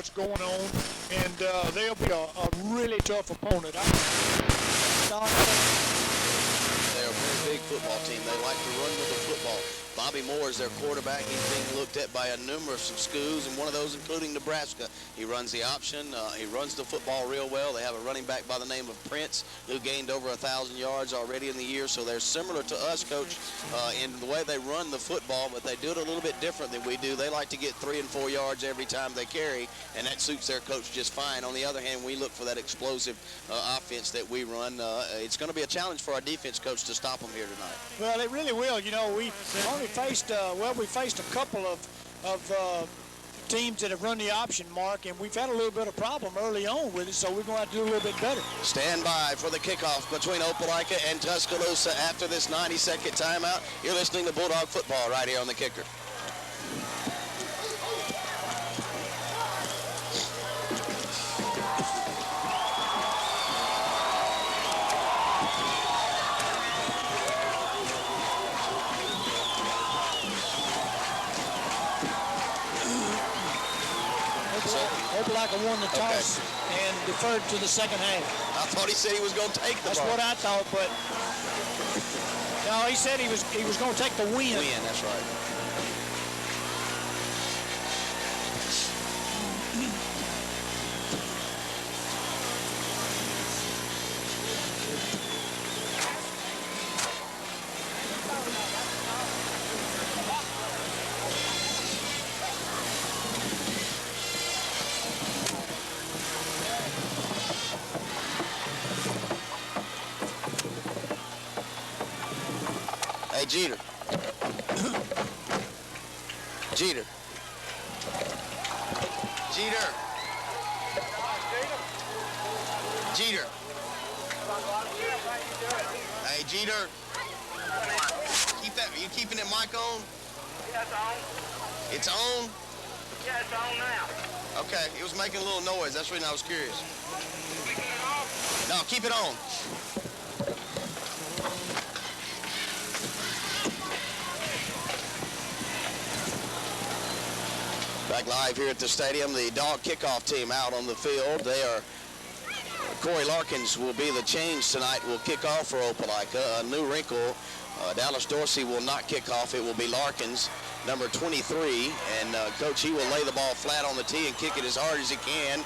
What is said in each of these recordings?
what's going on, and they'll be a really tough opponent. They're a very big football team. They like to run with the football. Bobby Moore is their quarterback. He's being looked at by a numerous of schools, and one of those including Nebraska. He runs the option. He runs the football real well. They have a running back by the name of Prince who gained over 1,000 yards already in the year, so they're similar to us, Coach, in the way they run the football, but they do it a little bit different than we do. They like to get 3 and 4 yards every time they carry, and that suits their coach just fine. On the other hand, we look for that explosive offense that we run. It's going to be a challenge for our defense coach to stop them here tonight. Well, it really will. You know, we only faced, we faced a couple of teams that have run the option, Mark, and we've had a little bit of problem early on with it, so we're going to have to do a little bit better. Stand by for the kickoff between Opelika and Tuscaloosa after this 90-second timeout. You're listening to Bulldog Football right here on the Kicker. Opelika won the toss and deferred to the second half. I thought he said he was going to take the That's ball. what I thought, but no, he said he was going to take the win. That's right. Hey, Jeter. Jeter. Jeter. Jeter. Hey, Jeter. You keeping that mic on? Yeah, it's on. It's on? Yeah, it's on now. Okay, it was making a little noise. That's the reason I was curious. Keeping it off? No, keep it on. Back live here at the stadium, the Dog kickoff team out on the field. They are, Corey Larkins will be the change tonight, will kick off for Opelika. A new wrinkle, Dallas Dorsey will not kick off. It will be Larkins, number 23. And Coach, he will lay the ball flat on the tee and kick it as hard as he can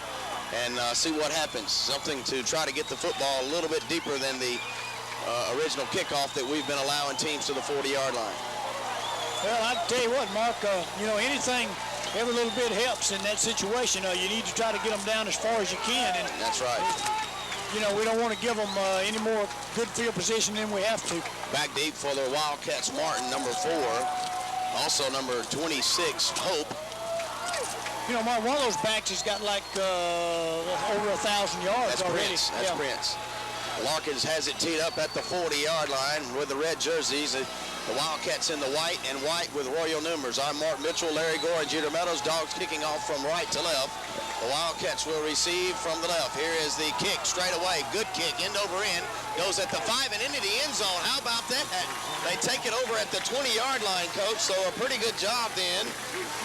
and see what happens. Something to try to get the football a little bit deeper than the original kickoff that we've been allowing teams to the 40-yard line. Well, I tell you what, Mark, you know, anything, every little bit helps in that situation. You need to try to get them down as far as you can. And that's right. You know, we don't want to give them any more good field position than we have to. Back deep for the Wildcats, Martin, number 4. Also number 26, Hope. You know, Mark, one of those backs has got like over 1,000 yards that's already. Prince. That's Prince. Larkins has it teed up at the 40-yard line with the red jerseys. The Wildcats in the white and white with royal numbers. I'm Mark Mitchell, Larry Gore, and Jeter Meadows. Dogs kicking off from right to left. The Wildcats will receive from the left. Here is the kick straight away. Good kick, end over end. Goes at the 5 and into the end zone. How about that? They take it over at the 20-yard line, Coach. So a pretty good job then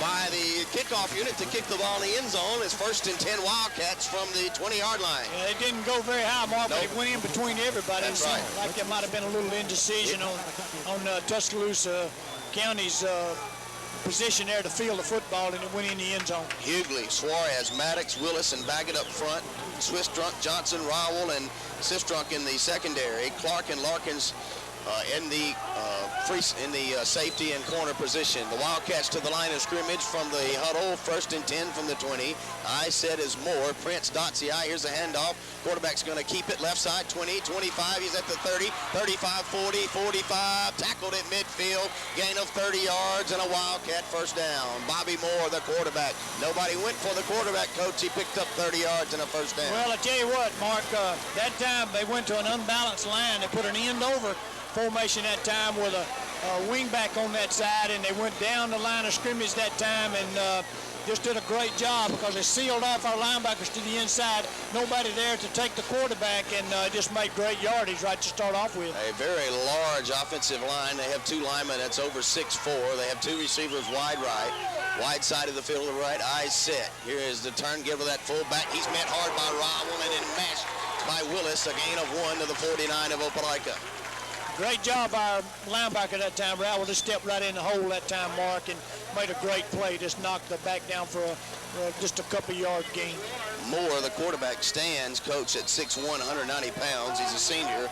by the kickoff unit to kick the ball in the end zone. It's 1st and 10 Wildcats from the 20-yard line. Yeah, it didn't go very high, Mark, but it went in between everybody. That's right. Like there might have been a little indecision on Tuscaloosa County's position there to field the football, and it went in the end zone. Hughley, Suarez, Maddox, Willis, and Baggett up front. Swistrunk, Johnson, Rowell, and Sistrunk in the secondary. Clark and Larkins in the safety and corner position. The Wildcats to the line of scrimmage from the huddle. 1st and 10 from the 20. I said is more. Prince dots the I. Here's a handoff. Quarterback's going to keep it left side. 20, 25. He's at the 30, 35, 40, 45. Tackled at midfield. Gain of 30 yards and a Wildcat first down. Bobby Moore, the quarterback. Nobody went for the quarterback, Coach. He picked up 30 yards and a first down. Well, I tell you what, Mark, that time they went to an unbalanced line. They put an end over formation that time with a wingback on that side, and they went down the line of scrimmage that time and just did a great job because they sealed off our linebackers to the inside. Nobody there to take the quarterback, and just made great yardage right to start off with. A very large offensive line. They have two linemen that's over 6'4". They have two receivers wide right. Wide side of the field to the right, eyes set. Here is the turn give to that fullback. He's met hard by Rowell and then mashed by Willis. A gain of 1 to the 49 of Opelika. Great job by our linebacker that time. Rowell just stepped right in the hole that time, Mark, and made a great play. Just knocked the back down for just a couple-yard gain. Moore, the quarterback, stands, coach at 6'1", 190 pounds. He's a senior.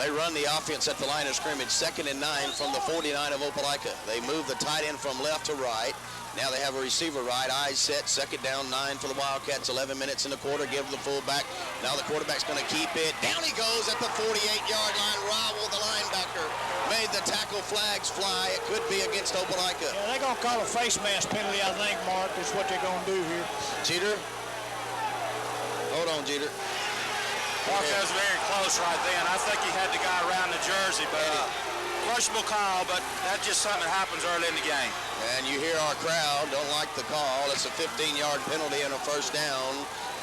They run the offense at the line of scrimmage, 2nd and 9 from the 49 of Opelika. They move the tight end from left to right. Now they have a receiver right, eyes set, 2nd down, 9 for the Wildcats, 11 minutes in the quarter, give the fullback. Now the quarterback's going to keep it. Down he goes at the 48-yard line. Rowell, the linebacker, made the tackle. Flags fly. It could be against Opelika. Yeah, they're going to call a face mask penalty, I think, Mark, is what they're going to do here. Jeter? Hold on, Jeter. Mark, that was very close right then. I think he had the guy around the jersey, but questionable call, but that's just something that happens early in the game. And you hear our crowd don't like the call. It's a 15-yard penalty and a 1st down.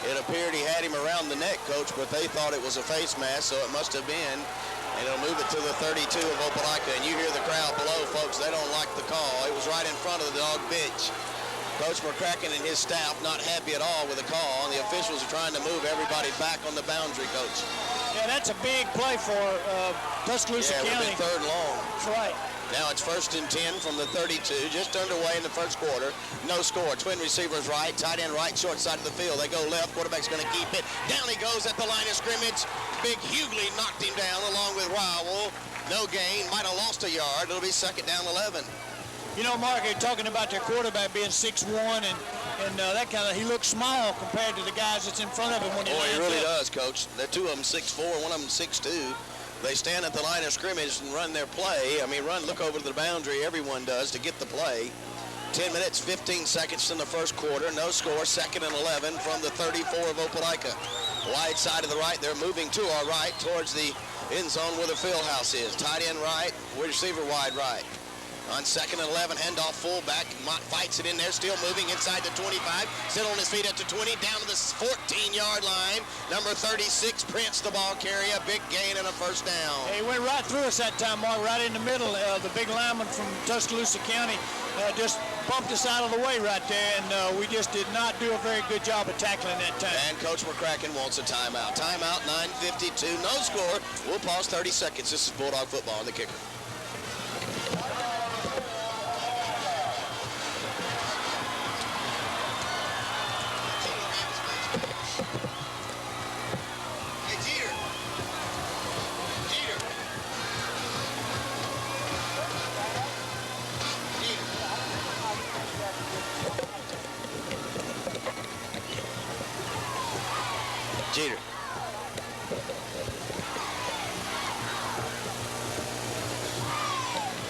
It appeared he had him around the neck, coach, but they thought it was a face mask, so it must have been. And it'll move it to the 32 of Opelika. And you hear the crowd below, folks. They don't like the call. It was right in front of the dog bench. Coach McCracken and his staff not happy at all with the call. And the officials are trying to move everybody back on the boundary, coach. Yeah, that's a big play for Tuscaloosa County. Yeah, it 3rd long. That's right. Now it's 1st and 10 from the 32, just underway in the 1st quarter. No score. Twin receivers right, tight end right, short side of the field. They go left. Quarterback's going to keep it. Down he goes at the line of scrimmage. Big Hughley knocked him down along with Rowell. No gain. Might have lost a yard. It'll be 2nd down, 11. You know, Mark, you're talking about their quarterback being 6'1", and that kind of, he looks small compared to the guys that's in front of him when he lands. He really does, Coach. They're 2 of them 6'4", one of them 6'2". They stand at the line of scrimmage and run their play. I mean, look over to the boundary. Everyone does to get the play. 10 minutes, 15 seconds in the 1st quarter. No score. 2nd and 11 from the 34 of Opelika. Wide side of the right. They're moving to our right towards the end zone where the field house is. Tight end right. Receiver wide right. On 2nd and 11, handoff fullback. Mott fights it in there, still moving inside the 25. Still on his feet at the 20, down to the 14-yard line. Number 36, Prince, the ball carrier. Big gain and a 1st down. He went right through us that time, Mark, right in the middle. The big lineman from Tuscaloosa County just bumped us out of the way right there, and we just did not do a very good job of tackling that time. And Coach McCracken wants a timeout. Timeout, 9:52, no score. We'll pause 30 seconds. This is Bulldog football and the kicker. Jeter.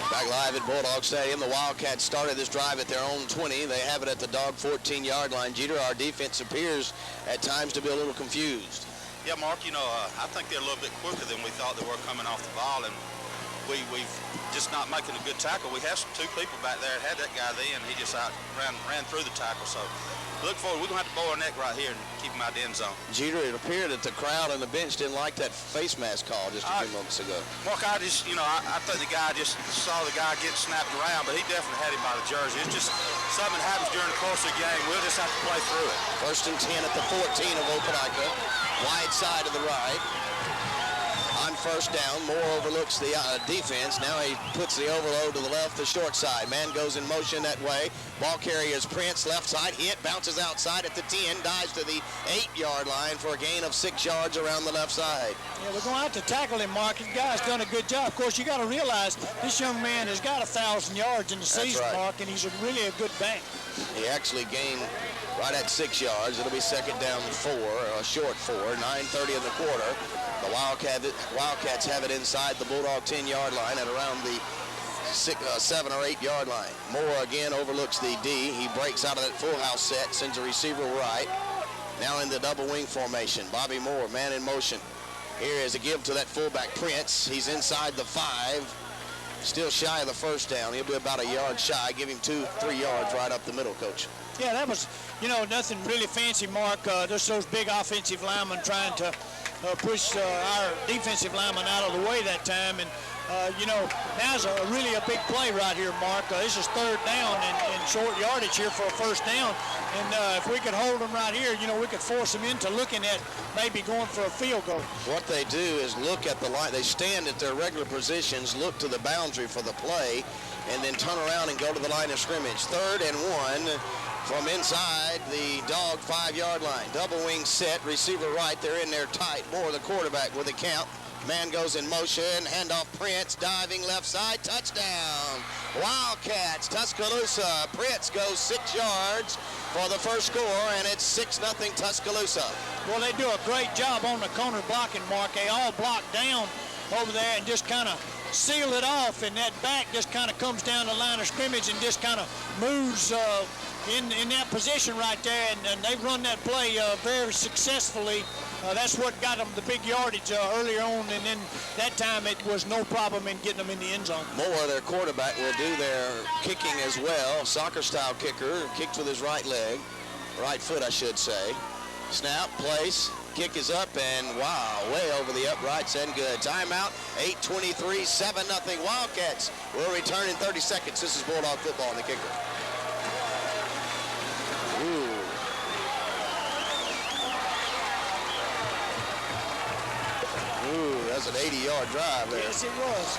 Back live at Bulldog Stadium. The Wildcats started this drive at their own 20. They have it at the dog 14-yard line. Jeter, our defense appears at times to be a little confused. Yeah, Mark, you know, I think they're a little bit quicker than we thought they were coming off the ball, and we've just not making a good tackle. We have 2 people back there that had that guy then. He just ran through the tackle, so look forward. We're going to have to bow our neck right here and keep him out the end zone. Jeter, it appeared that the crowd on the bench didn't like that face mask call just a few moments ago. Mark, I just, you know, I think the guy just saw the guy get snapped around, but he definitely had him by the jersey. It's just something happens during the course of the game. We'll just have to play through it. 1st and 10 at the 14 of Opelika. Wide side of the right. On 1st down, Moore overlooks the defense. Now he puts the overload to the left, the short side. Man goes in motion that way. Ball carrier is Prince, left side, hit, bounces outside at the 10, dives to the 8-yard line for a gain of 6 yards around the left side. Yeah, we're going to have to tackle him, Mark. The guy's done a good job. Of course, you got to realize this young man has got 1,000 yards in the season, right, Mark, and he's really a good back. He actually gained right at 6 yards. It'll be 2nd down 4, a short 4, 9:30 in the quarter. The Wildcats have it inside the Bulldog 10-yard line at around the 7 or 8-yard line. Moore again overlooks the D. He breaks out of that full house set, sends a receiver right. Now in the double wing formation. Bobby Moore, man in motion. Here is a give to that fullback Prince. He's inside the 5. Still shy of the first down. He'll be about a yard shy. Give him 2-3 yards right up the middle, Coach. Yeah, that was, nothing really fancy, Mark. Just those big offensive linemen trying to push our defensive linemen out of the way that time. And, now's really a big play right here, Mark. This is third down and short yardage here for a first down. And if we could hold them right here, we could force them into looking at maybe going for a field goal. What they do is look at the line. They stand at their regular positions, look to the boundary for the play, and then turn around and go to the line of scrimmage. 3rd and 1 from inside the dog 5-yard line. Double wing set, receiver right. They're in there tight. Moore, the quarterback, with a count. Man goes in motion, handoff Prince, diving left side, touchdown. Wildcats, Tuscaloosa. Prince goes 6 yards for the first score, and it's 6-0 Tuscaloosa. Well, they do a great job on the corner blocking, Mark. They all block down over there and just kind of seal it off, and that back just kind of comes down the line of scrimmage and just kind of moves in that position right there, and they run that play very successfully. That's what got them the big yardage earlier on, and then that time it was no problem in getting them in the end zone. Moore, their quarterback, will do their kicking as well. Soccer-style kicker, kicks with his right leg, right foot, I should say. Snap, place, kick is up, and wow, way over the uprights and good. Timeout, 8:23, 7-0 Wildcats. We'll return in 30 seconds. This is Bulldog football and the kicker. Ooh. Ooh, that's an 80-yard drive there. Yes, it was.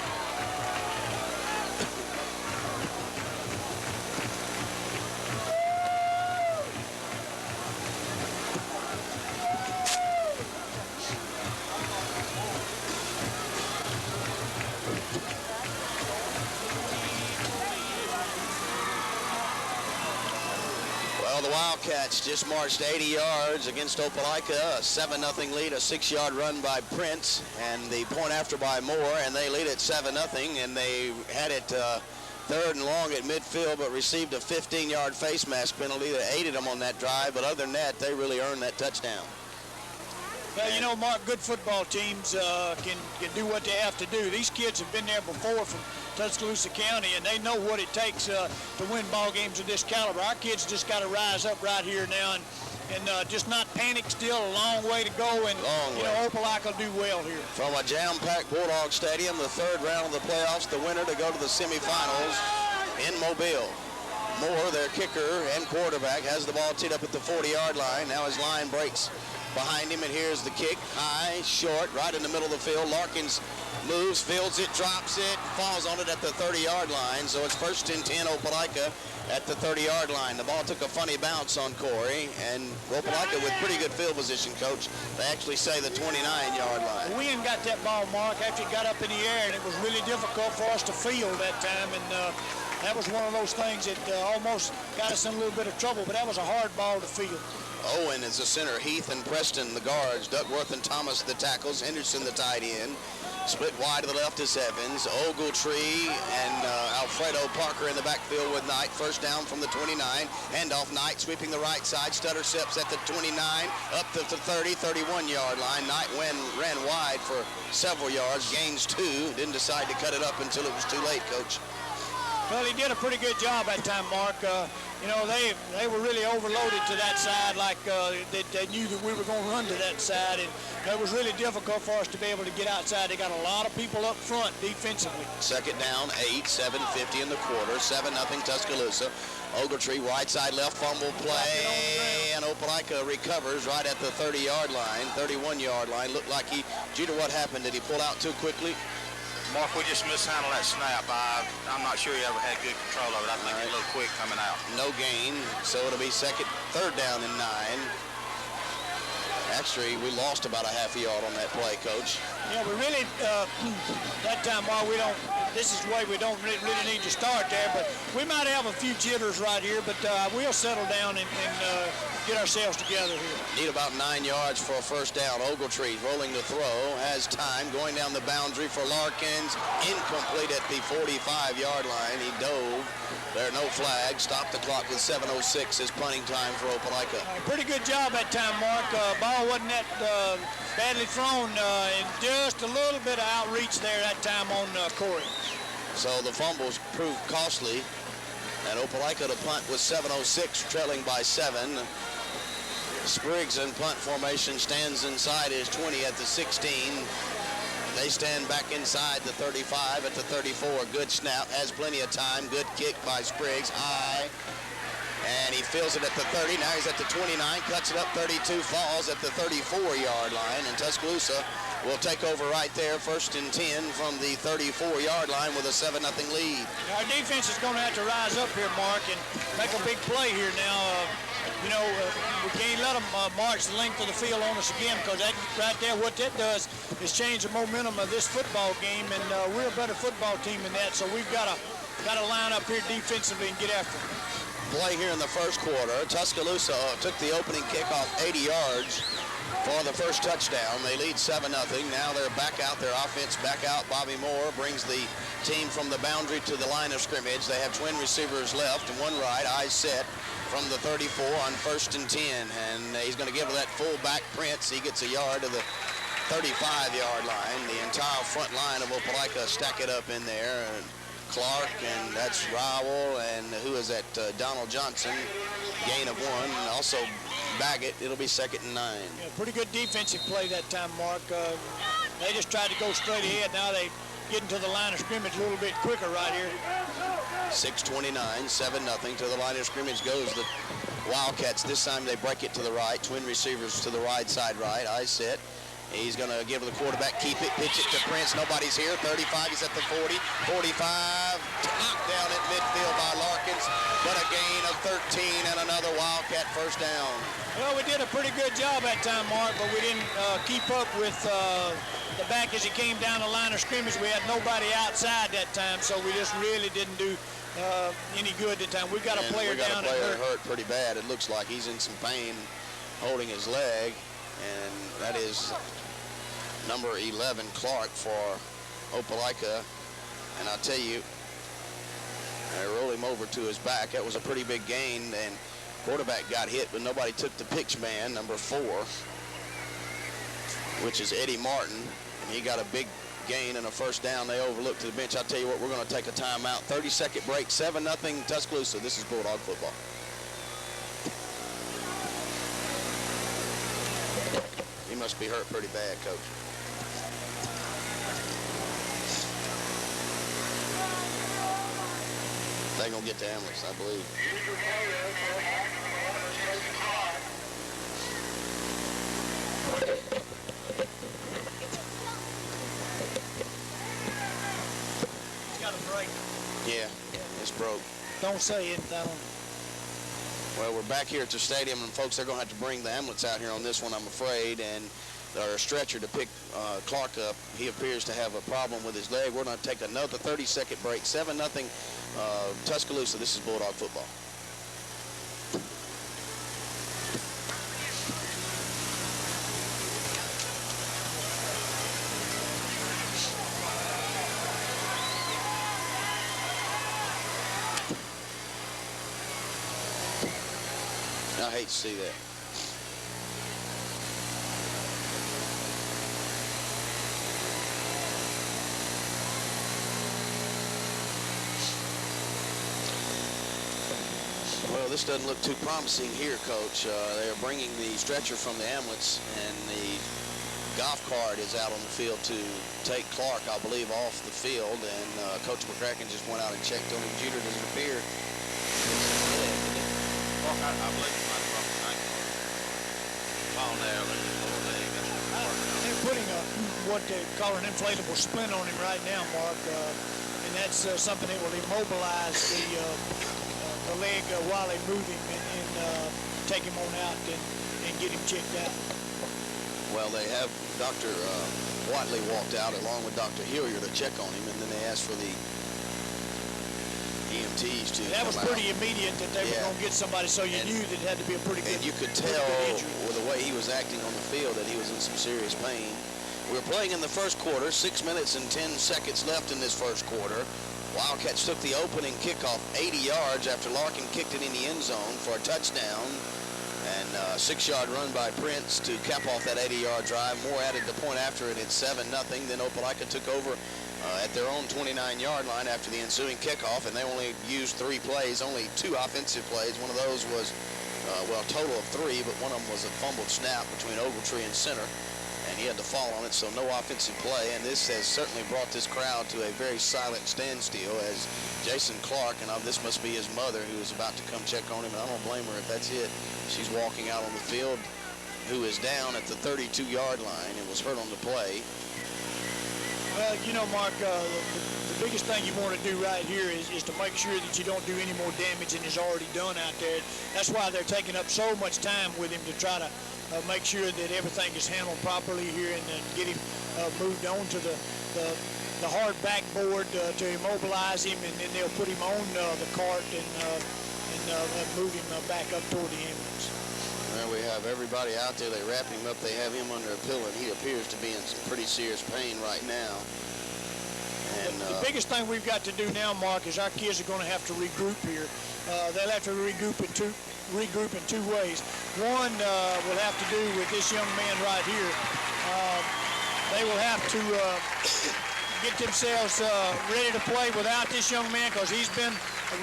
Well, the Wildcats just marched 80 yards against Opelika, a 7-0 lead, a 6-yard run by Prince, and the point after by Moore, and they lead at 7-0, and they had it 3rd and long at midfield, but received a 15-yard face mask penalty that aided them on that drive, but other than that, they really earned that touchdown. Well, Mark, good football teams can do what they have to do. These kids have been there before from Tuscaloosa County, and they know what it takes to win ball games of this caliber. Our kids just got to rise up right here now and just not panic. Still a long way to go, and Opelika will do well here. From a jam-packed Bulldog Stadium, the 3rd round of the playoffs, the winner to go to the semifinals in Mobile. Moore, their kicker and quarterback, has the ball teed up at the 40-yard line. Now his line breaks behind him, and here's the kick. High, short, right in the middle of the field. Larkins moves, fields it, drops it, falls on it at the 30-yard line. So it's 1st and 10 Opelika at the 30-yard line. The ball took a funny bounce on Corey, and Opelika with pretty good field position, Coach. They actually say the 29-yard line. We ain't got that ball, Mark, after it got up in the air, and it was really difficult for us to field that time, and that was one of those things that almost got us in a little bit of trouble, but that was a hard ball to field. Owen is the center, Heath and Preston the guards, Duckworth and Thomas the tackles, Henderson the tight end. Split wide to the left is Evans, Ogletree and Alfredo Parker in the backfield with Knight. First down from the 29. Handoff Knight sweeping the right side. Stutter steps at the 29, up to the 30, 31-yard line. Knight ran wide for several yards, gains 2. Didn't decide to cut it up until it was too late, Coach. Well, he did a pretty good job that time, Mark. They were really overloaded to that side, like they knew that we were going to run to that side, and it was really difficult for us to be able to get outside. They got a lot of people up front defensively. 2nd down, 8, 7:50 in the quarter, 7-0 Tuscaloosa. Ogletree, right side, left fumble play, and Opelika recovers right at the 30-yard line, 31-yard line. Looked like due to what happened, did he pull out too quickly? Mark, we just mishandled that snap. I'm not sure he ever had good control of it. I think he's a little quick coming out. No gain, so it'll be 3rd down and 9. Actually, we lost about a half a yard on that play, Coach. Yeah, we really, that time, while this is the way we don't really need to start there, but we might have a few jitters right here, but we'll settle down and get ourselves together here. Need about 9 yards for a first down. Ogletree rolling to throw, has time, going down the boundary for Larkins, incomplete at the 45-yard line. He dove. There, no flag. Stop the clock with 7:06 is punting time for Opelika. Pretty good job that time, Mark. Ball wasn't that badly thrown, and just a little bit of outreach there that time on Corey. So the fumbles proved costly. And Opelika to punt with 7:06, trailing by 7. Spriggs in punt formation stands inside his 20 at the 16. They stand back inside the 35 at the 34. Good snap, has plenty of time. Good kick by Spriggs, high. And he fills it at the 30. Now he's at the 29, cuts it up 32, falls at the 34-yard line. And Tuscaloosa will take over right there, 1st and 10 from the 34-yard line with a 7-0 lead. Our defense is going to have to rise up here, Mark, and make a big play here now. We can't let them march the length of the field on us again, because that right there, what that does is change the momentum of this football game, and we're a better football team than that, so we've got to line up here defensively and get after them. Play here in the first quarter. Tuscaloosa took the opening kickoff 80 yards for the first touchdown. They lead 7-0. Now they're back out. Their offense back out. Bobby Moore brings the team from the boundary to the line of scrimmage. They have twin receivers left and one right. Eyes set from the 34 on 1st and 10. And he's going to give that fullback Prince. He gets a yard to the 35-yard line. The entire front line of Opelika stack it up in there. Clark, and that's Rowell, and who is that? Donald Johnson, gain of 1. And also Baggett, it'll be 2nd and 9. Yeah, pretty good defensive play that time, Mark. They just tried to go straight ahead. Now they get into the line of scrimmage a little bit quicker right here. 6:29, 7-0. To the line of scrimmage goes the Wildcats. This time they break it to the right. Twin receivers to the right side right. Eyes set. He's going to give the quarterback, keep it, pitch it to Prince. Nobody's here. 35, he's at the 40. 45, knocked down at midfield by Larkins, but a gain of 13 and another Wildcat first down. Well, we did a pretty good job that time, Mark, but we didn't keep up with the back as he came down the line of scrimmage. We had nobody outside that time, so we just really didn't do any good that time. We got a player down. We got a player hurt pretty bad. It looks like he's in some pain holding his leg, and that is number 11, Clark, for Opelika. And I'll tell you, they roll him over to his back. That was a pretty big gain, and quarterback got hit, but nobody took the pitch man, number 4, which is Eddie Martin, and he got a big gain and a first down. They overlooked to the bench. I'll tell you what, we're going to take a timeout. 30-second break, 7-0 Tuscaloosa. This is Bulldog football. He must be hurt pretty bad, Coach. They're going to get the ambulance, I believe. It's got a break. Yeah, it's broke. Don't say it. Well, we're back here at the stadium, and folks, they're going to have to bring the ambulance out here on this one, I'm afraid, and or a stretcher to pick Clark up. He appears to have a problem with his leg. We're going to take another 30-second break. 7-0 Tuscaloosa. This is Bulldog football. I hate to see that. Well, this doesn't look too promising here, Coach. They are bringing the stretcher from the ambulance, and the golf cart is out on the field to take Clark, I believe, off the field. And Coach McCracken just went out and checked on him. Jeter doesn't appear. Clark, I believe he might have broken his ankle. Fall there, They're putting what they call an inflatable splint on him right now, Mark, and that's something that will immobilize the leg while they move him and take him on out and get him checked out. Well, they have Dr. Watley walked out along with Dr. Hillier to check on him, and then they asked for the EMTs to That was come pretty out. immediate that they were going to get somebody, so you knew that it had to be a pretty good. And you could tell with the way he was acting on the field that he was in some serious pain. We're playing in the first quarter, 6 minutes and 10 seconds left in this first quarter. Wildcats took the opening kickoff 80 yards after Larkin kicked it in the end zone for a touchdown. And a 6-yard run by Prince to cap off that 80-yard drive. Moore added the point after it at 7-0. Then Opelika took over at their own 29-yard line after the ensuing kickoff, and they only used 3 plays, only 2 offensive plays. One of those was, well, a total of 3, but one of them was a fumbled snap between Ogletree and center, and he had to fall on it, so no offensive play. And this has certainly brought this crowd to a very silent standstill as Jason Clark, and this must be his mother who is about to come check on him, and I don't blame her if that's it. She's walking out on the field, who is down at the 32-yard line and was hurt on the play. Well, you know, Mark, the biggest thing you want to do right here is to make sure that you don't do any more damage than is already done out there. That's why they're taking up so much time with him to try to make sure that everything is handled properly here and get him moved on to the hard backboard to immobilize him, and then they'll put him on the cart and move him back up toward the ambulance. Well, we have everybody out there. They wrap him up. They have him under a pillow, and he appears to be in some pretty serious pain right now. And the biggest thing we've got to do now, Mark, is our kids are going to have to regroup here. They'll have to regroup in two ways. One will have to do with this young man right here. They will have to get themselves ready to play without this young man, because he's been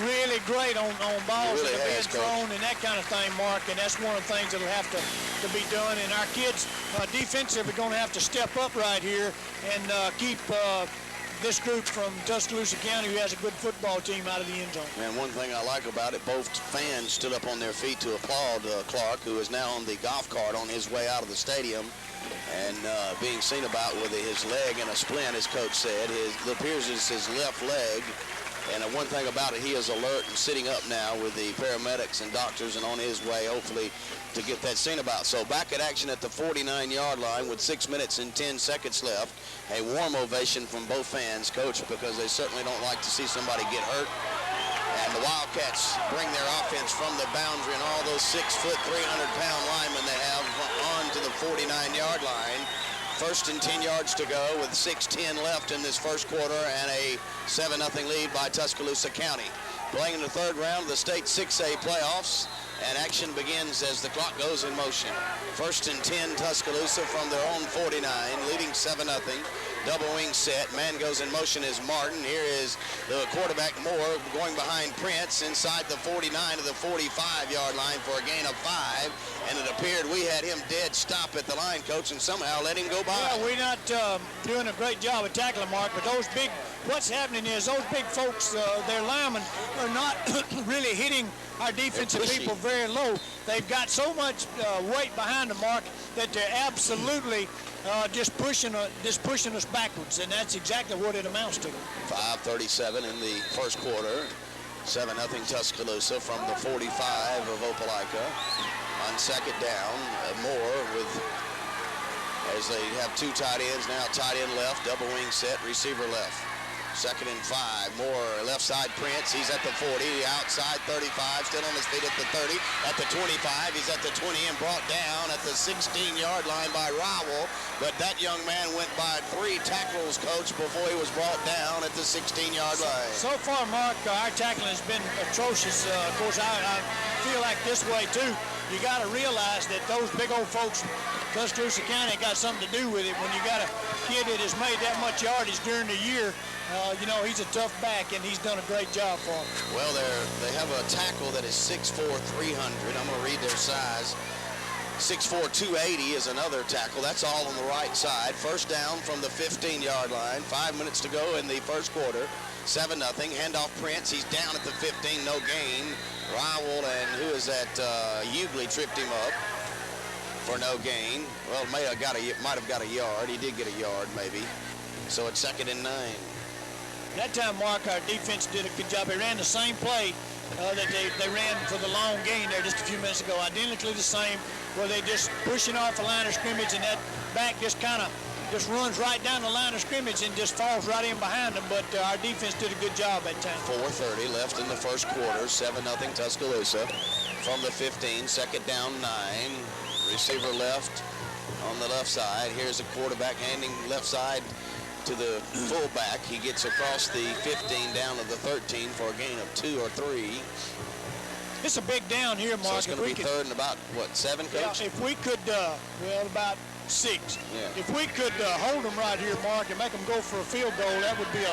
really great on balls that have been thrown and that kind of thing, Mark, and that's one of the things that'll have to be done. And our kids defensively are going to have to step up right here and keep this group from Tuscaloosa County, who has a good football team, out of the end zone. And one thing I like about it, both fans stood up on their feet to applaud Clark, who is now on the golf cart on his way out of the stadium and being seen about with his leg in a splint, as Coach said. It appears it's his left leg. And one thing about it, he is alert and sitting up now with the paramedics and doctors and on his way, hopefully, to get that seen about. So back at action at the 49-yard line with 6 minutes and 10 seconds left. A warm ovation from both fans, Coach, because they certainly don't like to see somebody get hurt. And the Wildcats bring their offense from the boundary, and all those 6-foot, 300-pound linemen they have on to the 49-yard line. First and 10 yards to go with 6:10 left in this first quarter, and a 7-0 lead by Tuscaloosa County. Playing in the third round of the state 6A playoffs, and action begins as the clock goes in motion. First and 10, Tuscaloosa from their own 49, leading 7-0. Double wing set. Man goes in motion is Martin. Here is the quarterback Moore going behind Prince inside the 49 to the 45-yard line for a gain of 5. And it appeared we had him dead stop at the line, Coach, and somehow let him go by. Well, we're not doing a great job of tackling, Mark, but what's happening is those big folks, their linemen, are not really hitting our defensive people very low. They've got so much weight behind them, Mark, that they're absolutely just pushing us backwards, and that's exactly what it amounts to. 5:37 in the first quarter. 7-0 Tuscaloosa from the 45 of Opelika. On second down, Moore as they have 2 tight ends now, tight end left, double wing set, receiver left. Second and 5, Moore left side Prince, he's at the 40, outside 35, still on his feet at the 30, at the 25, he's at the 20 and brought down at the 16-yard line by Rowell, but that young man went by 3 tackles, Coach, before he was brought down at the 16-yard line. So far, Mark, our tackling has been atrocious. Of course, I feel like this way, too. You got to realize that those big old folks, Tuscaloosa County, got something to do with it. When you got a kid that has made that much yardage during the year, you know, he's a tough back, and he's done a great job for them. Well, they have a tackle that is 6'4", 300. I'm going to read their size. 6'4", 280 is another tackle. That's all on the right side. First down from the 15-yard line. 5 minutes to go in the first quarter. 7-0. Handoff Prince. He's down at the 15. No gain. Rowell and who is that? Hughley tripped him up for no gain. Well, might have got a yard. He did get a yard, maybe. So it's 2nd and 9. That time, Mark, our defense did a good job. They ran the same play that they ran for the long gain there just a few minutes ago. Identically the same, where they just pushing off the line of scrimmage, and that back just kind of just runs right down the line of scrimmage and just falls right in behind them. But our defense did a good job that time. 4:30 left in the first quarter. 7-0 Tuscaloosa from the 15. Second down, 9. Receiver left on the left side. Here's the quarterback handing left side to the fullback. He gets across the 15 down to the 13 for a gain of 2 or 3. It's a big down here, Mark. So it's going to be third and about, what, 7, Coach? Yeah, if we could, well, about 6. Yeah. If we could hold them right here, Mark, and make them go for a field goal, that would be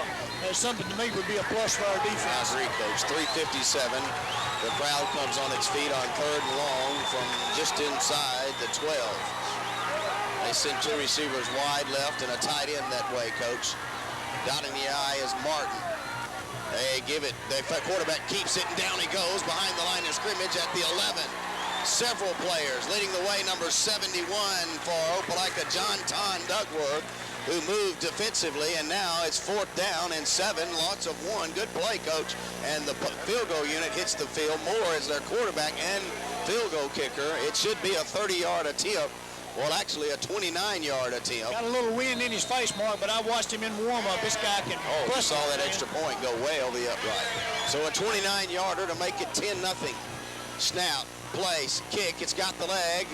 something to me would be a plus for our I defense. agree, Coach. 3:57. The crowd comes on its feet on 3rd and long from just inside the 12. They send 2 receivers wide left and a tight end that way, Coach. Dotting the I is Martin. They give it. The quarterback keeps it, and down he goes behind the line of scrimmage at the 11. Several players leading the way. Number 71 for Opelika, John Ton Duckworth, who moved defensively, and now it's 4th down and 7, lots of 1. Good play, Coach. And the field goal unit hits the field. Moore is their quarterback and field goal kicker. It should be a 30-yard attempt. Well, actually a 29-yard attempt. Got a little wind in his face, Mark, but I watched him in warm-up. This guy can... Oh, you saw that extra point go way over the upright. So a 29-yarder to make it 10-0. Snap, place, kick. It's got the leg.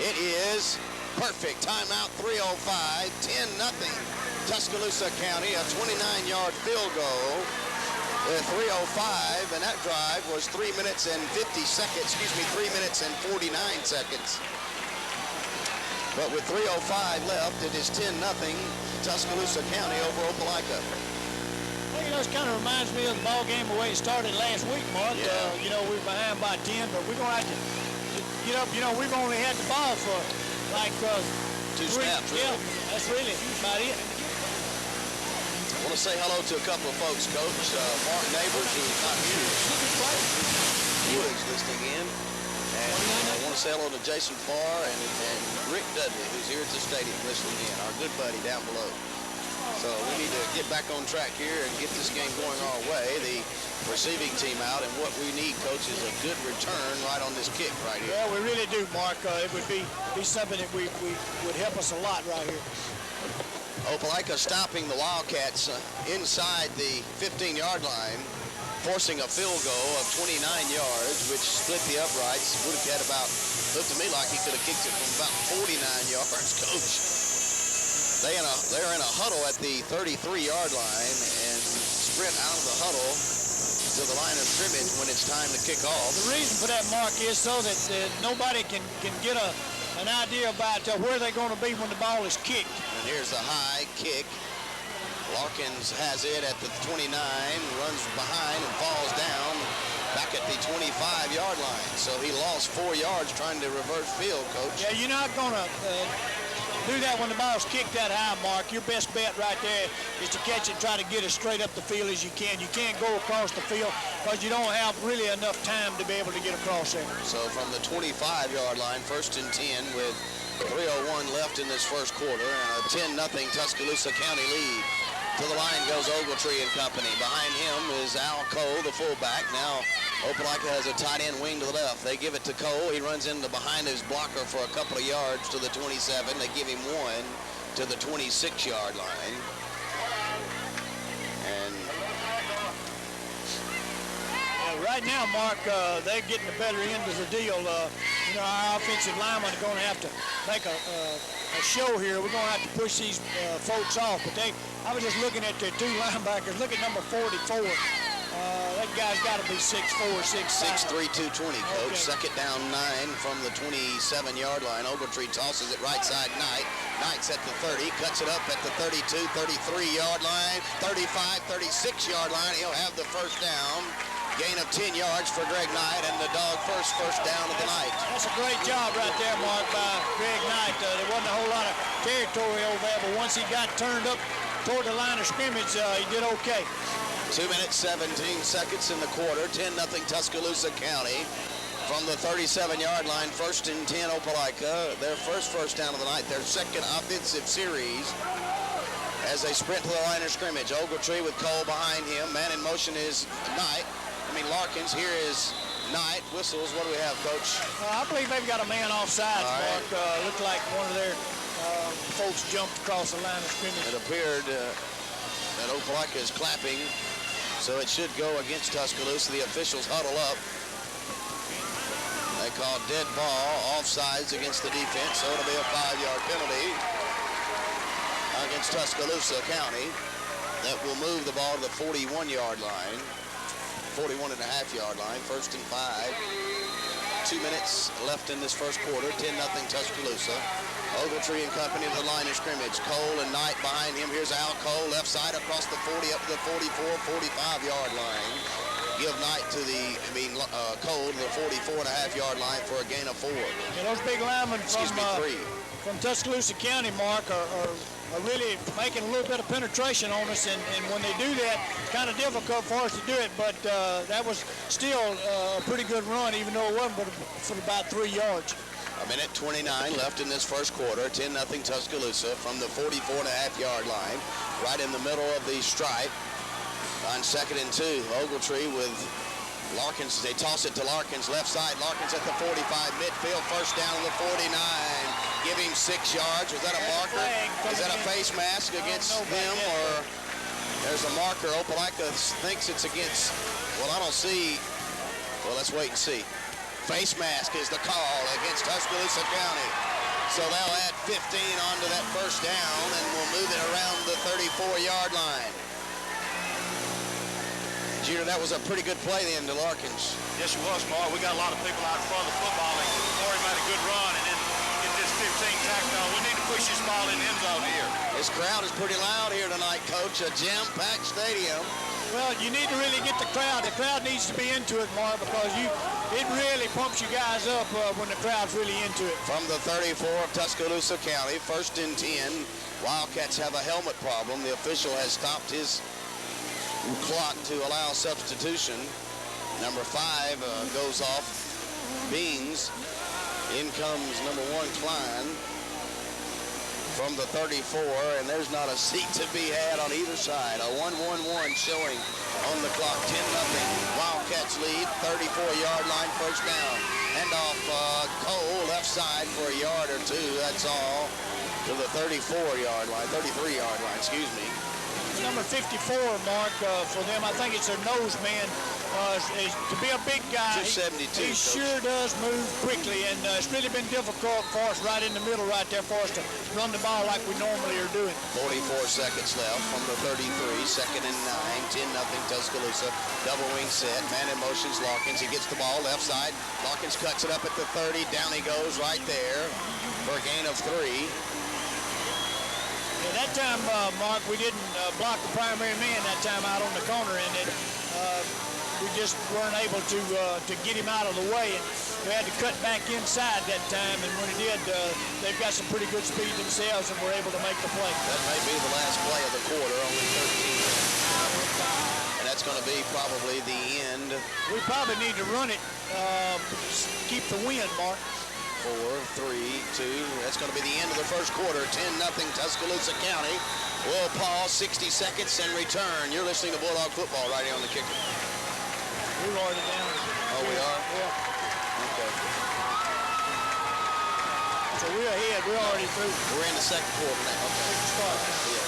It is perfect. Timeout, 3:05, 10-0. Tuscaloosa County, a 29-yard field goal with 3:05, and that drive was 3 minutes and 50 seconds. 3 minutes and 49 seconds. But with 3:05 left, it is 10-0 Tuscaloosa County over Opelika. Well, this kind of reminds me of the ball game the way it started last week, Mark. Yeah. We were behind by 10, but we're going to have to get up. We've only had the ball for like 2 snaps, really. Yeah, that's really about it. I want to say hello to a couple of folks, Coach. Mark Neighbors, who's not here. He was listening in. And I want to say hello to Jason Farr and Rick Dudley, who's here at the stadium listening in, our good buddy down below. So we need to get back on track here and get this game going our way. The receiving team out, and what we need, Coach, is a good return right on this kick right here. Yeah, we really do, Mark. It would be something that we would help us a lot right here. Opelika stopping the Wildcats inside the 15-yard line, forcing a field goal of 29 yards, which split the uprights. Would have had looked to me like he could have kicked it from about 49 yards, Coach. They're in a huddle at the 33-yard line and sprint out of the huddle to the line of scrimmage when it's time to kick off. The reason for that, Mark, is so that nobody can get an idea about where they're going to be when the ball is kicked. And here's the high kick. Larkins has it at the 29, runs behind and falls down back at the 25-yard line. So he lost 4 yards trying to reverse field, Coach. Yeah, you're not going to do that when the ball's kicked that high, Mark. Your best bet right there is to catch it and try to get as straight up the field as you can. You can't go across the field because you don't have really enough time to be able to get across there. So from the 25-yard line, 1st and 10 with 3:01 left in this first quarter, and a 10-0 Tuscaloosa County lead. To the line goes Ogletree and company. Behind him is Al Cole, the fullback. Now Opelika has a tight end wing to the left. They give it to Cole. He runs into behind his blocker for a couple of yards to the 27. They give him 1 to the 26-yard line. And right now, Mark, they're getting the better end of the deal. Our offensive linemen are going to have to make a show here. We're going to have to push these folks off. But I was just looking at their 2 linebackers. Look at number 44. That guy's got to be 6'4", 6'5". 6'3", 220, Coach. Okay. Second down 9 from the 27-yard line. Ogletree tosses it right side Knight. Knight's at the 30, cuts it up at the 32, 33-yard line, 35, 36-yard line. He'll have the first down. Gain of 10 yards for Greg Knight, and the dog first down of the night. That's a great job right there, Mark, by Greg Knight. There wasn't a whole lot of territory over there, but once he got turned up toward the line of scrimmage, he did okay. 2 minutes, 17 seconds in the quarter. 10-0 Tuscaloosa County. From the 37-yard line, 1st and 10 Opelika. Their first down of the night, their second offensive series as they sprint to the line of scrimmage. Ogletree with Cole behind him. Man in motion is Larkins. Here is Knight. Whistles. What do we have, Coach? I believe they've got a man offsides, Right. Mark. Looked like one of their folks jumped across the line of scrimmage. It appeared that Opelika is clapping, so it should go against Tuscaloosa. The officials huddle up. They call dead ball, offsides against the defense, so it'll be a 5-yard penalty against Tuscaloosa County. That will move the ball to the 41-yard line, 41.5-yard line, 1st and 5. 2 minutes left in this first quarter, 10-0 Tuscaloosa. Ogletree and company to the line of scrimmage. Cole and Knight behind him. Here's Al Cole, left side across the 40 up to the 44, 45-yard line. Give Knight to the, Cole to the 44.5-yard line for a gain of 4. Yeah, those big linemen from Tuscaloosa County, Mark, are really making a little bit of penetration on us, and when they do that, it's kind of difficult for us to do it, but that was still a pretty good run, even though it wasn't but for about 3 yards. A minute 29 left in this first quarter. 10-0 Tuscaloosa from the 44.5-yard line, right in the middle of the stripe. On 2nd and 2, Ogletree with Larkins. They toss it to Larkins, left side. Larkins at the 45, midfield, first down to the 49. Give him 6 yards. Was that a marker? Is that a face mask against them, or there's a marker? Opelika thinks it's against, well, I don't see. Well, let's wait and see. Face mask is the call against Tuscaloosa County. So they'll add 15 onto that first down, and we'll move it around the 34-yard line. Jeter, that was a pretty good play then to Larkins. Yes, it was, Mark. We got a lot of people out in front of the football, and Corey made a good run, and then get this 15 tacked on. We need to push this ball in the end zone here. This crowd is pretty loud here tonight, Coach. A jam-packed stadium. Well, you need to really get the crowd. The crowd needs to be into it, Mark, because it really pumps you guys up when the crowd's really into it. From the 34 of Tuscaloosa County, 1st and 10. Wildcats have a helmet problem. The official has stopped his clock to allow substitution. Number 5 goes off. Beans. In comes number 1, Klein, from the 34, and there's not a seat to be had on either side. A 1-1-1 showing on the clock. 10-0. Wildcats lead. 34-yard line, first down. Handoff Cole, left side for a yard or 2. That's all to the 34-yard line, 33-yard line, excuse me. Number 54, Mark, for them. I think it's their nose man. To be a big guy, 272, he sure does move quickly, and it's really been difficult for us right in the middle right there for us to run the ball like we normally are doing. 44 seconds left from the 33, 2nd and 9, 10-0 Tuscaloosa. Double wing set, man in motions, Larkins. He gets the ball left side. Larkins cuts it up at the 30. Down he goes right there for a gain of 3. Yeah, that time, Mark, we didn't block the primary man that time out on the corner, and we just weren't able to get him out of the way, and we had to cut back inside that time, and when he did, they've got some pretty good speed themselves, and were able to make the play. That may be the last play of the quarter, only 13 minutes. And that's going to be probably the end. We probably need to run it, keep the wind, Mark. 4, 3, 2. That's going to be the end of the first quarter. 10-0 Tuscaloosa County. We'll pause 60 seconds and return. You're listening to Bulldog Football right here on the Kicker. We're already down. Oh, we are? Yeah. Okay. So we're ahead. We're already through. We're in the second quarter now. Okay. We can start now. Yeah.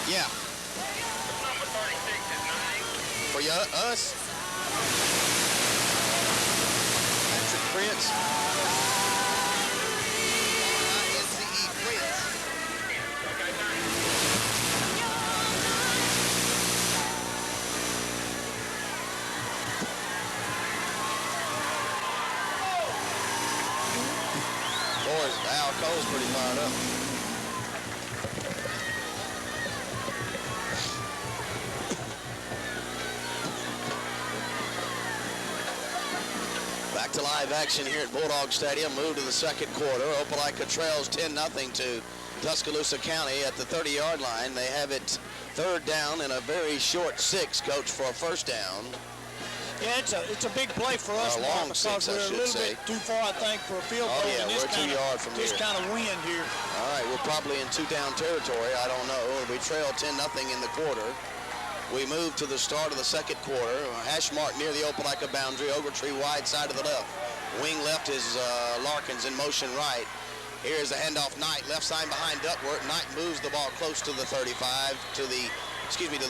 Yeah. Number 36 is 9. For us? Patrick Prince. NCE Prince. Okay, 9. Boys, Al Cole's pretty fired up. Back to live action here at Bulldog Stadium. Move to the second quarter. Opelika trails 10-0 to Tuscaloosa County at the 30-yard line. They have it 3rd down and a very short 6, Coach, for a first down. Yeah, it's a big play for us, A Mark, long because 6, I we're a should little say. bit too far, I think, for a field goal. Oh, yeah, in this we're 2 yards from this here. kind of wind here. All right, we're probably in 2-down territory. I don't know. We trail 10-0 in the quarter. We move to the start of the second quarter. Hash mark near the Opelika boundary. Ogletree wide side of the left. Wing left is Larkins in motion right. Here's the handoff Knight. Left side behind Duckworth. Knight moves the ball close to the 35, to the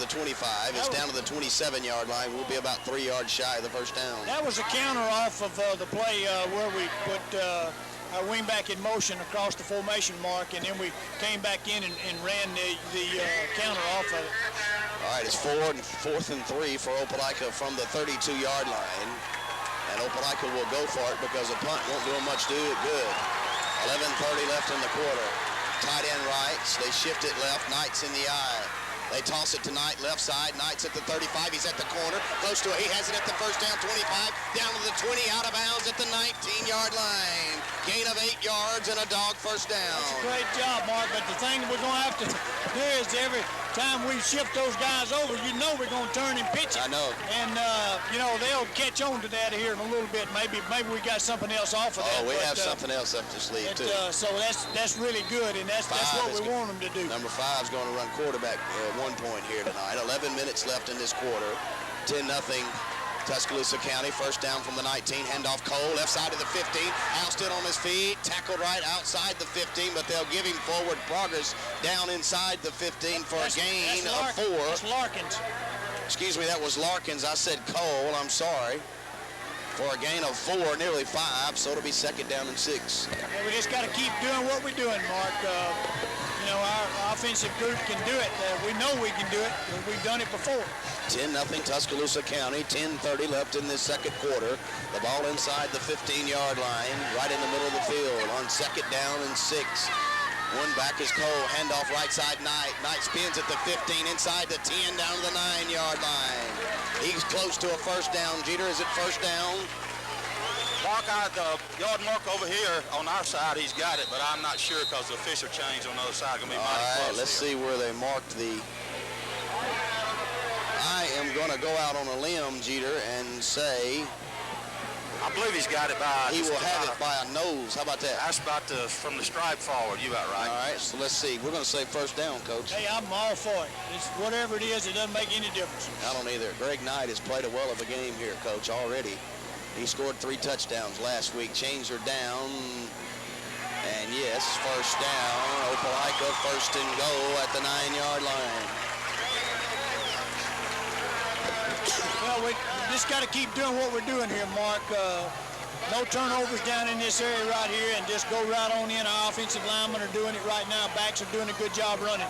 25. It's down to the 27-yard line. We'll be about 3 yards shy of the first down. That was a counter off of the play where we put our wingback in motion across the formation mark, and then we came back in and ran the counter off of it. All right, it's fourth and 3 for Opelika from the 32-yard line. And Opelika will go for it because a punt won't do them much to do it good. 11:30 left in the quarter. Tight end rights. They shift it left. Knight's in the eye. They toss it to Knight, left side. Knight's at the 35. He's at the corner. Close to it. He has it at the first down, 25. Down to the 20, out of bounds at the 19-yard line. Gain of 8 yards and a dog first down. That's a great job, Mark. But the thing we're going to have to do is every time we shift those guys over, you know we're going to turn and pitch it. I know. And, you know, they'll catch on to that here in a little bit. Maybe we got something else off of that. Oh, we have something else up the sleeve, too. So that's really good, and that's what we want them to do. Number 5 is going to run quarterback at 1 point here tonight. 11 minutes left in this quarter. 10-0 Tuscaloosa County. First down from the 19. Handoff Cole, left side of the 15. Ousted on his feet. Tackled right outside the 15, but they'll give him forward progress down inside the 15 for a gain of 4. That's Larkins. Excuse me, that was Larkins. I said Cole. I'm sorry. For a gain of 4, nearly 5, so it'll be second down and 6. Yeah, we just got to keep doing what we're doing, Mark. You know, our offensive group can do it. We know we can do it. We've done it before. 10-0 Tuscaloosa County. 10:30 left in this second quarter. The ball inside the 15-yard line, right in the middle of the field on second down and 6. One back is Cole. Handoff right side, Knight. Knight spins at the 15, inside the 10, down to the 9-yard line. He's close to a first down. Jeter, is it first down? Mark, the yard mark over here on our side, he's got it, but I'm not sure because the official change on the other side going to be mighty close. All right, let's see where they marked the... I am going to go out on a limb, Jeter, and say... I believe he's got it by... He will have it by a nose. How about that? That's about from the stripe forward. You about right. All right, so let's see. We're going to say first down, Coach. Hey, I'm all for it. It's whatever it is, it doesn't make any difference. I don't either. Greg Knight has played a well of a game here, Coach, already. He scored 3 touchdowns last week. Changed her down. And yes, first down. Opelika first and goal at the 9-yard line. Well, we just got to keep doing what we're doing here, Mark. No turnovers down in this area right here, and just go right on in. Our offensive linemen are doing it right now. Backs are doing a good job running.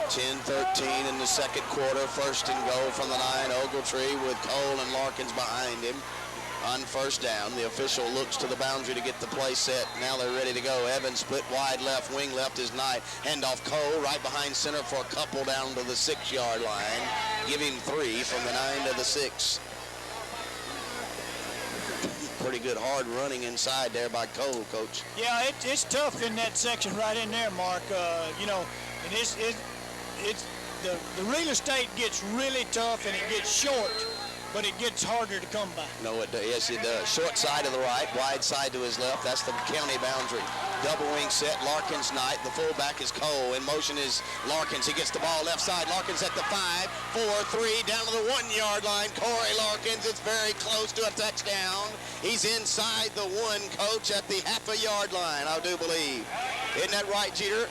10-13 in the second quarter. First and goal from the 9. Ogletree with Cole and Larkins behind him. On first down, the official looks to the boundary to get the play set. Now they're ready to go. Evans split wide left, wing left is Knight. Handoff Cole right behind center for a couple down to the 6-yard line. Give him 3 from the 9 to the 6. Pretty good hard running inside there by Cole, Coach. Yeah, it's tough in that section right in there, Mark. You know, and it's the real estate gets really tough and it gets short, but it gets harder to come by. No, it does. Yes, it does. Short side to the right, wide side to his left. That's the county boundary. Double wing set, Larkins, Knight. The fullback is Cole. In motion is Larkins. He gets the ball left side. Larkins at the 5, 4, 3, down to the 1-yard line. Corey Larkins, it's very close to a touchdown. He's inside the 1, Coach, at the half-a-yard line, I do believe. Isn't that right, Jeter?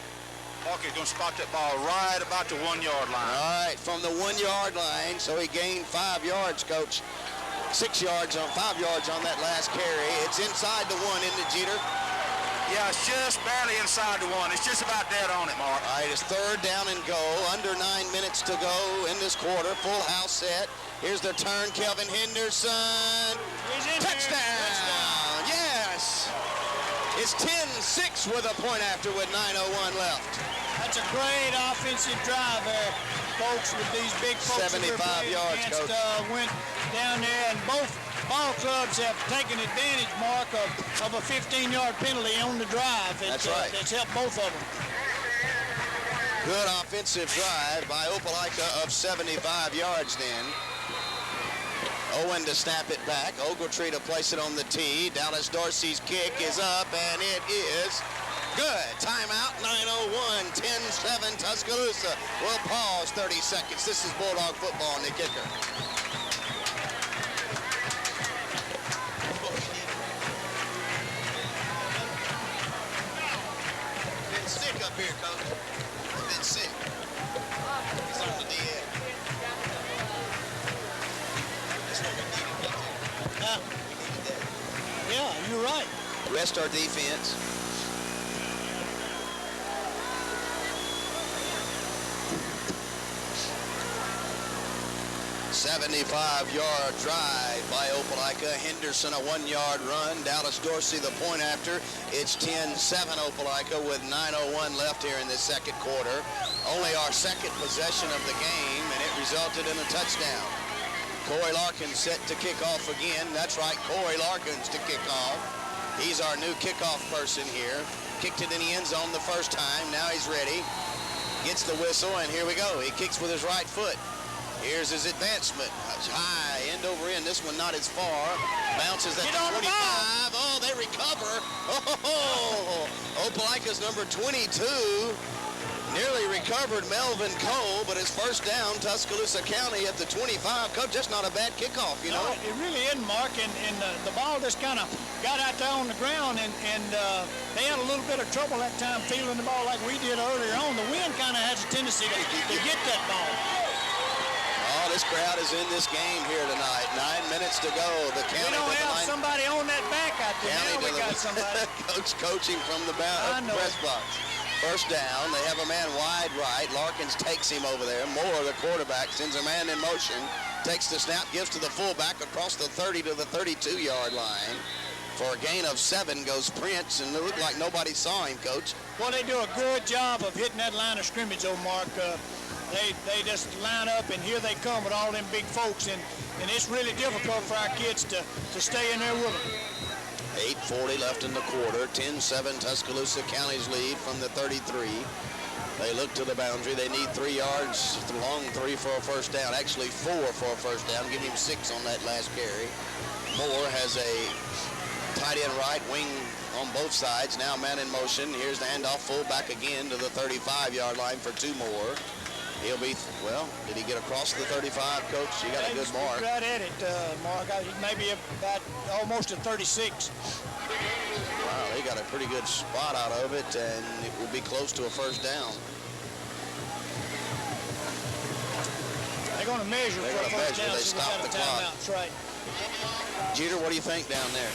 Parker's going to spot that ball right about the 1-yard line. All right, from the 1-yard line, so he gained 5 yards, Coach. 5 yards on that last carry. It's inside the 1, isn't it, Jeter? Yeah, it's just barely inside the 1. It's just about dead on it, Mark. All right, it's third down and goal. Under 9 minutes to go in this quarter. Full house set. Here's the turn. Kelvin Henderson. Touchdown! Yes! It's 10-6 with a point after with 9:01 left. That's a great offensive drive there, folks, with these big folks. 75 yards, Coach. Went down there, and both ball clubs have taken advantage, Mark, of a 15-yard penalty on the drive. That's right. That's helped both of them. Good offensive drive by Opelika of 75 yards then. Owen to snap it back. Ogletree to place it on the tee. Dallas Dorsey's kick is up, and it is good. Timeout, 9:01, 10-7 Tuscaloosa. We'll pause 30 seconds. This is Bulldog football and the kicker. Been sick up here, Coach. Been sick. He's on the DL. That's what we needed. Yeah, you're right. rest our defense. 75-yard drive by Opelika. Henderson a 1-yard run. Dallas Dorsey the point after. It's 10-7 Opelika with 9:01 left here in the second quarter. Only our second possession of the game, and it resulted in a touchdown. Corey Larkins set to kick off again. That's right, Corey Larkins to kick off. He's our new kickoff person here. Kicked it in the end zone the first time. Now he's ready. Gets the whistle, and here we go. He kicks with his right foot. Here's his advancement. High, end over end. This one not as far. Bounces at the 25. Oh, they recover. Oh, Opelika's number 22 nearly recovered Melvin Cole, but his first down, Tuscaloosa County at the 25. Coach, just not a bad kickoff, you know? No, it really isn't, Mark, and the ball just kind of got out there on the ground, and they had a little bit of trouble that time fielding the ball like we did earlier on. The wind kind of has a tendency to get that ball. Oh, this crowd is in this game here tonight. 9 minutes to go. The county. We don't have somebody on that back out there. Now we got somebody. Coach coaching from the press box. First down. They have a man wide right. Larkins takes him over there. Moore, the quarterback, sends a man in motion. Takes the snap, gives to the fullback across the 30 to the 32-yard line. For a gain of 7 goes Prince, and it looked like nobody saw him, Coach. Well, they do a good job of hitting that line of scrimmage, Mark. They just line up, and here they come with all them big folks, and it's really difficult for our kids to stay in there with them. 8:40 left in the quarter. 10-7 Tuscaloosa County's lead from the 33. They look to the boundary. They need 3 yards, long 3 for a first down. Actually 4 for a first down. Give him 6 on that last carry. Moore has a tight end right, wing on both sides. Now man in motion. Here's the handoff, fullback again to the 35-yard line for 2 more. He'll be, well, did he get across the 35, Coach? You got a good mark. Right at it, Mark. Maybe about almost a 36. Wow, they got a pretty good spot out of it, and it will be close to a first down. They're going to measure for a first down. They stop the clock. That's right. Jeter, what do you think down there?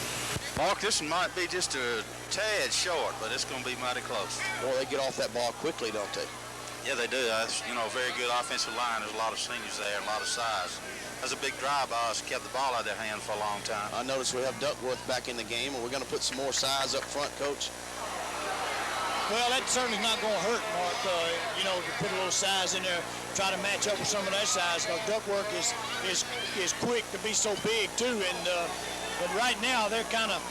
Mark, this one might be just a tad short, but it's going to be mighty close. Well, they get off that ball quickly, don't they? Yeah, they do. You know, very good offensive line. There's a lot of seniors there and a lot of size. That's a big drive by us. Kept the ball out of their hand for a long time. I noticed we have Duckworth back in the game, and we're going to put some more size up front, Coach. Well, that certainly not going to hurt, Mark. You know, to put a little size in there, try to match up with some of that size. Because Duckworth is quick to be so big too, and but right now they're kind of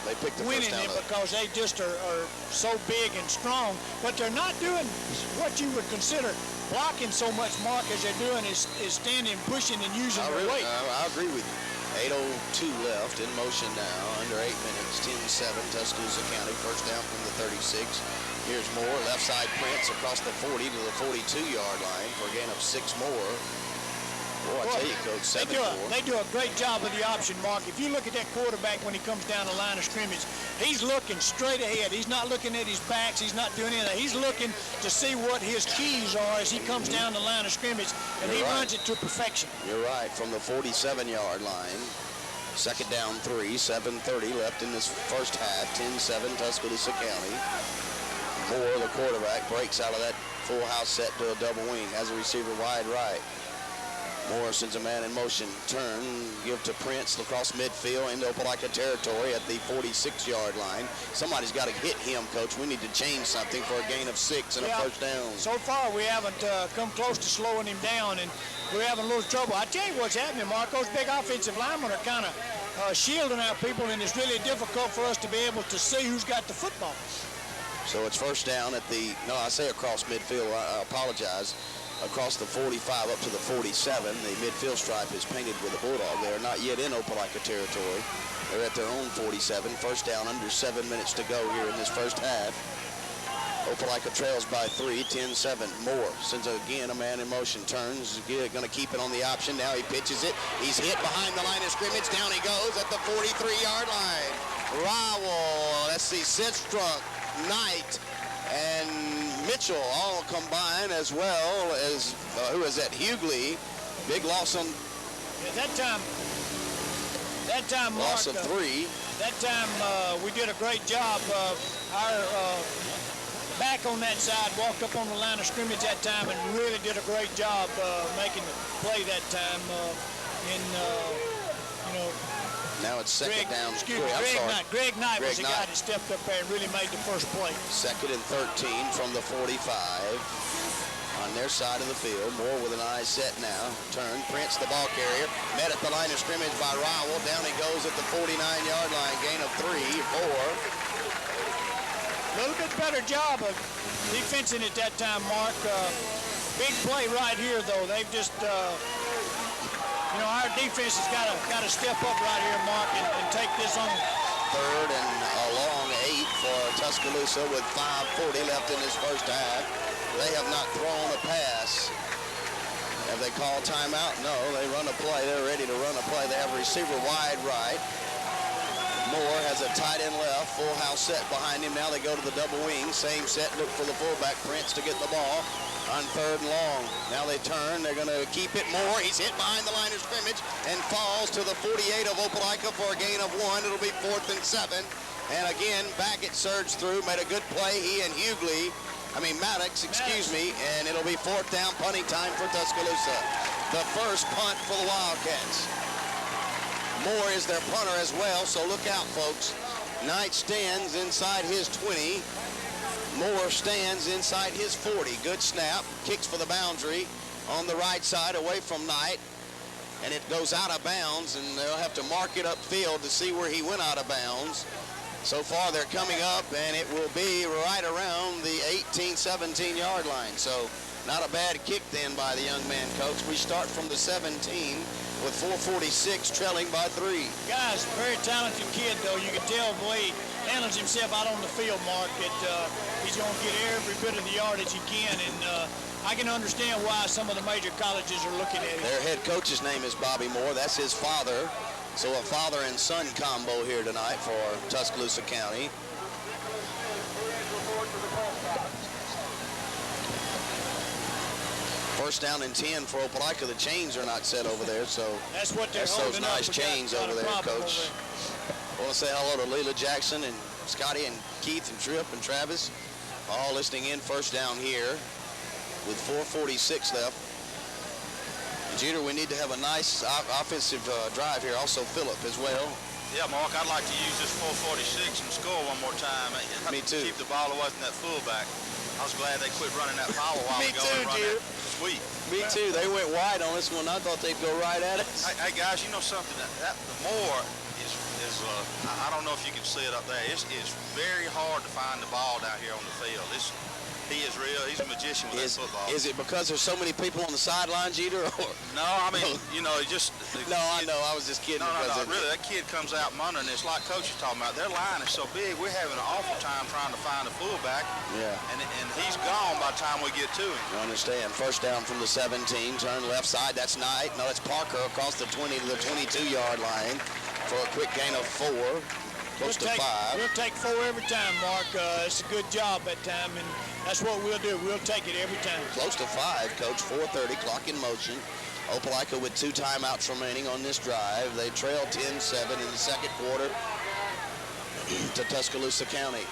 winning it because they just are so big and strong. But they're not doing what you would consider blocking so much, Mark, as they're doing is standing, pushing, and using their weight. I agree with you. 8:02 left, in motion now, under 8 minutes, 10-7, Tuscaloosa County, first down from the 36. Here's Moore, left side Prince across the 40 to the 42-yard line for a gain of 6 more. Boy, I tell you, Coach, 7-4. They do a great job of the option, Mark. If you look at that quarterback when he comes down the line of scrimmage, he's looking straight ahead. He's not looking at his backs. He's not doing anything. He's looking to see what his keys are as he comes down the line of scrimmage, and he runs it to perfection. You're right, from the 47-yard line. Second down 3, 7:30 left in this first half, 10-7 Tuscaloosa County. Moore, the quarterback, breaks out of that full house set to a double wing, has a receiver wide right. Moore sends a man in motion, turn, give to Prince across midfield into Opelika territory at the 46-yard line. Somebody's got to hit him, Coach. We need to change something for a gain of 6 and a first down. So far, we haven't come close to slowing him down, and we're having a little trouble. I tell you what's happening, Mark. Those big offensive linemen are kind of shielding our people, and it's really difficult for us to be able to see who's got the football. So it's first down at the, no, I say across midfield. I apologize. Across the 45 up to the 47, the midfield stripe is painted with a bulldog. They are not yet in Opelika territory. They're at their own 47. First down, under 7 minutes to go here in this first half. Opelika trails by 3, 10-7. Moore sends again a man in motion, turns, going to keep it on the option. Now he pitches it. He's hit behind the line of scrimmage. Down he goes at the 43-yard line. Rowell, let's see, Sistrunk, Knight, and Mitchell all combined, as well as, who is that, Hughley. Big loss on... That time, Mark, loss of 3. That time we did a great job. Our back on that side walked up on the line of scrimmage that time and really did a great job making the play that time. Now it's second down. Greg Knight was the guy that stepped up there and really made the first play. Second and 13 from the 45 on their side of the field. Moore with an eye set now. Turn. Prince, the ball carrier. Met at the line of scrimmage by Rowell. Down he goes at the 49-yard line. Gain of 3, 4. A little bit better job of defensing at that time, Mark. Big play right here, though. They've just, our defense has got to step up right here, Mark, and take this on. Third and a long 8 for Tuscaloosa with 5:40 left in this first half. They have not thrown a pass. Have they called timeout? No, they run a play. They're ready to run a play. They have a receiver wide right. Moore has a tight end left, full house set behind him. Now they go to the double wing. Same set, look for the fullback, Prince, to get the ball on third and long. Now they turn. They're going to keep it. Moore, he's hit behind the line of scrimmage and falls to the 48 of Opelika for a gain of 1. It'll be 4th and 7. And again, Baggett surged through, made a good play. He and Maddox, and it'll be 4th down, punting time for Tuscaloosa. The first punt for the Wildcats. Moore is their punter as well, so look out, folks. Knight stands inside his 20. Moore stands inside his 40. Good snap. Kicks for the boundary on the right side away from Knight. And it goes out of bounds, and they'll have to mark it upfield to see where he went out of bounds. So far, they're coming up, and it will be right around the 18, 17-yard line. So not a bad kick then by the young man, Coach. We start from the 17 with 4:46 trailing by 3. Guy's a very talented kid, though. You can tell the way he handles himself out on the field, Mark, that he's going to get every bit of the yardage he can. And I can understand why some of the major colleges are looking at him. Their head coach's name is Bobby Moore. That's his father. So a father and son combo here tonight for Tuscaloosa County. First down and 10 for Opelika. The chains are not set over there, so that's what they're those nice up. chains over there, Coach. I want to say hello to Leela Jackson and Scotty and Keith and Tripp and Travis, all listening in. First down here with 4:46 left. Jeter, we need to have a nice offensive drive here. Also Phillip as well. Yeah, Mark, I'd like to use this 4:46 and score one more time. Me too. Keep the ball away from that fullback. I was glad they quit running that power while Me ago too, and run Jeter. that sweep. Me too. They went wide on this one. I thought they'd go right at us. Hey guys, you know something? That the Moore is I don't know if you can see it up there. It's very hard to find the ball down here on the field. He is real. He's a magician with that football. Is it because there's so many people on the sideline, Jeter? Or? No, I mean, just... No, I know. I was just kidding. No, really, that kid comes out from under, and it's like Coach is talking about. Their line is so big, we're having an awful time trying to find a fullback. Yeah. And he's gone by the time we get to him. You understand. First down from the 17. Turn left side. That's Knight. No, that's Parker across the 20 to the 22-yard line for a quick gain of 4. Close to 5. We'll take 4 every time, Mark. It's a good job that time, and that's what we'll do. We'll take it every time. Close to 5, Coach. 4:30, clock in motion. Opelika with 2 timeouts remaining on this drive. They trail 10-7 in the second quarter to Tuscaloosa County.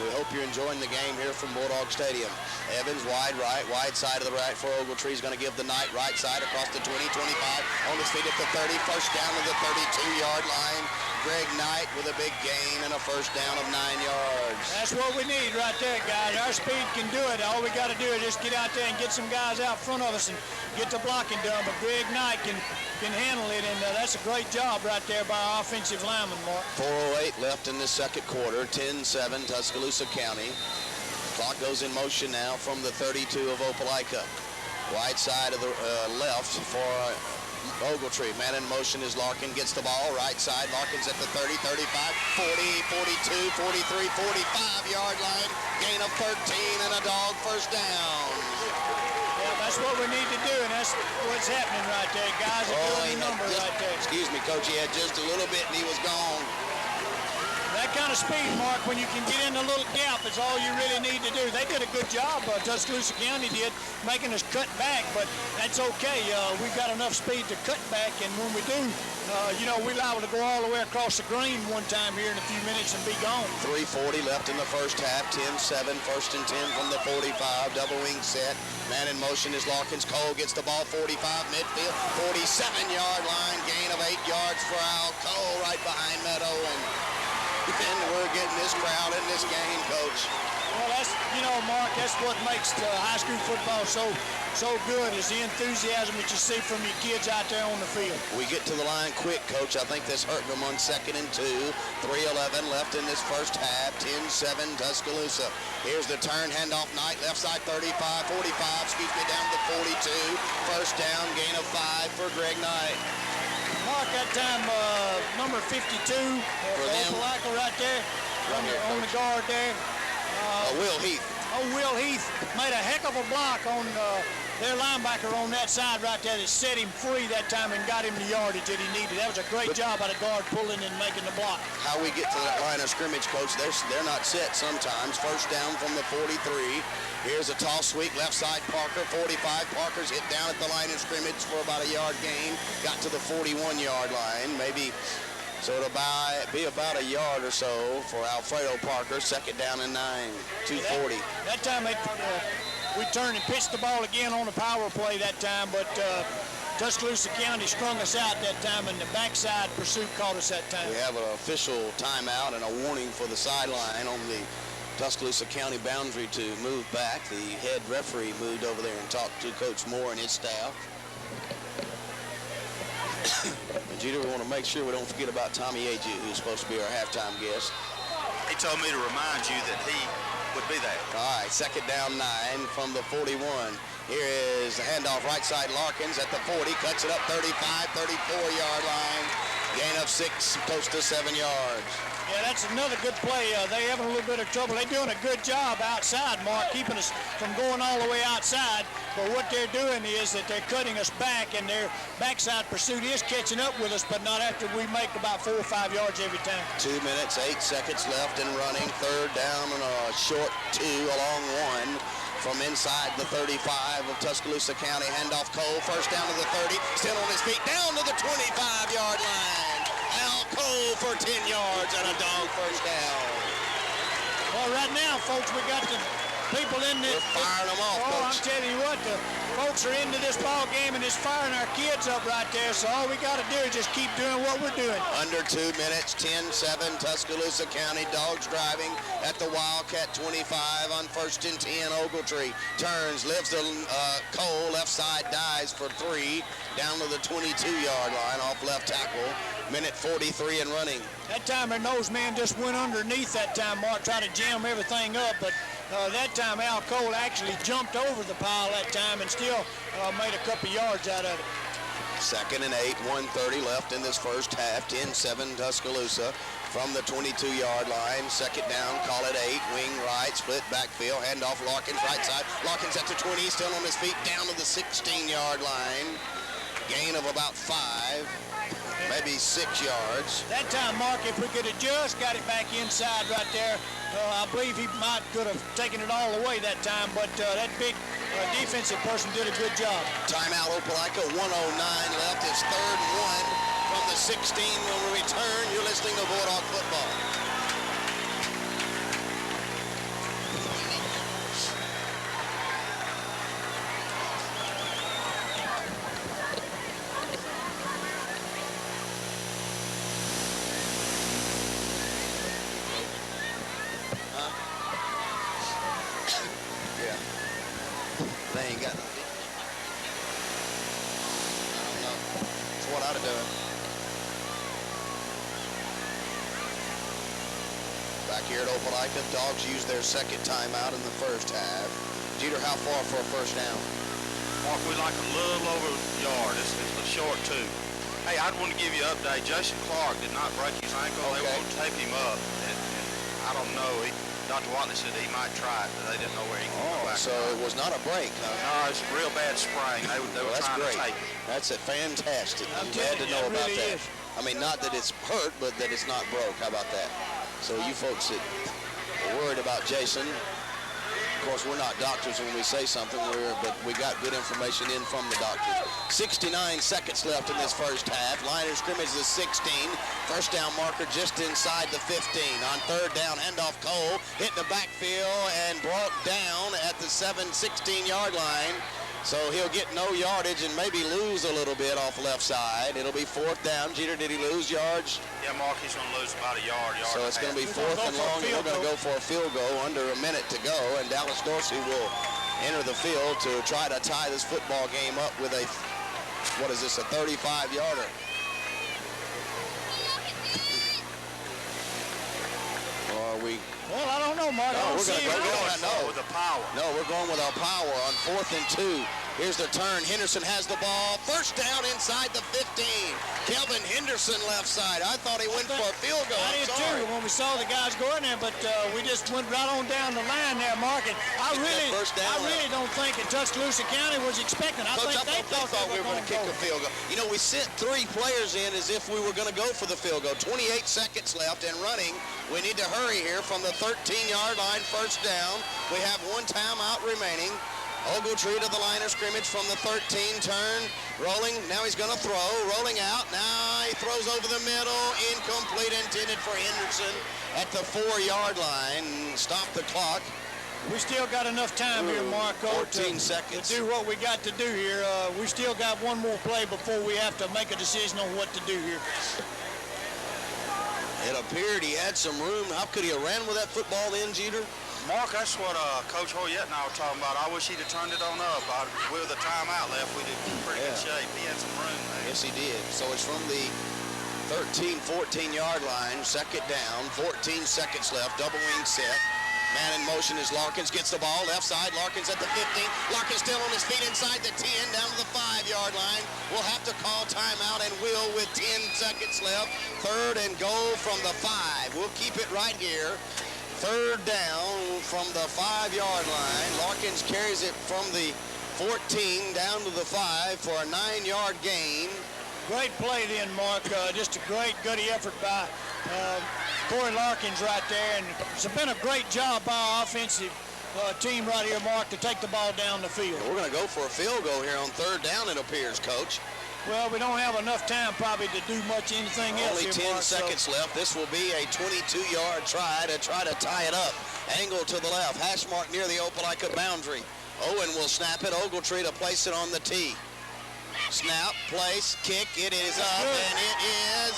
We hope you're enjoying the game here from Bulldog Stadium. Evans wide right, wide side of the right for Ogletree. He's going to give the Knight right side across the 20, 25, on his feet at the 30, first down to the 32-yard line. Greg Knight with a big gain and a first down of 9 yards. That's what we need right there, guys. Our speed can do it. All we got to do is just get out there and get some guys out front of us and get the blocking done. But Greg Knight can handle it, and that's a great job right there by our offensive lineman, Mark. 4:08 left in the second quarter. 10-7 Tuscaloosa County. Clock goes in motion now from the 32 of Opelika. Wide side of the left for Ogletree. Man in motion is Larkin. Gets the ball right side. Larkin's at the 30, 35, 40, 42, 43, 45-yard line. Gain of 13 and a dog first down. Yeah, that's what we need to do, and that's what's happening right there. Guys are doing the number right there. Excuse me, Coach. He had just a little bit, and he was gone. That kind of of speed, Mark. When you can get in a little gap, it's all you really need to do. They did a good job, Tuscaloosa County did, making us cut back, but that's okay. We've got enough speed to cut back, and when we do, we're liable to go all the way across the green one time here in a few minutes and be gone. 3:40 left in the first half, 10-7, 1st and 10 from the 45, double wing set. Man in motion is Larkins. Cole gets the ball 45 midfield, 47-yard line, gain of 8 yards for Al Cole right behind Meadow, and we're getting this crowd in this game, Coach. Well, that's, Mark, that's what makes high school football so good is the enthusiasm that you see from your kids out there on the field. We get to the line quick, Coach. I think this hurt them on 2nd and 2. 3:11 left in this first half. 10-7 Tuscaloosa. Here's the turn, handoff Knight, left side 45, 45, down to 42. First down, gain of 5 for Greg Knight. Mark, that time, number 52, Opelika right there, on the guard there. Will Heath. Will Heath made a heck of a block on their linebacker on that side right there that set him free that time and got him the yardage that he needed. That was a great job by the guard pulling and making the block. How we get to that line of scrimmage, Coach, they're not set sometimes. First down from the 43. Here's a toss sweep, left side Parker, 45. Parker's hit down at the line of scrimmage for about a yard gain. Got to the 41-yard line, maybe. So it'll be about a yard or so for Alfredo Parker. 2nd down and 9, 2:40. That time we turned and pitched the ball again on the power play that time, but Tuscaloosa County strung us out that time, and the backside pursuit caught us that time. We have an official timeout and a warning for the sideline on the Tuscaloosa County boundary to move back. The head referee moved over there and talked to Coach Moore and his staff. Jeter, we want to make sure we don't forget about Tommy Agee, who's supposed to be our halftime guest. He told me to remind you that he would be there. All right, 2nd down 9 from the 41. Here is the handoff right side Larkins at the 40, cuts it up 35, 34-yard line. Gain of 6, close to 7 yards. Yeah, that's another good play. They're having a little bit of trouble. They're doing a good job outside, Mark, keeping us from going all the way outside. But what they're doing is that they're cutting us back, and their backside pursuit is catching up with us, but not after we make about 4 or 5 yards every time. 2 minutes, 8 seconds left and running. 3rd down and a short 2, a long 1 from inside the 35 of Tuscaloosa County. Handoff Cole, first down to the 30, still on his feet, down to the 25-yard line. Al Cole for 10 yards and a dog first down. Well, right now, folks, we got the people in this. We're firing them off, Oh, Coach. I'm telling you what, the folks are into this ball game and it's firing our kids up right there. So all we got to do is just keep doing what we're doing. Under 2 minutes, 10-7, Tuscaloosa County. Dogs driving at the Wildcat 25 on 1st and 10. Ogletree turns, lives to Cole, left side, dives for 3, down to the 22-yard line off left tackle. Minute 43 and running. That time their nose man just went underneath that time, Mark, tried to jam everything up, but that time Al Cole actually jumped over the pile that time and still made a couple yards out of it. 2nd and 8, 1:30 left in this first half. 10-7 Tuscaloosa from the 22-yard line. 2nd down, call it 8. Wing right, split backfield, handoff Larkins right side. Larkins at the 20, still on his feet, down to the 16-yard line. Gain of about 5. Maybe 6 yards. That time, Mark, if we could have just got it back inside right there, I believe he could have taken it all the way that time, but that big defensive person did a good job. Timeout, Opelika, 1:09 left. It's 3rd and 1 from the 16 when we return. You're listening to Bulldog Football. They ain't got nothing. I don't know. It's what I'd have done. Back here at Opelika, Dogs used their 2nd timeout in the first half. Jeter, how far for a first down? Mark, we like a little over a yard. It's a short 2. Hey, I'd want to give you an update. Jason Clark did not break his ankle. Okay. They won't tape him up. And I don't know. Dr. Watley said he might try it, but they didn't know where he could go back. So it was not a break, huh? No, it's a real bad sprain. They were That's trying great. to tape him. That's fantastic. I'm I'm glad to telling you, know it about really that. is. I mean, not that it's hurt, but that it's not broke. How about that? So you folks that are worried about Jason, of course, we're not doctors when we say something, but we got good information in from the doctors. 69 seconds left in this first half. Line of scrimmage is 16. First down marker just inside the 15. On third down, handoff Cole, hit the backfield and brought down at the 16-yard line. So he'll get no yardage and maybe lose a little bit off left side. It'll be fourth down. Jeter, did he lose yards? Yeah, Mark, he's going to lose about a yard. So it's going to be fourth and long, and we're going to go for a field goal under a minute to go, and Dallas Dorsey will enter the field to try to tie this football game up with a, what is this, a 35-yarder. Or are we? Well, I don't know, Mark. No, we're going to go with the power. No, we're going with our power on 4th and 2. Here's the turn. Henderson has the ball. First down inside the 15. Kelvin Henderson left side. I thought he went for a field goal. I did too when we saw the guys go in there, but we just went right on down the line there, Mark. And I really don't think that Tuscaloosa County was expecting. I Coach, think they thought we were going to kick a field goal. You know, we sent 3 players in as if we were going to go for the field goal. 28 seconds left and running. We need to hurry here from the 13-yard line, first down. We have 1 timeout remaining. Ogletree to the line of scrimmage from the 13, turn, rolling. Now he's going to throw, rolling out. Now he throws over the middle, incomplete, intended for Henderson at the 4-yard line. Stop the clock. We still got enough time here, Marco, 14 seconds. to do what we got to do here. We still got one more play before we have to make a decision on what to do here. It appeared he had some room. How could he have ran with that football then, Jeter? Mark, that's what Coach Hoyette and I were talking about. I wish he'd have turned it on up. With the timeout left, we'd have been in pretty good shape. He had some room there. Yes, he did. So it's from the 13, 14-yard line, second down, 14 seconds left, double wing set. Man in motion is Larkins, gets the ball, left side, Larkins at the 15. Larkins still on his feet inside the 10, down to the 5-yard line. We'll have to call timeout and will with 10 seconds left. Third and goal from the 5. We'll keep it right here. Third down from the 5-yard line. Larkins carries it from the 14 down to the 5 for a 9-yard gain. Great play then, Mark. Just a great, gutty effort by Corey Larkins right there. And it's been a great job by our offensive team right here, Mark, to take the ball down the field. We're going to go for a field goal here on third down, it appears, Coach. Well, we don't have enough time probably to do much anything else Only here, 10 Mark, seconds left. This will be a 22-yard try to tie it up. Angle to the left. Hash mark near the Opelika boundary. Owen will snap it. Ogletree to place it on the tee. Snap, place, kick. It is up, and it is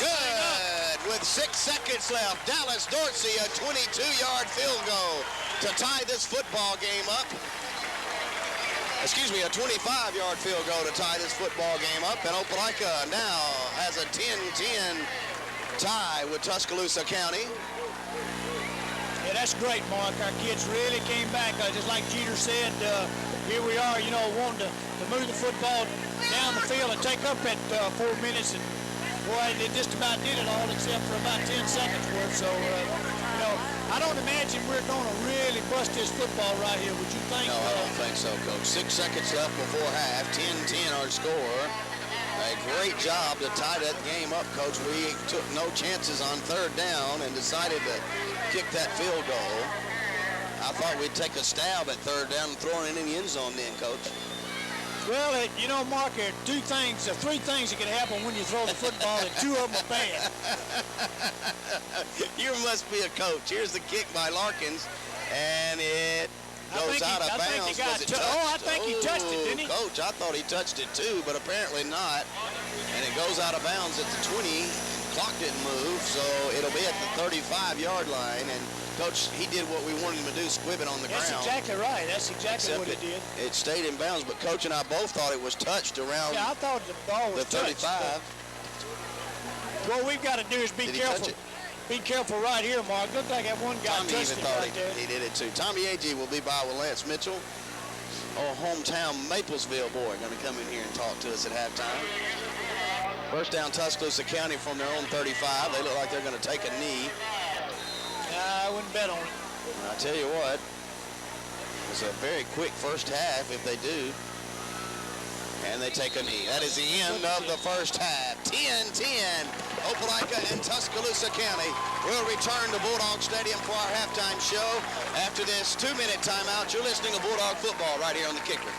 good. With 6 seconds left, Dallas Dorsey, a 22-yard field goal to tie this football game up. Excuse me, a 25-yard field goal to tie this football game up. And Opelika now has a 10-10 tie with Tuscaloosa County. Yeah, that's great, Mark. Our kids really came back. Just like Jeter said, here we are, you know, wanting to move the football down the field and take up at 4 minutes. And, boy, they just about did it all except for about 10 seconds worth. So, you know, I don't imagine we're going to really bust this football right here. Would you think? No, I don't think so, Coach. 6 seconds left before half. 10-10 our score. A great job to tie that game up, Coach. We took no chances on third down and decided to kick that field goal. I thought we'd take a stab at third down and throw it in the end zone then, Coach. Well, you know, Mark, there are 3 things that can happen when you throw the football, and 2 of them are bad. You must be a coach. Here's the kick by Larkins, and it goes out of bounds. Was it touched? Oh, I think he touched it, didn't he? Coach, I thought he touched it too, but apparently not. And it goes out of bounds at the 20. Clock didn't move, so it'll be at the 35-yard line. And Coach, he did what we wanted him to do, squib it on the ground. That's exactly right. That's exactly what he did. It stayed in bounds, but Coach and I both thought it was touched around I thought the ball was the 35. touched. What we've got to do is be careful. Be careful right here, Mark. Looks like that one guy Tommy touched even it thought right there. he did it too. Tommy A.G. will be by with Lance Mitchell. Hometown Maplesville boy going to come in here and talk to us at halftime. First down Tuscaloosa County from their own 35. They look like they're going to take a knee. I wouldn't bet on it. I tell you what, it's a very quick first half if they do. And they take a knee. That is the end of the first half. 10-10. Opelika and Tuscaloosa County will return to Bulldog Stadium for our halftime show. After this 2-minute timeout, you're listening to Bulldog football right here on the Kicker.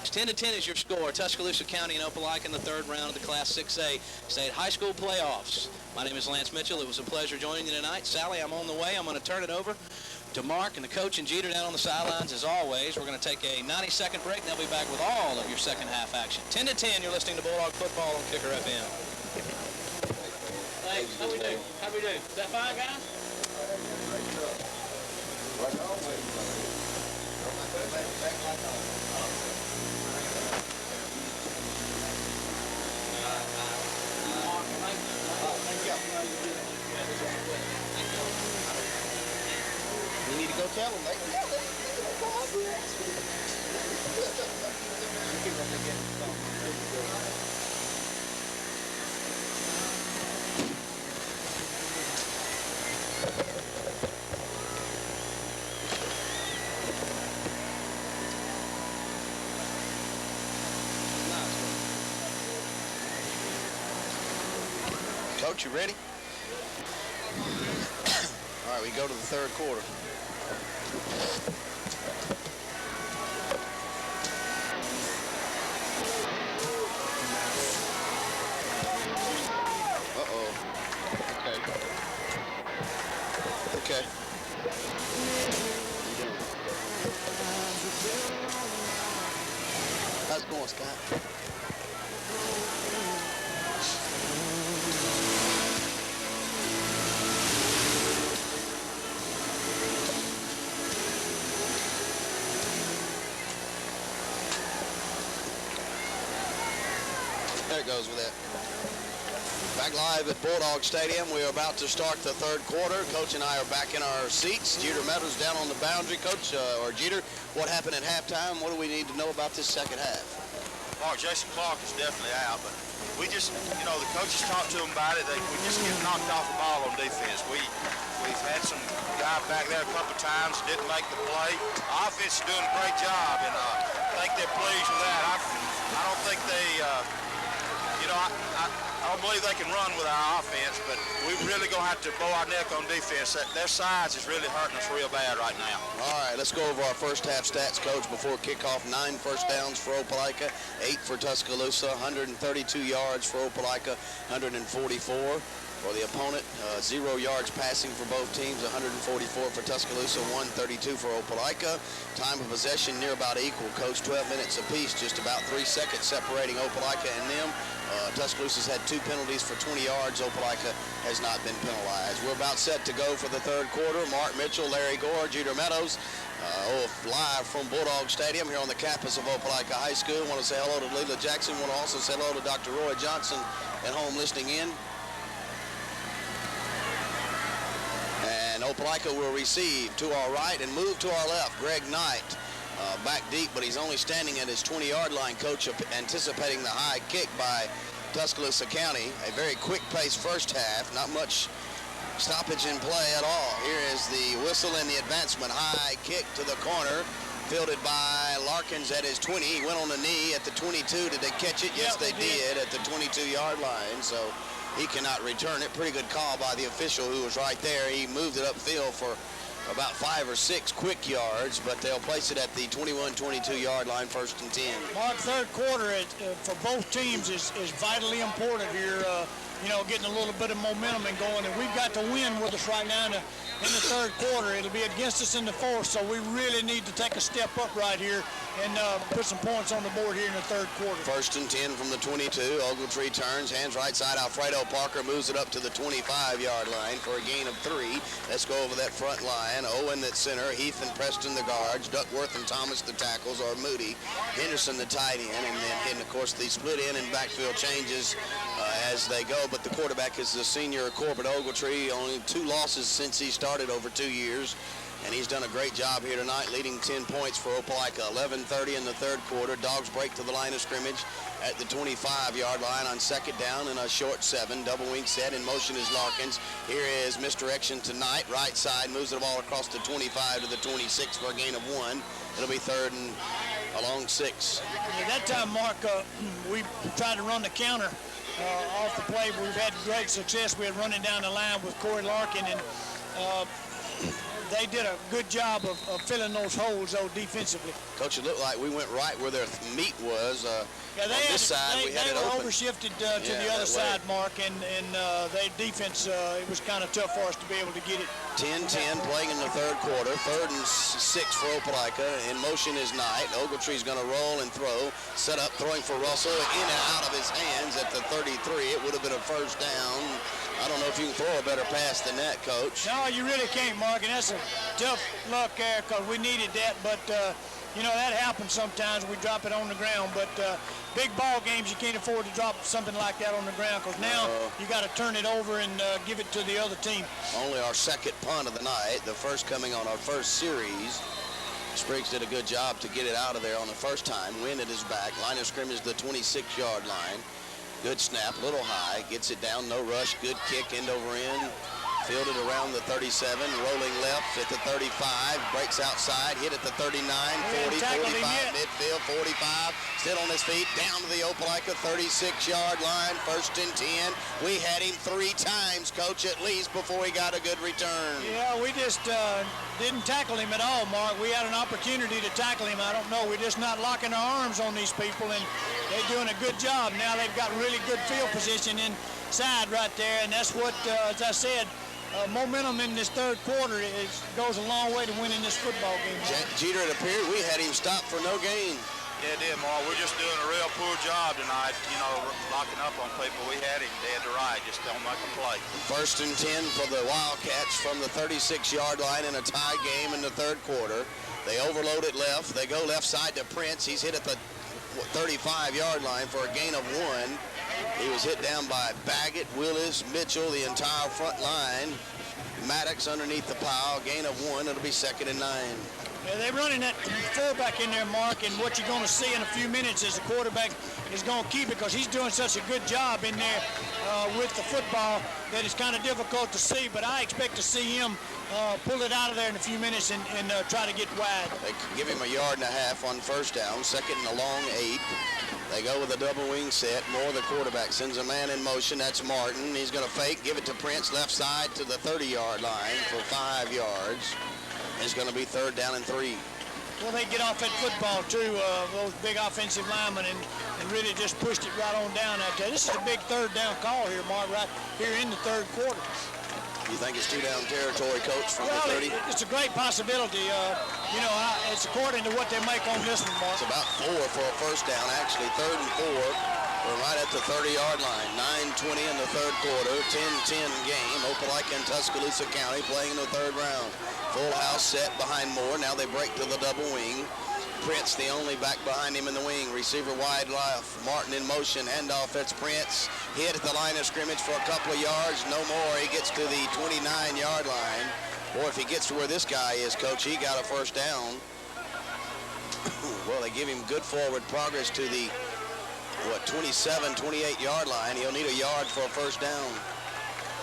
It's 10-10 is your score. Tuscaloosa County and Opelika in the third round of the Class 6A State High School playoffs. My name is Lance Mitchell. It was a pleasure joining you tonight. Sally, I'm on the way. I'm going to turn it over to Mark and the coach and Jeter down on the sidelines as always. We're going to take a 90-second break, and they'll be back with all of your second half action. 10-10, you're listening to Bulldog Football on Kicker FM. Thanks. How we do? How we do? Is that fine, guys? We need to go tell them. Coach, you ready? All right, we go to the third quarter. Uh-oh. Okay. How's it going, Scott? There it goes with that. Back live at Bulldog Stadium. We are about to start the third quarter. Coach and I are back in our seats. Jeter Meadows down on the boundary. Coach, or Jeter, what happened at halftime? What do we need to know about this second half? Mark, Jason Clark is definitely out, but we just, you know, the coaches talked to him about it. We just get knocked off the ball on defense. We've had some guy back there a couple of times, didn't make the play. The offense is doing a great job, and I think they're pleased with that. I don't think they, I don't believe they can run with our offense, but we really going to have to bow our neck on defense. Their size is really hurting us real bad right now. All right, let's go over our first half stats, Coach, before kickoff. 9 first downs for Opelika, 8 for Tuscaloosa, 132 yards for Opelika, 144 for the opponent. 0 yards passing for both teams, 144 for Tuscaloosa, 132 for Opelika. Time of possession near about equal, Coach, 12 minutes apiece, just about 3 seconds separating Opelika and them. Tuscaloosa's had 2 penalties for 20 yards. Opelika has not been penalized. We're about set to go for the third quarter. Mark Mitchell, Larry Gore, Jeter Meadows, live from Bulldog Stadium here on the campus of Opelika High School. Want to say hello to Leila Jackson. Want to also say hello to Dr. Roy Johnson at home listening in. And Opelika will receive to our right and move to our left. Greg Knight back deep, but he's only standing at his 20-yard line. Coach anticipating the high kick by Tuscaloosa County. A very quick-paced first half. Not much stoppage in play at all. Here is the whistle and the advancement. High kick to the corner. Fielded by Larkins at his 20. He went on the knee at the 22. Did they catch it? Yes, they did at the 22-yard line. So he cannot return it. Pretty good call by the official who was right there. He moved it upfield for about 5 or 6 quick yards, but they'll place it at the 21, 22-yard line, 1st and 10. Mark, third quarter for both teams is vitally important here. Getting a little bit of momentum and going, and we've got to win with us right now in the third quarter. It'll be against us in the fourth, so we really need to take a step up right here and put some points on the board here in the third quarter. 1st and 10 from the 22. Ogletree turns, hands right side. Alfredo Parker moves it up to the 25-yard line for a gain of 3. Let's go over that front line. Owen at center, Heath and Preston the guards, Duckworth and Thomas the tackles, or Moody, Henderson the tight end, and of course the split in and backfield changes as they go. But the quarterback is the senior Corbett Ogletree. Only 2 losses since he started over 2 years. and he's done a great job here tonight, leading 10 points for Opelika. 11:30 in the third quarter. Dogs break to the line of scrimmage at the 25-yard line on second down and a short 7. Double wing set. In motion is Larkins. Here is misdirection tonight. Right side moves the ball across the 25 to the 26 for a gain of 1. It'll be third and along 6. At that time, Mark, we tried to run the counter off the play, but we've had great success. We had running down the line with Corey Larkin, and they did a good job of filling those holes, though, defensively. Coach, it looked like we went right where their meat was. Yeah, on this side, we had it open. They were overshifted to the other side, Mark, and their defense, it was kind of tough for us to be able to get it. 10-10 playing in the third quarter. Third and 6 for Opelika. In motion is Knight. Ogletree's going to roll and throw. Set up, throwing for Russell. In and out of his hands at the 33. It would have been a first down. I don't know if you can throw a better pass than that, Coach. No, you really can't, Mark, and that's a tough luck there because we needed that, but you know, that happens sometimes. We drop it on the ground, but big ball games, you can't afford to drop something like that on the ground because now you got to turn it over and give it to the other team. Only our second punt of the night, the first coming on our first series. Spriggs did a good job to get it out of there on the first time. Win at his back. Line of scrimmage, the 26-yard line. Good snap, a little high, gets it down, no rush, good kick, end over end. Fielded around the 37, rolling left at the 35, breaks outside, hit at the 39, 40, 45, midfield, 45, still on his feet, down to the Opelika 36-yard line, first and 10. We had him 3 times, Coach, at least before he got a good return. Yeah, we just didn't tackle him at all, Mark. We had an opportunity to tackle him. I don't know. We're just not locking our arms on these people, and they're doing a good job. Now they've got really good field position inside right there, and that's what, as I said, momentum in this third quarter goes a long way to winning this football game. Jeter, it appeared we had him stopped for no gain. Yeah, it did, Mark. We're just doing a real poor job tonight, you know, locking up on people. We had him dead to right, just don't make a play. First and 10 for the Wildcats from the 36-yard line in a tie game in the third quarter. They overload it left. They go left side to Prince. He's hit at the 35-yard line for a gain of 1. He was hit down by Baggett, Willis, Mitchell, the entire front line. Maddox underneath the pile, gain of 1. It'll be second and 9. Yeah, they're running that fullback in there, Mark, and what you're going to see in a few minutes is the quarterback is going to keep it because he's doing such a good job in there with the football that it's kind of difficult to see, but I expect to see him pull it out of there in a few minutes and try to get wide. They give him a yard and a half on first down, second and a long 8. They go with a double wing set. Moore, the quarterback, sends a man in motion. That's Martin. He's going to fake, give it to Prince, left side to the 30-yard line for 5 yards. It's going to be third down and 3. Well, they get off that football, too, those big offensive linemen, and really just pushed it right on down out there. This is a big third down call here, Mark, right here in the third quarter. You think it's 2-down territory, Coach, from the 30? It's a great possibility. You know, it's according to what they make on this one, Mark. It's about 4 for a first down, actually. Third and 4. We're right at the 30-yard line. 9:20 in the third quarter. 10-10 game. Opelika and Tuscaloosa County playing in the third round. Full house set behind Moore. Now they break to the double wing. Prince, the only back behind him in the wing. Receiver wide left. Martin in motion. Handoff. That's Prince. Hit at the line of scrimmage for a couple of yards. No more. He gets to the 29-yard line. Boy, if he gets to where this guy is, Coach, he got a first down. Well, they give him good forward progress to the 27, 28-yard line. He'll need a yard for a first down.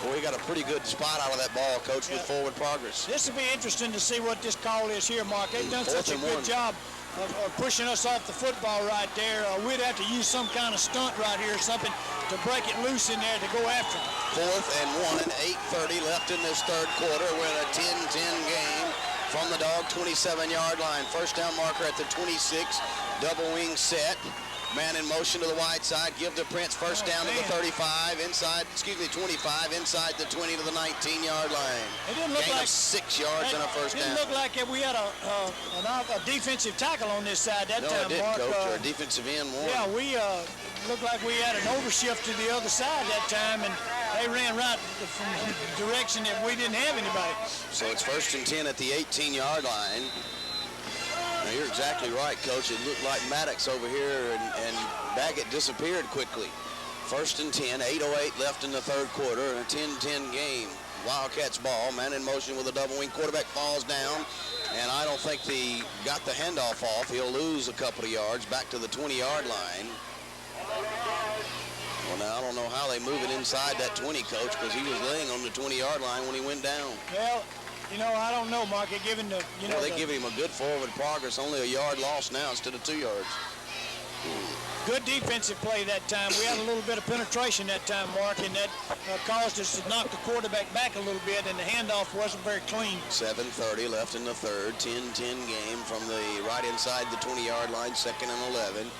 Boy, he got a pretty good spot out of that ball, Coach, with forward progress. This will be interesting to see what this call is here, Mark. They've done such a good job of pushing us off the football right there. We'd have to use some kind of stunt right here or something to break it loose in there to go after him. Fourth and 1, 8:30 left in this third quarter. We're in a 10-10 game from the dog 27-yard line. First down marker at the 26, double wing set. Man in motion to the wide side. Give to Prince. First down to the 35. Inside, 25. Inside the 20 to the 19-yard line. It didn't look Gain like of 6 yards and a first down. It didn't look like we had a defensive tackle on this side that time, No, it didn't, Mark. Coach. Our defensive end won. Yeah, we looked like we had an overshift to the other side that time, and they ran right from the direction that we didn't have anybody. So it's first and 10 at the 18-yard line. Now, you're exactly right, Coach. It looked like Maddox over here and Baggett disappeared quickly. First and 10, 8:08 left in the third quarter, a 10-10 game. Wildcats ball. Man in motion with a double wing. Quarterback falls down, and I don't think he got the handoff off. He'll lose a couple of yards back to the 20-yard line. Well, now I don't know how they move it inside that 20, Coach, because he was laying on the 20-yard line when he went down. Well, you know, I don't know, Mark. They're giving the, you know, they give him a good forward progress, only a yard lost now instead of 2 yards. Good defensive play that time. We had a little bit of penetration that time, Mark, and that caused us to knock the quarterback back a little bit, and the handoff wasn't very clean. 7:30 left in the third. 10-10 game from the right inside the 20-yard line, 2nd and 11.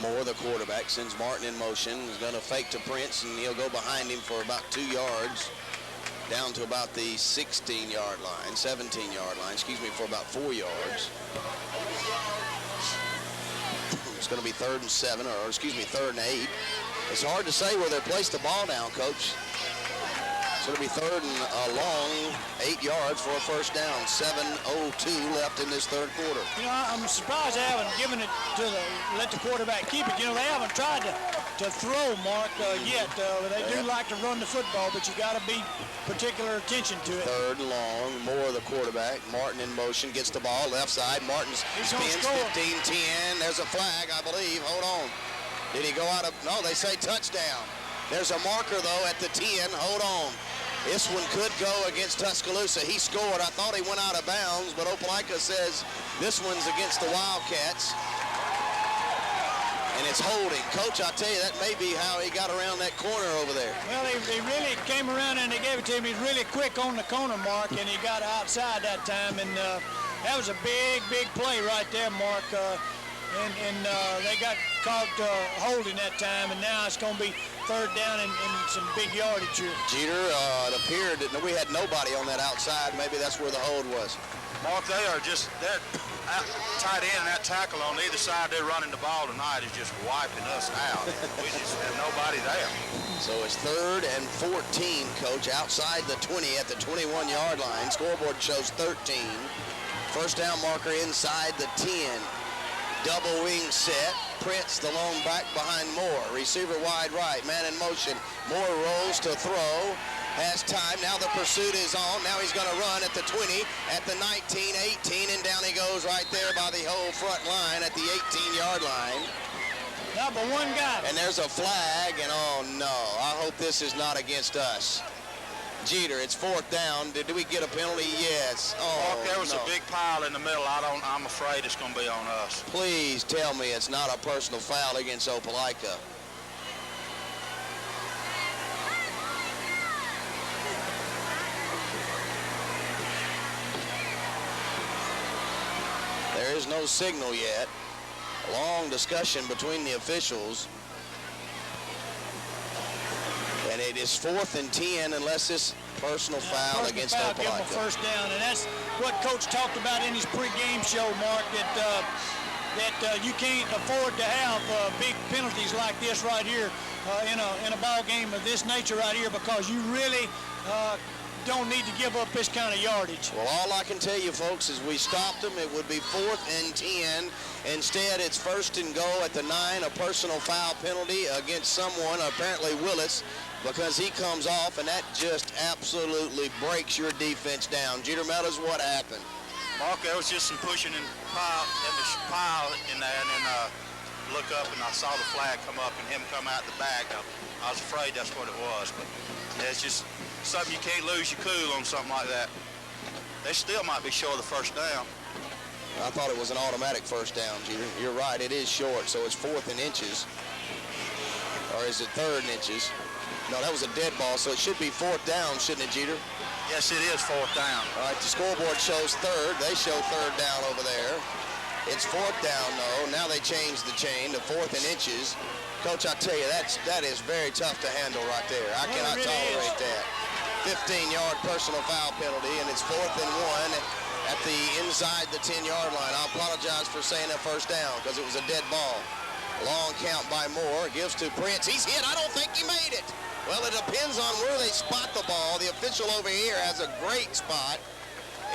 Moore, the quarterback, sends Martin in motion. He's going to fake to Prince, and he'll go behind him for about 2 yards, down to about the 16-yard line, 17-yard line, for about 4 yards. It's going to be 3rd and 7, or 3rd and 8. It's hard to say where they place the ball down, Coach. It's going to be 3rd and long, 8 yards for a first down. 7:02 left in this third quarter. You know, I'm surprised they haven't given it to let the quarterback keep it. You know, they haven't tried to throw, Mark, yet. They do like to run the football, but you got to be particular attention to it. 3rd and long, Moore the quarterback. Martin in motion, gets the ball left side. Martin spins 15-10. There's a flag, I believe. Hold on. Did he go out of? No, they say touchdown. There's a marker, though, at the 10. Hold on. This one could go against Tuscaloosa. He scored. I thought he went out of bounds, but Opelika says this one's against the Wildcats. And it's holding. Coach, I tell you, that may be how he got around that corner over there. Well, he really came around and they gave it to him. He's really quick on the corner, Mark, and he got outside that time. And that was a big, big play right there, Mark. They got caught holding that time, and now it's going to be 3rd down and some big yardage here. Jeter, it appeared that we had nobody on that outside. Maybe that's where the hold was. Mark, they're tight end and that tackle on either side. They're running the ball tonight is just wiping us out. We just have nobody there. So it's 3rd and 14, Coach, outside the 20 at the 21-yard line. Scoreboard shows 13. First down marker inside the 10. Double wing set. Prince, the lone back behind Moore. Receiver wide right. Man in motion. Moore rolls to throw. Has time. Now the pursuit is on. Now he's going to run at the 20, at the 19, 18, and down he goes right there by the whole front line at the 18-yard line. Number one guy. And there's a flag, and oh no, I hope this is not against us. Jeter, it's 4th down. Did we get a penalty? Yes. Oh, Mark, there was a big pile in the middle. I'm afraid it's going to be on us. Please tell me it's not a personal foul against Opelika. There is no signal yet. A long discussion between the officials. And it is 4th and 10 unless this personal foul against Opelika. Give him a first down, and that's what Coach talked about in his pregame show, Mark, that you can't afford to have big penalties like this right here in a ball game of this nature right here, because you really don't need to give up this kind of yardage. Well, all I can tell you, folks, is we stopped them. It would be 4th and 10. Instead, it's 1st and goal at the 9, a personal foul penalty against someone, apparently Willis, because he comes off, and that just absolutely breaks your defense down. Jeter Mellors, what happened? Mark, there was just some pushing and pile in there, and then look up, and I saw the flag come up and him come out the back. I was afraid that's what it was, but yeah, it's just something you can't lose your cool on, something like that. They still might be short of the first down. I thought it was an automatic first down, Jeter. You're right, it is short, so it's 4th in inches. Or is it 3rd in inches? No, that was a dead ball, so it should be 4th down, shouldn't it, Jeter? Yes, it is 4th down. All right, the scoreboard shows 3rd. They show 3rd down over there. It's 4th down, though. Now they changed the chain to 4th in inches. Coach, I tell you, that is very tough to handle right there. I cannot tolerate that. 15-yard personal foul penalty, and it's 4th and 1 at the inside the 10-yard line. I apologize for saying that first down because it was a dead ball. Long count by Moore. Gives to Prince. He's hit. I don't think he made it. Well, it depends on where they spot the ball. The official over here has a great spot.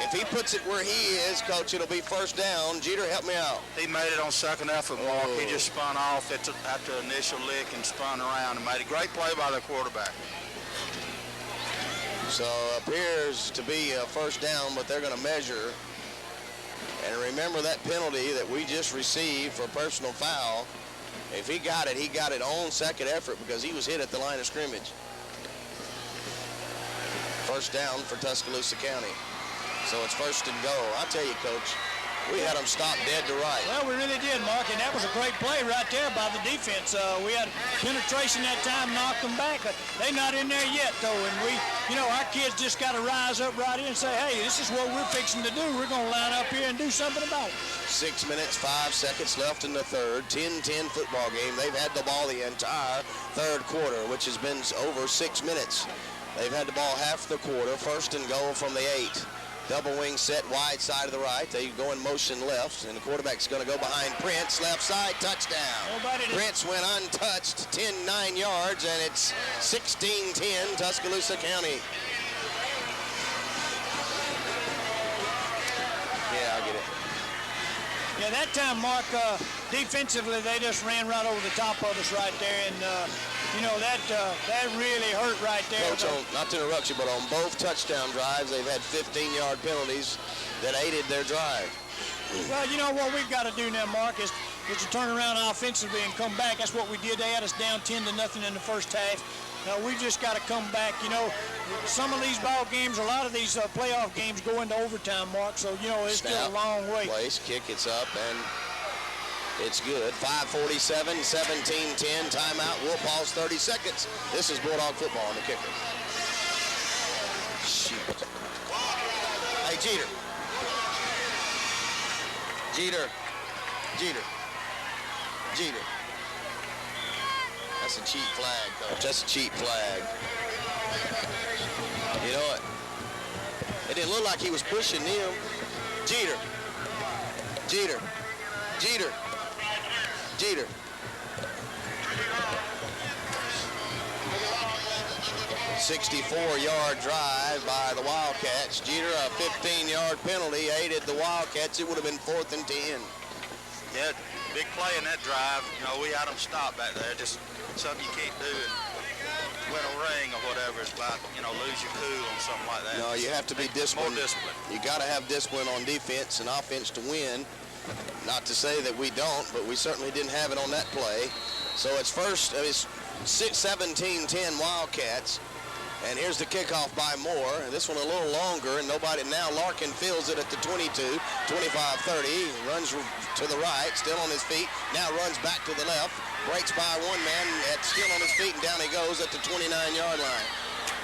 If he puts it where he is, Coach, it'll be first down. Jeter, help me out. He made it on second effort, Mark. He just spun off at the initial lick and spun around and made a great play by the quarterback. So appears to be a first down, but they're going to measure. And remember that penalty that we just received for personal foul. If he got it on second effort because he was hit at the line of scrimmage. First down for Tuscaloosa County. So it's first and goal. I tell you, Coach, we had them stop dead to right. Well, we really did, Mark, and that was a great play right there by the defense. We had penetration that time, knocked them back. They're not in there yet, though, and our kids just got to rise up right in and say, hey, this is what we're fixing to do. We're going to line up here and do something about it. 6 minutes, 5 seconds left in the third. 10-10 football game. They've had the ball the entire third quarter, which has been over 6 minutes. They've had the ball half the quarter. First and goal from the 8. Double wing set wide side of the right. They go in motion left, and the quarterback's going to go behind Prince. Left side, touchdown. Prince went untouched, 9 yards, and it's 16-10 Tuscaloosa County. Yeah, I'll get it. Yeah, that time, Mark, defensively, they just ran right over the top of us right there, and that really hurt right there. Coach, not to interrupt you, but on both touchdown drives, they've had 15-yard penalties that aided their drive. Well, what we've got to do now, Mark, is to turn around offensively and come back. That's what we did. They had us down 10-0 in the first half. Now, we've just got to come back. Some of these ball games, a lot of these playoff games go into overtime, Mark, so, it's still a long way. Place, kick, it's up, and it's good. 5:47, 17-10, timeout. We'll pause 30 seconds. This is Bulldog football on the kicker. Shoot. Hey, Jeter. That's a cheap flag, Coach. That's a cheap flag. You know it. It didn't look like he was pushing him. Jeter. 64-yard drive by the Wildcats. Jeter, a 15-yard penalty aided the Wildcats. It would have been 4th and 10. Yeah, big play in that drive. We had them stop back there. Just something you can't do and win a ring or whatever. It's like, lose your cool on something like that. No, you have to be disciplined. More discipline. You got to have discipline on defense and offense to win. Not to say that we don't, but we certainly didn't have it on that play. So it's 17-10 Wildcats. And here's the kickoff by Moore. This one a little longer, and now Larkin fills it at the 22, 25-30. Runs to the right, still on his feet. Now runs back to the left. Breaks by one man, still on his feet, and down he goes at the 29-yard line.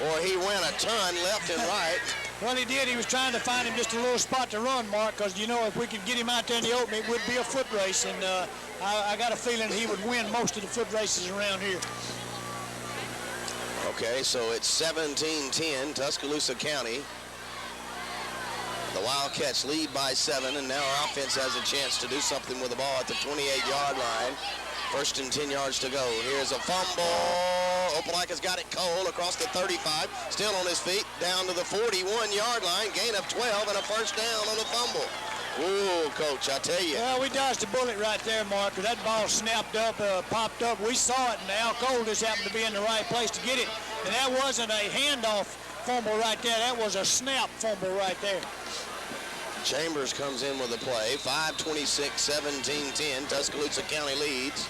Boy, he went a ton left and right. Well, he did. He was trying to find him just a little spot to run, Mark, because, if we could get him out there in the open, it would be a foot race, and I got a feeling he would win most of the foot races around here. Okay, so it's 17-10, Tuscaloosa County. The Wildcats lead by 7, and now our offense has a chance to do something with the ball at the 28-yard line. First and 10 yards to go. Here's a fumble. Opelika's got it. Cole across the 35, still on his feet, down to the 41-yard line. Gain of 12 and a first down on the fumble. Ooh, Coach, I tell you. Well, we dodged a bullet right there, Mark. That ball snapped up, popped up. We saw it, and Al Cole just happened to be in the right place to get it. And that wasn't a handoff fumble right there. That was a snap fumble right there. Chambers comes in with a play. 5:26, 17-10. Tuscaloosa County leads.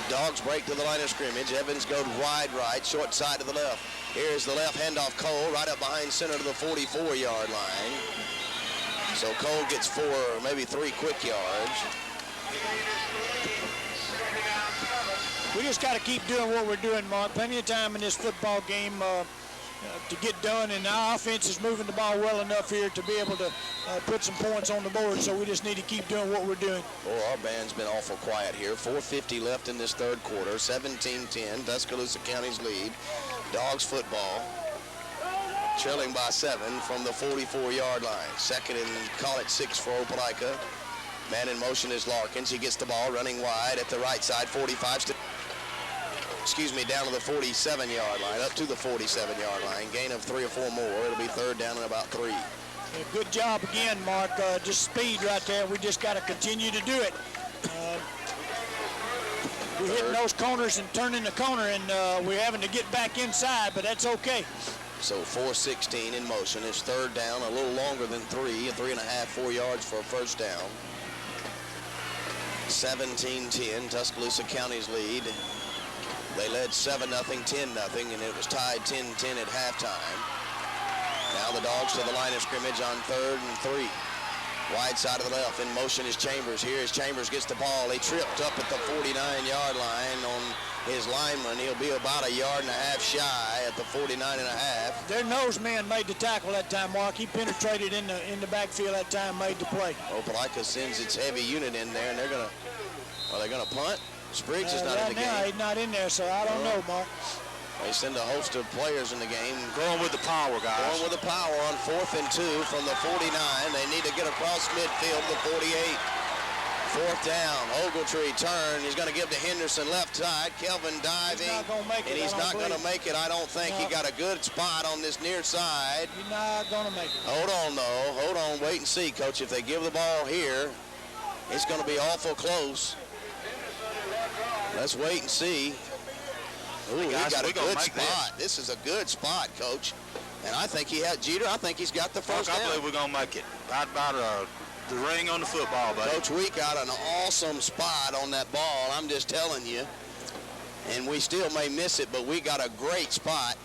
Dogs break to the line of scrimmage. Evans goes wide right, short side to the left. Here's the left handoff. Cole right up behind center to the 44-yard line. So Cole gets 4, maybe 3 quick yards. We just got to keep doing what we're doing, Mark. Plenty of time in this football game to get done, and our offense is moving the ball well enough here to be able to put some points on the board, so we just need to keep doing what we're doing. Oh, our band's been awful quiet here. 4:50 left in this third quarter. 17-10, Tuscaloosa County's lead. Dogs football, trailing by 7 from the 44-yard line. Second and call it 6 for Opelika. Man in motion is Larkins. He gets the ball running wide at the right side, 45. Down to the 47-yard line, up to the 47-yard line. Gain of 3 or 4 more. It'll be third down and about 3. Good job again, Mark. Just speed right there. We just got to continue to do it. We're hitting those corners and turning the corner, and we're having to get back inside, but that's okay. So 4:16 in motion. It's third down, a little longer than 3.5, 4 yards for a first down. 17-10, Tuscaloosa County's lead. They led 7-0, 10-0, and it was tied 10-10 at halftime. Now the Dogs to the line of scrimmage on 3rd and 3. Wide side of the left. In motion is Chambers. Here is Chambers, gets the ball. He tripped up at the 49-yard line on his lineman. He'll be about 1.5 yards shy at the 49.5. Their nose man made the tackle that time, Mark. He penetrated in the backfield that time, made the play. Opelika sends its heavy unit in there, and they're gonna punt. Spriggs is not in the now game. he's not in there, so I don't know, Mark. They send a host of players in the game. Going with the power, guys. Going with the power on 4th and 2 from the 49. They need to get across midfield to the 48. 4th down. Ogletree turn. He's going to give to Henderson left side. Kelvin diving. He's not going to make it. And he's not going to make it, I don't think. No. He got a good spot on this near side. He's not going to make it. Hold on, though. Hold on. Wait and see, Coach. If they give the ball here, it's going to be awful close. Let's wait and see. Ooh, he got a good spot. This is a good spot, Coach. And I think he had Jeter. I think he's got the first down. I believe we're going to make it. About the ring on the football, buddy. Coach, we got an awesome spot on that ball. I'm just telling you. And we still may miss it, but we got a great spot.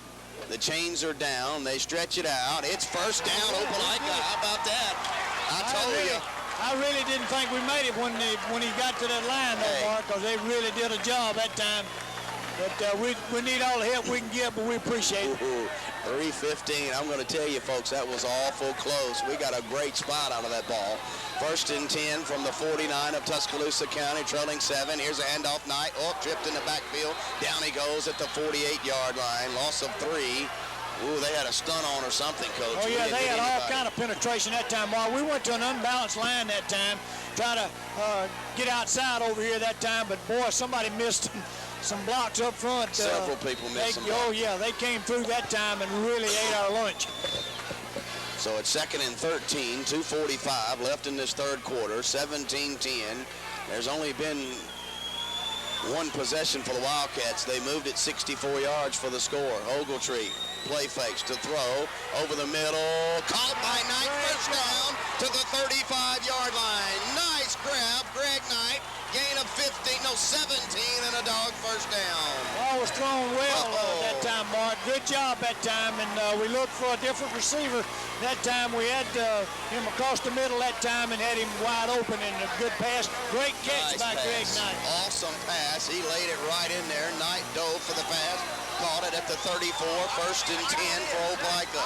The chains are down. They stretch it out. It's first down, Opelika. How about that? I told you. I really didn't think we made it when he got to that line, though, Mark, because they really did a job that time. But we need all the help we can get, but we appreciate it. 3:15. I'm going to tell you, folks, that was awful close. We got a great spot out of that ball. 1st and 10 from the 49 of Tuscaloosa County, trailing 7. Here's a handoff. Knight. Oh, tripped in the backfield. Down he goes at the 48-yard line. Loss of 3. Ooh, they had a stun on or something, Coach. Oh, yeah, they had all kind of penetration that time, Mark. We went to an unbalanced line that time, try to get outside over here that time, but, boy, somebody missed some blocks up front. Several people missed some blocks. Oh, yeah, they came through that time and really ate our lunch. So it's 2nd and 13, 2:45 left in this third quarter, 17-10. There's only been one possession for the Wildcats. They moved it 64 yards for the score. Ogletree play fakes to throw over the middle. Caught by Knight, first down to the 35-yard line. Nice grab, Greg Knight. Gain of 17, and a Dog first down. Ball was thrown well that time, Mark. Good job that time, and we looked for a different receiver. That time we had him across the middle that time and had him wide open, and a good pass. Great catch by Greg Knight. Awesome pass. He laid it right in there. Knight dove for the pass. Caught it at the 34, 1st and 10 for Opelika.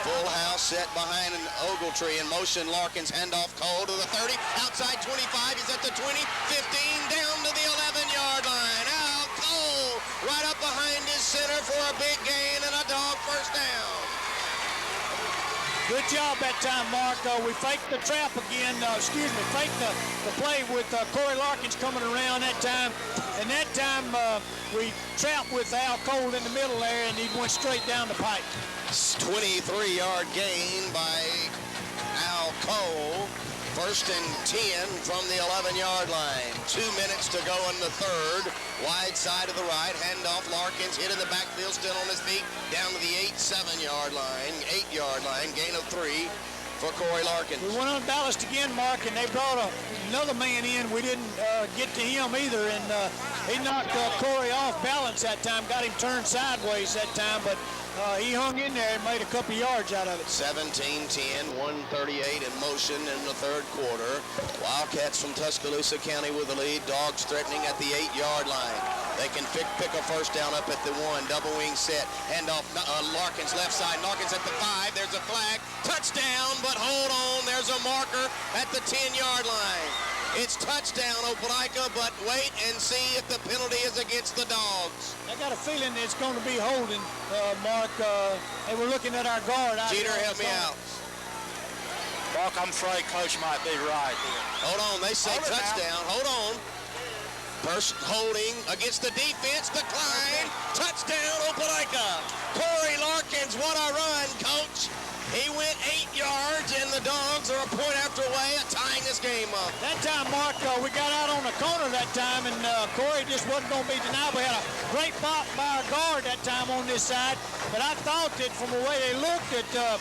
Full house set behind an Ogletree in motion. Larkins handoff Cole to the 30. Outside 25. He's at the 20, 15, down to the 11-yard line. Out Cole right up behind his center for a big gain and a Dog first down. Good job that time, Mark. We faked the trap again. Faked the play with Corey Larkins coming around that time. And that time we trapped with Al Cole in the middle there, and he went straight down the pipe. 23-yard gain by Al Cole. 1st and 10 from the 11-yard line. 2 minutes to go in the third. Wide side of the right. Handoff. Larkins hit in the backfield, still on his feet. Down to the 8-yard line. Gain of 3 for Corey Larkins. We went unbalanced again, Mark, and they brought another man in. We didn't get to him either, and he knocked Corey off balance that time. Got him turned sideways that time, but he hung in there and made a couple yards out of it. 17-10, 1:38 in motion in the third quarter. Wildcats from Tuscaloosa County with the lead. Dogs threatening at the 8-yard line. They can pick a first down up at the 1. Double wing set. Handoff Larkins left side. Larkins at the 5. There's a flag. Touchdown, but hold on. There's a marker at the 10-yard line. It's touchdown, Opelika, but wait and see if the penalty is against the Dogs. I got a feeling it's going to be holding, Mark. They were looking at our guard. Jeter, help me out. Mark, I'm afraid Coach might be right here. Hold on, they say touchdown. Hold on. Person holding against the defense, decline. Touchdown, Opelika. Corey Larkins, what a run, Coach. He went 8 yards, and the Dogs are a point after away, tying this game up. That time, Mark, we got out on the corner that time, and Corey just wasn't going to be denied. We had a great pop by our guard that time on this side, but I thought that from the way they looked that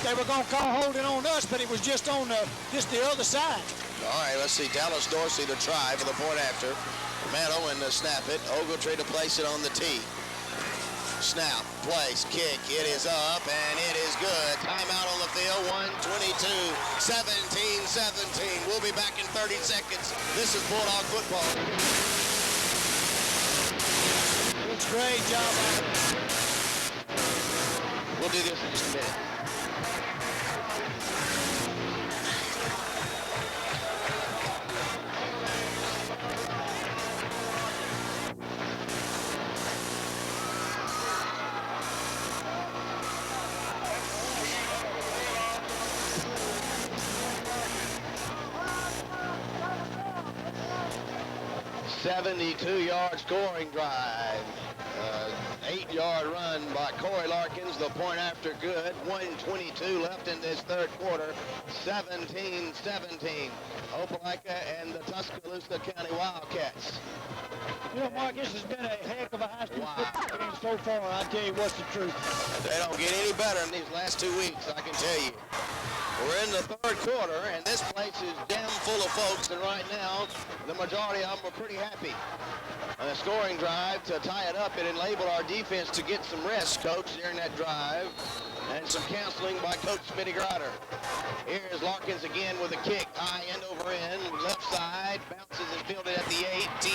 they were going to call holding on us, but it was just on just the other side. All right, let's see. Dallas Dorsey to try for the point after. Matt Owen to snap it. Ogletree to place it on the tee. Snap, place, kick, it is up, and it is good. Timeout on the field, 1:22, 17-17. We'll be back in 30 seconds. This is Bulldog football. It's great job. We'll do this in just a minute. .72-yard scoring drive. 8-yard run by Corey Larkins. The point after good. 1:22 left in this third quarter. 17-17. Opelika and the Tuscaloosa County Wildcats. You know, Mark, this has been a heck of a high school football game so far. I'll tell you what's the truth. They don't get any better in these last 2 weeks, I can tell you. We're in the third quarter, and this place is damn full of folks, and right now, the majority of them are pretty happy. A scoring drive to tie it up. It enabled our defense to get some rest, Coach, during that drive, and some counseling by Coach Smitty Grider. Here's Larkins again with a kick, high end over end, left side, bounces and fielded at the 8, 10,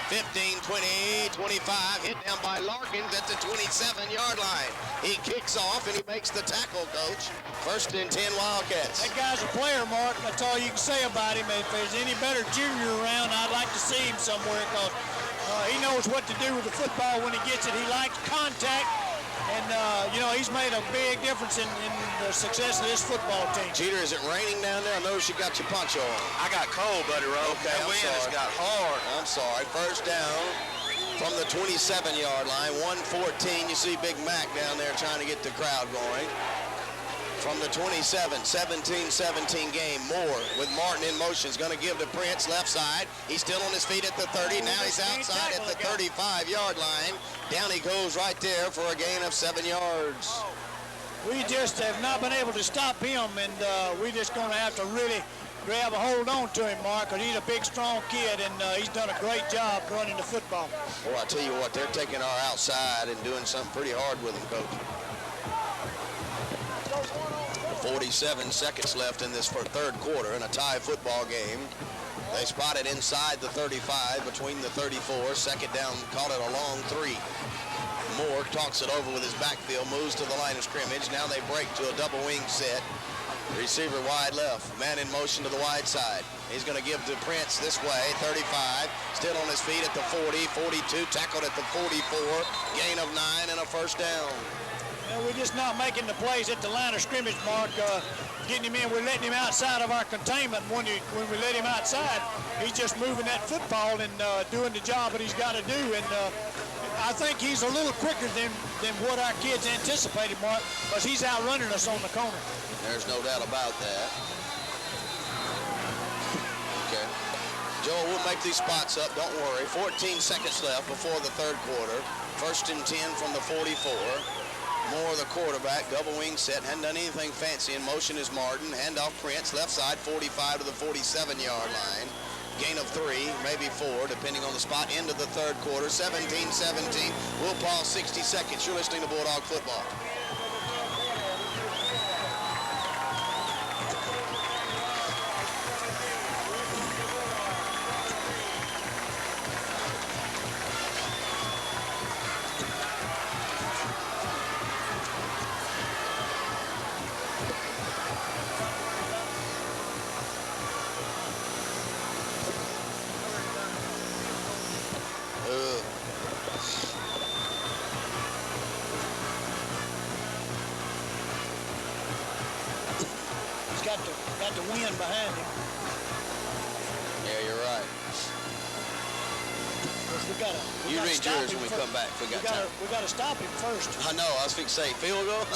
15, 20, 25, hit down by Larkins at the 27-yard line. He kicks off and he makes the tackle, Coach. 1st and 10 Wildcats. That guy's a player, Mark. That's all you can say about him. If there's any better junior around, I'd like to see him somewhere because he knows what to do with the football when he gets it. He likes contact, and, you know, he's made a big difference in the success of this football team. Jeter, is it raining down there? I noticed you got your poncho on. I got cold, Buddy Rowe. Okay, That I'm wind has sorry. got hard. I'm sorry. 1st down from the 27-yard line. 1:14. You see Big Mac down there trying to get the crowd going. From the 27, 17-17 game. Moore with Martin in motion is going to give to Prince, left side. He's still on his feet at the 30. Now he's outside at the 35-yard line. Down he goes right there for a gain of 7 yards. We just have not been able to stop him, and we're just going to have to really grab a hold on to him, Mark, because he's a big, strong kid, and he's done a great job running the football. Well, I tell you what, they're taking our outside and doing something pretty hard with him, Coach. 47 seconds left in this third quarter in a tie football game. They spotted inside the 35, between the 34. Second down, called it a long 3. Moore talks it over with his backfield, moves to the line of scrimmage. Now they break to a double wing set. Receiver wide left, man in motion to the wide side. He's going to give to Prince this way, 35, still on his feet at the 40, 42, tackled at the 44, gain of 9 and a 1st down. We're just not making the plays at the line of scrimmage, Mark. Getting him in, we're letting him outside of our containment. When we let him outside, he's just moving that football and doing the job that he's got to do. And I think he's a little quicker than what our kids anticipated, Mark, because he's outrunning us on the corner. There's no doubt about that. Okay. Joel, we'll make these spots up, don't worry. 14 seconds left before the third quarter. 1st and 10 from the 44. Moore, the quarterback, double wing set, hadn't done anything fancy. In motion is Martin. Handoff Prince, left side, 45 to the 47-yard line. Gain of 3, maybe 4, depending on the spot. End of the third quarter, 17-17. We'll pause 60 seconds. You're listening to Bulldog Football. Got the wind behind him. Yeah, you're right. You read yours when we come back. We got time. We got to stop him first. I know. I was fixing to say field goal.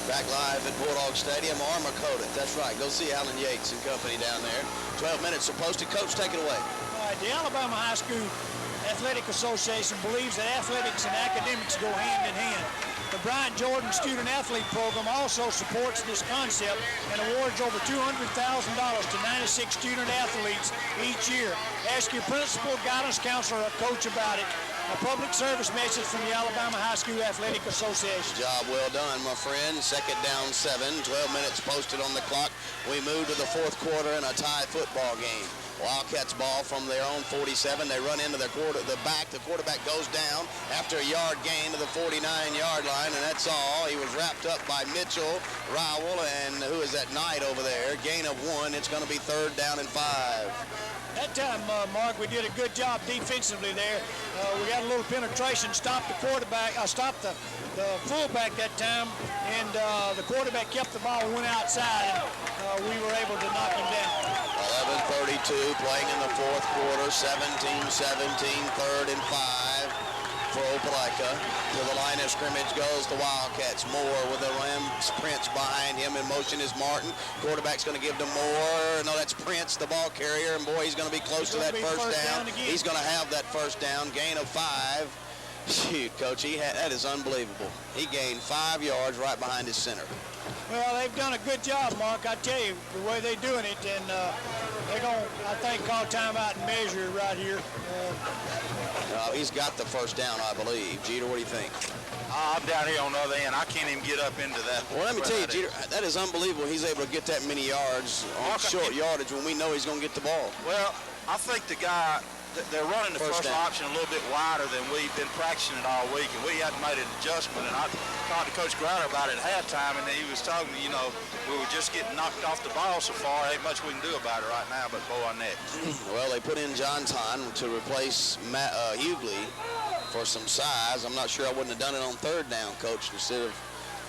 Back live at Bulldog Stadium, armor coated. That's right. Go see Alan Yates and company down there. 12 minutes are posted. Coach, take it away. All right, the Alabama High School Athletic Association believes that athletics and academics go hand in hand. The Bryant Jordan Student Athlete Program also supports this concept and awards over $200,000 to 96 student athletes each year. Ask your principal, guidance counselor, or coach about it. A public service message from the Alabama High School Athletic Association. Job well done, my friend. Second down 7, 12 minutes posted on the clock. We move to the fourth quarter in a tie football game. Wildcats ball from their own 47. They run into the back. The quarterback goes down after a yard gain to the 49-yard line, and that's all. He was wrapped up by Mitchell, Rowell, and who is that Knight over there? Gain of 1. It's going to be 3rd down and 5. That time, Mark, we did a good job defensively there. We got a little penetration, stopped the quarterback, stopped the fullback that time, and the quarterback kept the ball, went outside, and we were able to knock him down. 11:32 playing in the fourth quarter, 17-17, 3rd and 5 for Opelika. To the line of scrimmage goes the Wildcats. Moore with the Rams. Prince behind him. In motion is Martin. Quarterback's going to give to Moore. No, that's Prince, the ball carrier, and boy, he's going to be close to that first down. He's going to have that first down. Gain of 5. Shoot, Coach, that is unbelievable. He gained 5 yards right behind his center. Well, they've done a good job, Mark. I tell you, the way they're doing it, and they're going to, I think, call timeout and measure it right here. He's got the first down, I believe. Jeter, what do you think? I'm down here on the other end. I can't even get up into that. Well, let me tell you, Jeter, that is unbelievable. He's able to get that many yards on short yardage when we know he's going to get the ball. Well, I think the guy, they're running the first option a little bit wider than we've been practicing it all week, and we hadn't made an adjustment. And I talked to Coach Griner about it at halftime, and he was telling me, we were just getting knocked off the ball so far. Ain't much we can do about it right now, but go on next. Well, they put in John Ton to replace Hughley for some size. I'm not sure I wouldn't have done it on 3rd down, Coach, instead of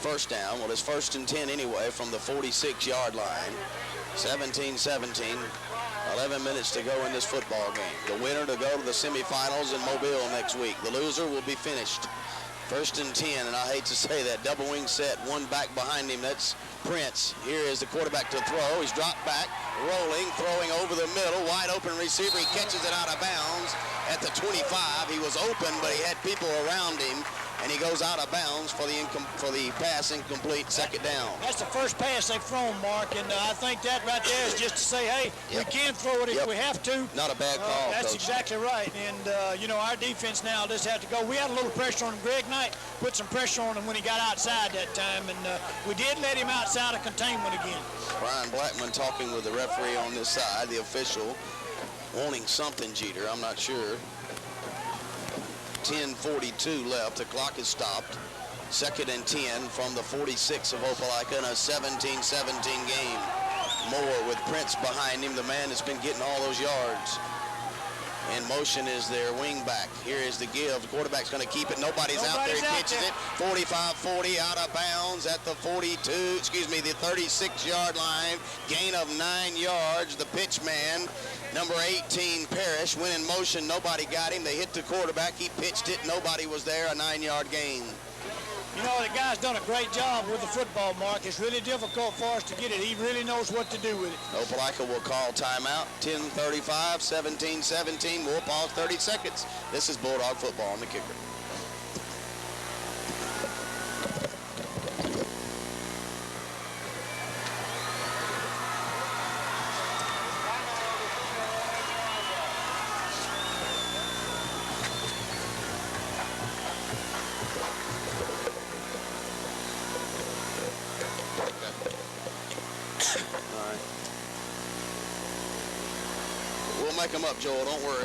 first down. Well, it's 1st and 10 anyway from the 46-yard line. 17-17. 11 minutes to go in this football game. The winner to go to the semifinals in Mobile next week. The loser will be finished. 1st and 10, and I hate to say that. Double wing set, one back behind him. That's Prince. Here is the quarterback to throw. He's dropped back, rolling, throwing over the middle. Wide open receiver. He catches it out of bounds at the 25. He was open, but he had people around him, and he goes out of bounds for the pass incomplete, 2nd down. That's the first pass they've thrown, Mark, and I think that right there is just to say, hey, we can throw it if we have to. Not a bad call, That's Coach. exactly right, and, our defense now just have to go. We had a little pressure on him. Greg Knight put some pressure on him when he got outside that time, and we did let him outside of containment again. Brian Blackman talking with the referee on this side, the official, wanting something, Jeter. I'm not sure. 10:42 left. The clock is stopped. 2nd and 10 from the 46 of Opelika in a 17-17 game. Moore with Prince behind him, the man that's been getting all those yards. In motion is their wing back. Here is the give. The quarterback's going to keep it. Nobody's out there. He pitches it. 45-40 out of bounds at the the 36-yard line. Gain of 9 yards. The pitch man, number 18, Parrish, went in motion. Nobody got him. They hit the quarterback. He pitched it. Nobody was there. A 9-yard gain. The guy's done a great job with the football, Mark. It's really difficult for us to get it. He really knows what to do with it. Opelika will call timeout. 10:35, 17-17. We'll pause 30 seconds. This is Bulldog football on the kicker. Make them up, Joel, don't worry.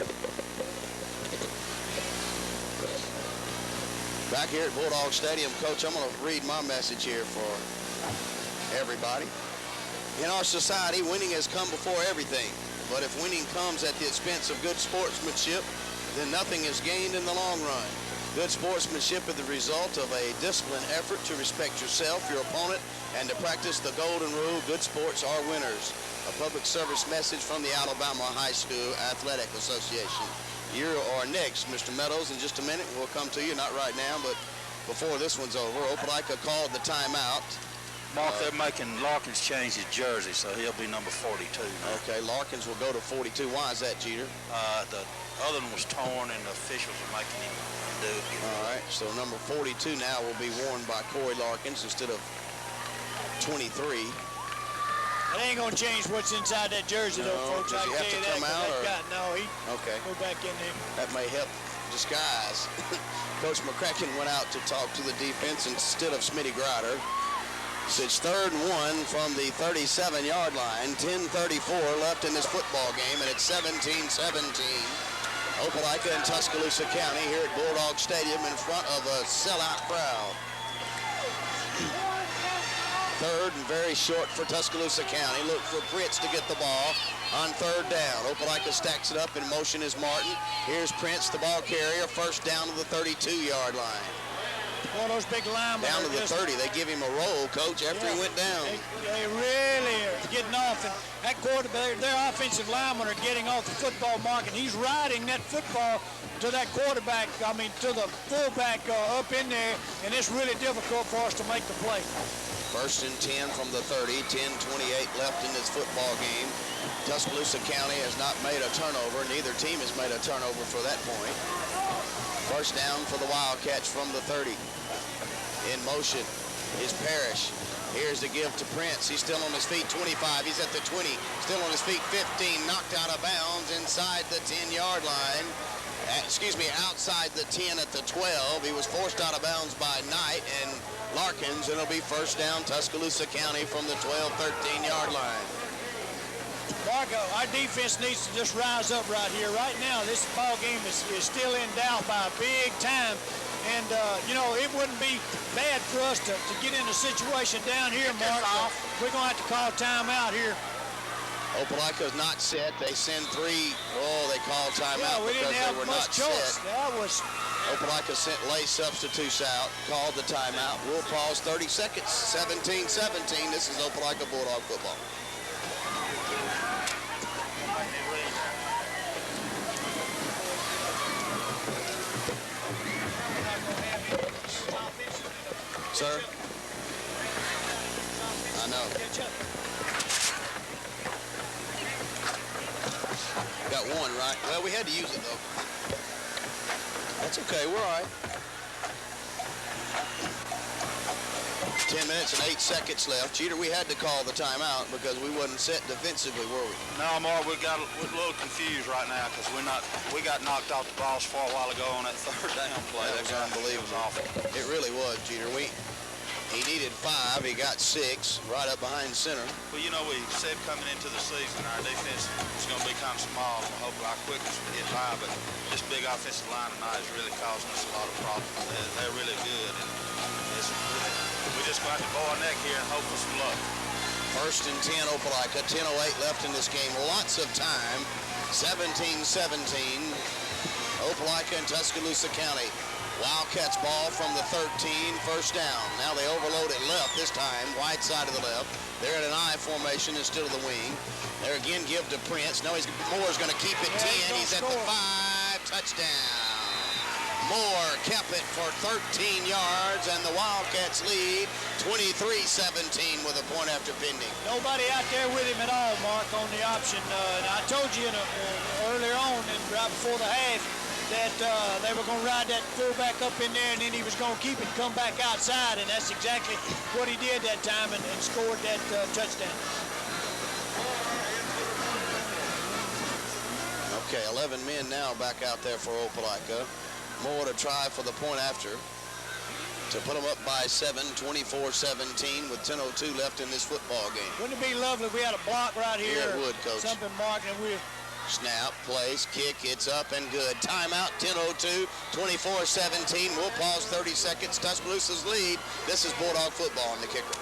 Back here at Bulldog Stadium, Coach, I'm going to read my message here for everybody. In our society, winning has come before everything. But if winning comes at the expense of good sportsmanship, then nothing is gained in the long run. Good sportsmanship is the result of a disciplined effort to respect yourself, your opponent, and to practice the golden rule, good sports are winners. A public service message from the Alabama High School Athletic Association. You are next, Mr. Meadows. In just a minute, we'll come to you. Not right now, but before this one's over. Opelika called the timeout. Mark, they're making Larkins change his jersey, so he'll be number 42 now. Okay, Larkins will go to 42. Why is that, Jeter? The other one was torn, and the officials are making him do it. All right, so number 42 now will be worn by Corey Larkins instead of 23. It ain't gonna change what's inside that jersey, though, No, folks. does I he can have tell to you that. come out, 'Cause or- that guy, no, he Okay, go back in there. that may help disguise. Coach McCracken went out to talk to the defense instead of Smitty Grider. So it's 3rd and 1 from the 37-yard line. 10:34 left in this football game, and it's 17-17. Opelika and Tuscaloosa County here at Bulldog Stadium in front of a sellout crowd. 3rd and very short for Tuscaloosa County. Look for Prince to get the ball on 3rd down. Opelika stacks it up. In motion is Martin. Here's Prince, the ball carrier. 1st down to the 32-yard line. One of those big linemen. Down to the 30. They give him a roll, Coach, after he went down. They really are getting off. And that quarterback, their offensive linemen are getting off the football mark, and he's riding that football to that quarterback, to the fullback up in there, and it's really difficult for us to make the play. 1st and 10 from the 30. 10:28 left in this football game. Tuscaloosa County has not made a turnover. Neither team has made a turnover for that point. 1st down for the Wildcats from the 30. In motion is Parrish. Here's the give to Prince. He's still on his feet. 25. He's at the 20. Still on his feet. 15. Knocked out of bounds inside the 10-yard line. Outside the 10 at the 12. He was forced out of bounds by Knight and Larkins, and it'll be 1st down Tuscaloosa County from the 12, 13-yard line. Marco, our defense needs to just rise up right here. Right now, this ball game is still in doubt by a big time. And, it wouldn't be bad for us to get in a situation down here, Mark. We're going to have to call timeout here. Opelika's not set. They send 3. Oh, they call timeout We because didn't they have were much not choice. set. That was... Opelika sent late substitutes out, called the timeout. We'll pause 30 seconds. 17-17. This is Opelika Bulldog football. Sir? I know. Got one, right? Well, we had to use it, though. That's okay. We're all right. 10 minutes and 8 seconds left. Jeter, we had to call the timeout because we wasn't set defensively, were we? No, Mark, we're a little confused right now because we got knocked off the balls for a while ago on that 3rd down play. That was unbelievable. It was awful. It really was, Jeter. He needed 5. He got 6 right up behind center. Well, we said coming into the season our defense was going to be kind of small. I hope our quickness would get by, but this big offensive line tonight is really causing us a lot of problems. They're really good, and we just got to bow our neck here and hope for some luck. 1st and 10, Opelika. 10:08 left in this game. Lots of time. 17-17. Opelika and Tuscaloosa County. Wildcats ball from the 13, 1st down. Now they overload it left this time, wide side of the left. They're in an I formation instead of the wing. There again, give to Prince. No, Moore's going to keep it 10. He's at the 5, touchdown. Moore kept it for 13 yards, and the Wildcats lead 23-17 with a point after pending. Nobody out there with him at all, Mark, on the option. And I told you earlier on, right before the half, that they were going to ride that fullback up in there, and then he was going to keep it, come back outside, and that's exactly what he did that time and scored that touchdown. Okay, 11 men now back out there for Opelika. Moore to try for the point after to put them up by 7, 24-17 with 10:02 left in this football game. Wouldn't it be lovely if we had a block right here? Yeah, it would, Coach. Something, Mark, and we're... Snap, place, kick, it's up and good. Timeout, 10:02, 24-17. We'll pause 30 seconds. Tuscaloosa's lead. This is Bulldog football on the kicker.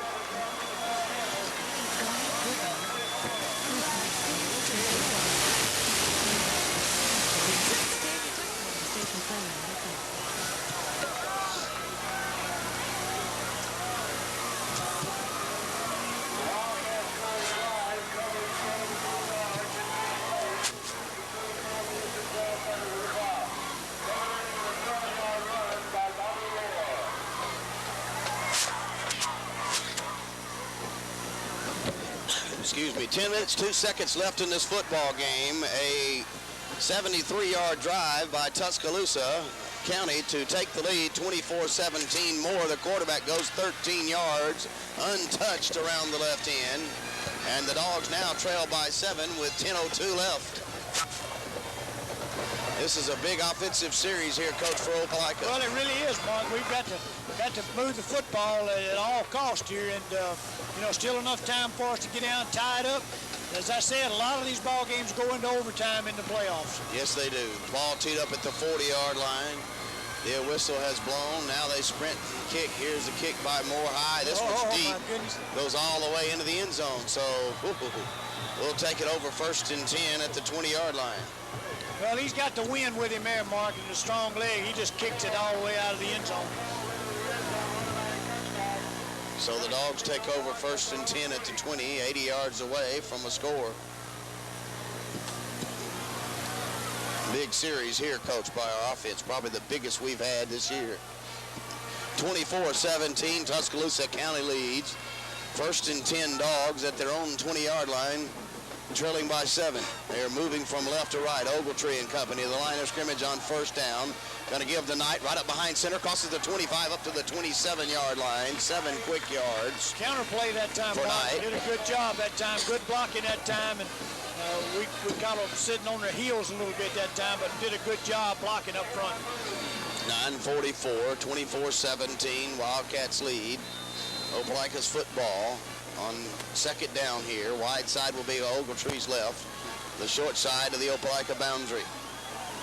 excuse me, 10 minutes, 2 seconds left in this football game. A 73-yard drive by Tuscaloosa County to take the lead, 24-17 more. The quarterback goes 13 yards, untouched around the left end. And the Dogs now trail by 7 with 10:02 left. This is a big offensive series here, Coach, for Opelika. Well, it really is, Mark. We've got to move the football at all costs here, and you know, still enough time for us to get down, tie it up. As I said, a lot of these ball games go into overtime in the playoffs. Yes, they do. Ball teed up at the 40-yard line. The whistle has blown. Now they sprint and kick. Here's the kick by Moore high. This one's deep. Goes all the way into the end zone. So we'll take it over 1st and 10 at the 20-yard line. Well, he's got the wind with him there, Mark, and the strong leg. He just kicks it all the way out of the end zone. So the Dogs take over 1st and 10 at the 20, 80 yards away from a score. Big series here, Coach, by our offense. Probably the biggest we've had this year. 24-17, Tuscaloosa County leads. 1st and 10 Dogs at their own 20-yard line, trailing by 7. They're moving from left to right. Ogletree and company, the line of scrimmage on 1st down. Going to give the Knight right up behind center, crosses the 25 up to the 27-yard line. 7 quick yards. Counterplay that time, Mark. Did a good job that time. Good blocking that time, and we got them sitting on their heels a little bit that time, but did a good job blocking up front. 9:44, 24-17, Wildcats lead. Opelika's football on 2nd down here. Wide side will be Ogletree's left. The short side of the Opelika boundary.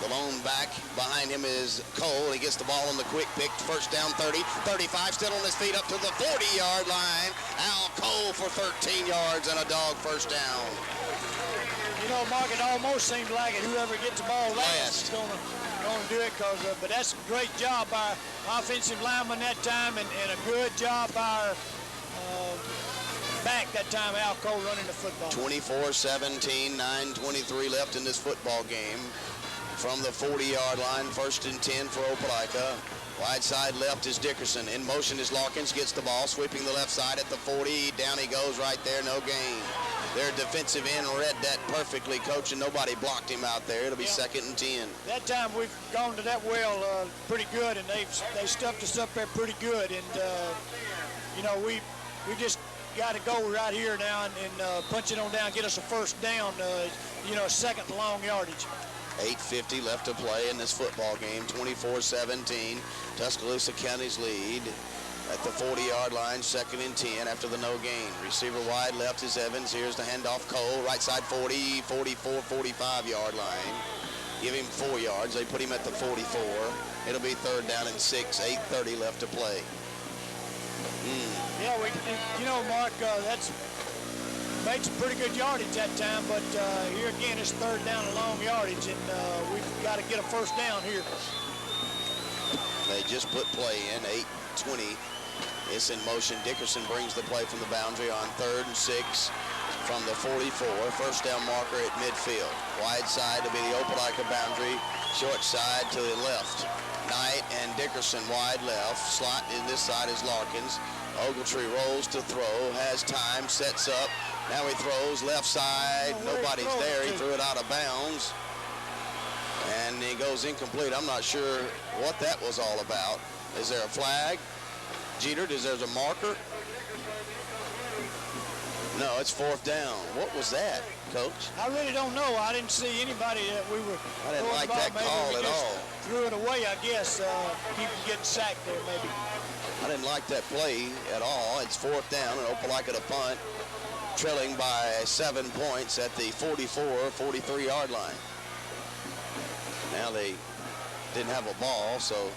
The lone back behind him is Cole. He gets the ball on the quick pick. 1st down 30, 35, still on his feet up to the 40-yard line. Al Cole for 13 yards and a Dog 1st down. You know, Mark, it almost seems like it. Whoever gets the ball last is going to do it. But that's a great job by our offensive lineman that time, and a good job by our back that time, Al Cole running the football. 24-17, 9:23 left in this football game. From the 40-yard line, 1st and 10 for Opelika. Wide side left is Dickerson. In motion is Larkins, gets the ball, sweeping the left side at the 40. Down he goes right there, no gain. Their defensive end read that perfectly, Coach, and nobody blocked him out there. It'll be 2nd and 10. That time we've gone to that well pretty good, and they stuffed us up there pretty good. And, you know, we just got to go right here now and punch it on down, get us a 1st down, you know, 2nd long yardage. 8:50 left to play in this football game, 24-17. Tuscaloosa County's lead at the 40-yard line, 2nd and 10 after the no gain. Receiver wide left is Evans. Here's the handoff, Cole. Right side 40, 44, 45-yard line. Give him 4 yards. They put him at the 44. It'll be 3rd down and 6, 8:30 left to play. Yeah, you know, Mark, that's made some pretty good yardage that time, but here again, it's 3rd down and long yardage, and we've got to get a 1st down here. They just put play in, 8:20. It's in motion. Dickerson brings the play from the boundary on 3rd and 6 from the 44. 1st down marker at midfield. Wide side to be the Opelika boundary. Short side to the left. Knight and Dickerson wide left. Slot in this side is Larkins. Ogletree rolls to throw, has time, sets up. Now he throws left side. Nobody's there. He threw it out of bounds. And he goes incomplete. I'm not sure what that was all about. Is there a flag? Jeter, is there a marker? No, it's 4th down. What was that, Coach? I really don't know. I didn't see anybody that we were. I didn't like that call at all. Threw it away, I guess. Keep getting sacked there, maybe. I didn't like that play at all. It's 4th down, and Opelika to punt, trailing by 7 points at the 44, 43-yard line. Now they didn't have a ball, so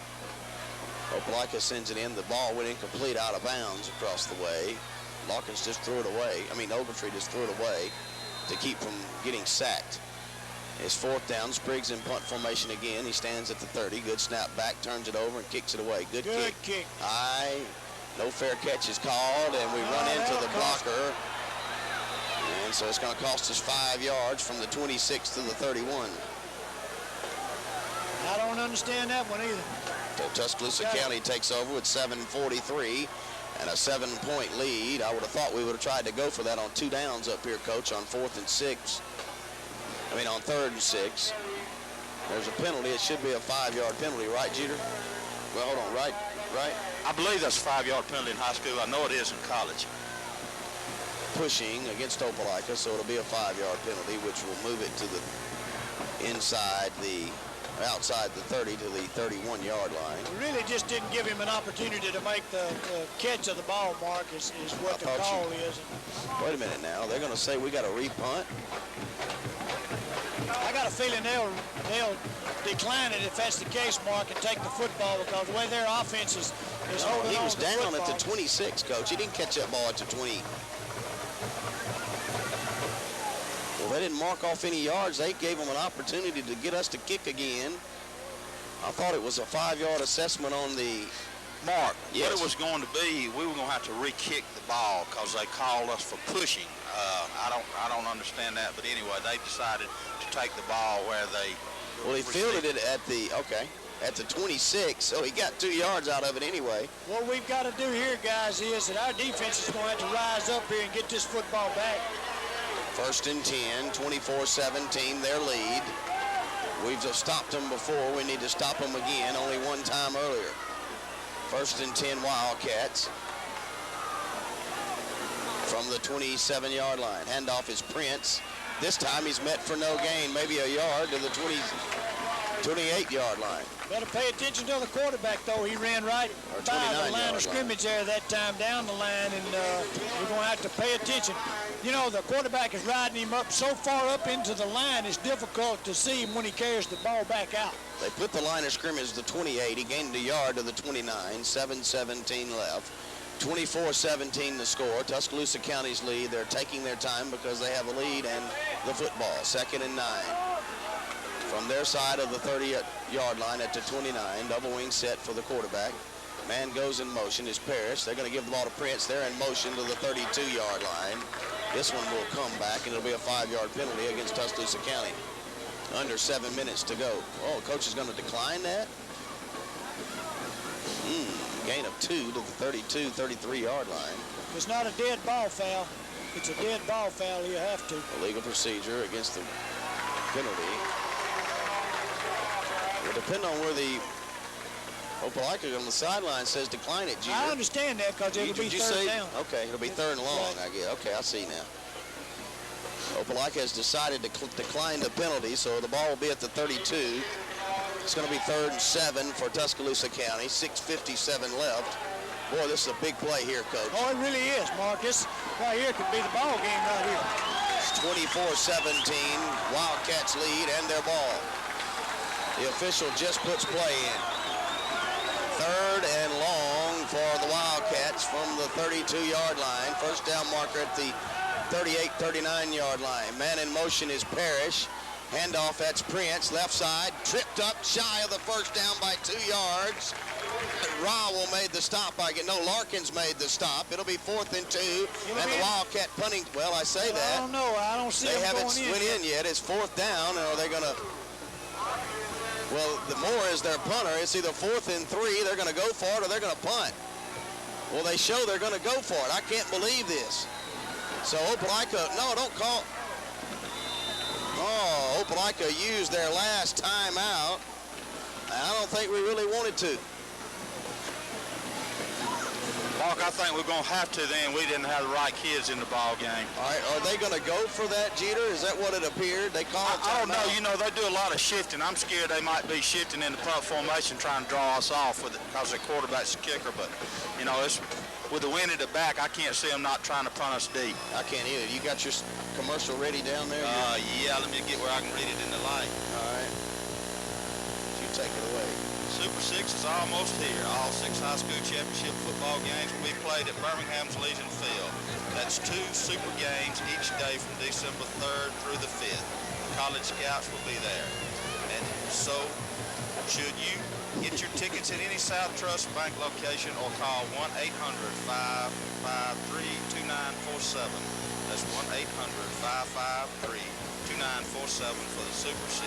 Opelika sends it in. The ball went incomplete, out of bounds across the way. Larkins just threw it away. Ogletree just threw it away to keep from getting sacked. It's 4th down. Spriggs in punt formation again. He stands at the 30. Good snap back, turns it over and kicks it away. Good kick. High. No fair catch is called, and we run into the blocker. And so it's going to cost us 5 yards from the 26 to the 31. I don't understand that one either. So Tuscaloosa County takes over with 7:43 and a 7-point lead. I would have thought we would have tried to go for that on 2 downs up here, Coach, on 4th and 6. I mean, on 3rd and 6. There's a penalty. It should be a 5-yard penalty, right, Jeter? Well, hold on, right? I believe that's a 5-yard penalty in high school. I know it is in college. Pushing against Opelika, so it'll be a 5-yard penalty, which will move it to the outside the 30 to the 31-yard line. We really just didn't give him an opportunity to make the catch of the ball, Mark, is what the call is. Wait a minute now. They're going to say we got to repunt. I got a feeling they'll decline it if that's the case, Mark, and take the football, because the way their offense is holding on to the football. He was down at the 26, Coach. He didn't catch that ball at the 20. Well, they didn't mark off any yards. They gave them an opportunity to get us to kick again. I thought it was a 5-yard assessment on the Mark, yes. what it was going to be, we were going to have to re-kick the ball because they called us for pushing. I don't understand that, but anyway, they decided to take the ball where they. Well, he fielded it at the 26, so he got 2 yards out of it anyway. What we've got to do here, guys, is that our defense is going to have to rise up here and get this football back. 1st and 10, 24-17, their lead. We've just stopped them before. We need to stop them again, only one time earlier. 1st and 10 Wildcats from the 27-yard line. Handoff is Prince. This time he's met for no gain, maybe a yard to the 28-yard line. Better pay attention to the quarterback, though. He ran right by the line of scrimmage there that time down the line, and we're going to have to pay attention. You know, the quarterback is riding him up so far up into the line, it's difficult to see him when he carries the ball back out. They put the line of scrimmage to the 28. He gained a yard to the 29, 7:17 left. 24-17 the score. Tuscaloosa County's lead. They're taking their time because they have a lead and the football. 2nd and 9. From their side of the 30-yard line at the 29, double wing set for the quarterback. Man goes in motion is Parrish. They're going to give the ball to Prince. They're in motion to the 32-yard line. This one will come back, and it'll be a 5-yard penalty against Tuscaloosa County. Under 7 minutes to go. Oh, coach is going to decline that. Gain of 2 to the 32, 33-yard line. It's not a dead ball foul. It's a dead ball foul. You have to. Illegal procedure against the penalty. Will depend on where the Opelika on the sideline says decline it, Jeter. I understand that because it'll be third down. Okay, it'll be 3rd and long, I guess. Okay, I see now. Opelika has decided to decline the penalty, so the ball will be at the 32. It's going to be 3rd and 7 for Tuscaloosa County. 6:57 left. Boy, this is a big play here, Coach. Oh, it really is, Marcus. Right here could be the ball game right here. It's 24-17. Wildcats lead and their ball. The official just puts play in. 3rd and long for the Wildcats from the 32-yard line. First down marker at the 38, 39-yard line. Man in motion is Parrish. Handoff, that's Prince, left side, tripped up, shy of the first down by 2 yards. Rowell made the stop. Larkins made the stop. It'll be 4th and 2, and the Wildcat punting. Well, I say that. I don't know. I don't see they them haven't going went in yet. It's 4th down, and are they going to? Well, the Moore is their punter. It's either 4th and 3. They're going to go for it, or they're going to punt. Well, they show they're going to go for it. I can't believe this. So Opelika, no, don't call. Oh, Opelika used their last timeout. I don't think we really wanted to. Mark, I think we're going to have to then. We didn't have the right kids in the ball game. All right, are they going to go for that, Jeter? Is that what it appeared? They called I don't know. You know, they do a lot of shifting. I'm scared they might be shifting in the punt formation trying to draw us off with it because their quarterback's a kicker. But, you know, it's with the wind at the back, I can't see them not trying to punt us deep. I can't either. You got your commercial ready down there? Yeah, let me get where I can read it in the light. All right. You take it away. Super 6 is almost here. All 6 high school championship football games will be played at Birmingham's Legion Field. That's 2 super games each day from December 3rd through the 5th. College scouts will be there. And so, should you get your tickets at any South Trust Bank location or call 1-800-553-2947. That's 1-800-553-2947. 2947 for the Super 6.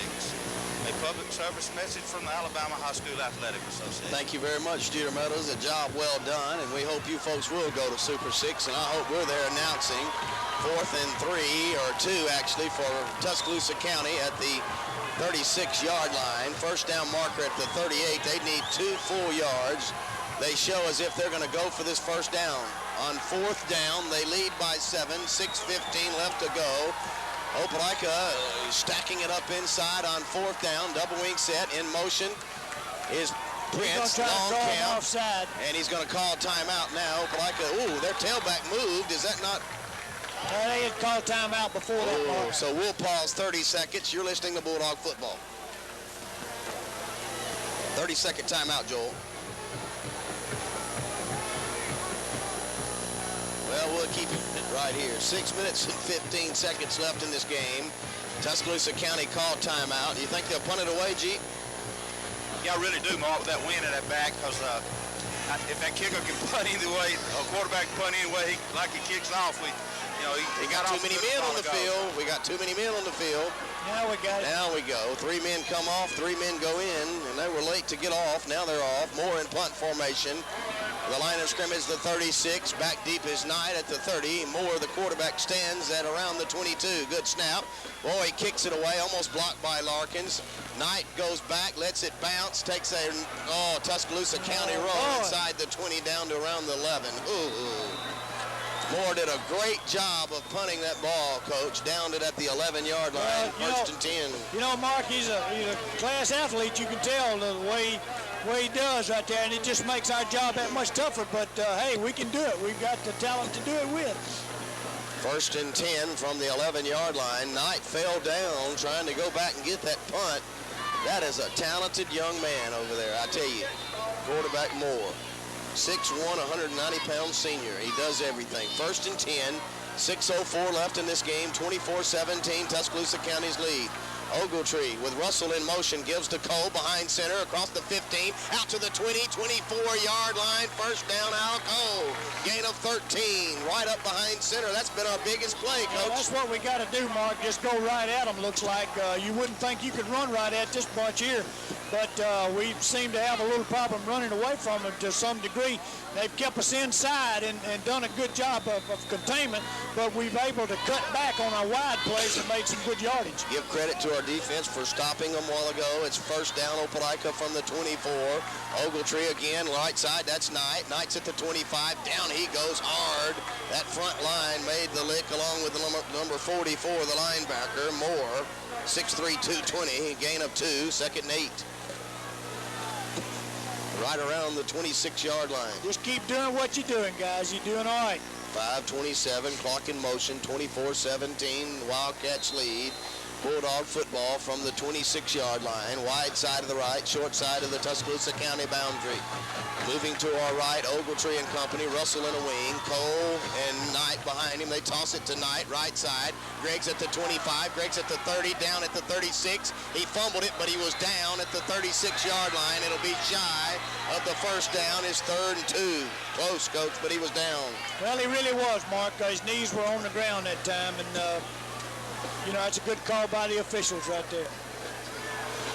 A public service message from the Alabama High School Athletic Association. Thank you very much, Jeter Meadows. A job well done, and we hope you folks will go to Super 6, and I hope we're there announcing 4th and 3, or 2 actually, for Tuscaloosa County at the 36-yard line. First down marker at the 38. They need 2 full yards. They show as if they're going to go for this first down. On 4th down, they lead by 7, 6:15 left to go. Opelika stacking it up inside on 4th down. Double wing set in motion is Prince. Long count. Offside. And he's going to call timeout now. Opelika, ooh, their tailback moved. Is that not? They had called timeout before that mark. So we'll pause 30 seconds. You're listening to Bulldog Football. 30-second timeout, Joel. Well, we'll keep it right here. 6 minutes and 15 seconds left in this game. Tuscaloosa County called timeout. Do you think they'll punt it away, G? Yeah, I really do, Mark, with that wind at that back, because if that kicker can punt either way, a quarterback can punt any way, like he kicks off, he got too many men on the field. We got too many men on the field. Now we got it. Now we go. 3 men come off, 3 men go in, and they were late to get off. Now they're off. More in punt formation. The line of scrimmage, the 36. Back deep is Knight at the 30. Moore, the quarterback, stands at around the 22. Good snap. Boy, he kicks it away, almost blocked by Larkins. Knight goes back, lets it bounce, takes a, Tuscaloosa County roll inside the 20 down to around the 11. Ooh. Moore did a great job of punting that ball, Coach. Downed it at the 11-yard line, first and 10. You know, Mark, he's a class athlete. You can tell the way he does right there, and it just makes our job that much tougher. But, hey, we can do it. We've got the talent to do it with. First and 10 from the 11-yard line. Knight fell down trying to go back and get that punt. That is a talented young man over there, I tell you. Quarterback Moore. 6'1", 190-pound senior. He does everything. First and 10, 6:04 left in this game, 24-17, Tuscaloosa County's lead. Ogletree with Russell in motion gives to Cole behind center across the 15, out to the 20, 24-yard line. First down, Al Cole. Gain of 13, right up behind center. That's been our biggest play, Coach. That's what we got to do, Mark. Just go right at them, looks like. You wouldn't think you could run right at this bunch here, but we seem to have a little problem running away from them to some degree. They've kept us inside and done a good job of containment, but we've able to cut back on our wide plays and made some good yardage. Give credit to our defense for stopping them a while ago. It's first down, Opelika from the 24. Ogletree again, right side, that's Knight. Knight's at the 25. Down he goes hard. That front line made the lick along with the number 44, the linebacker, Moore. 6'3", 220, gain of 2, second and 8. Right around the 26-yard line. Just keep doing what you're doing, guys. You're doing all right. 5:27, clock in motion, 24-17, Wildcats lead. Bulldog football from the 26-yard line, wide side of the right, short side of the Tuscaloosa County boundary. Moving to our right, Ogletree and company, Russell in a wing, Cole and Knight behind him. They toss it to Knight, right side. Greg's at the 25, Greg's at the 30, down at the 36. He fumbled it, but he was down at the 36-yard line. It'll be shy of the first down. His 3rd and 2. Close, Coach, but he was down. Well, he really was, Mark. His knees were on the ground that time, and that's a good call by the officials right there.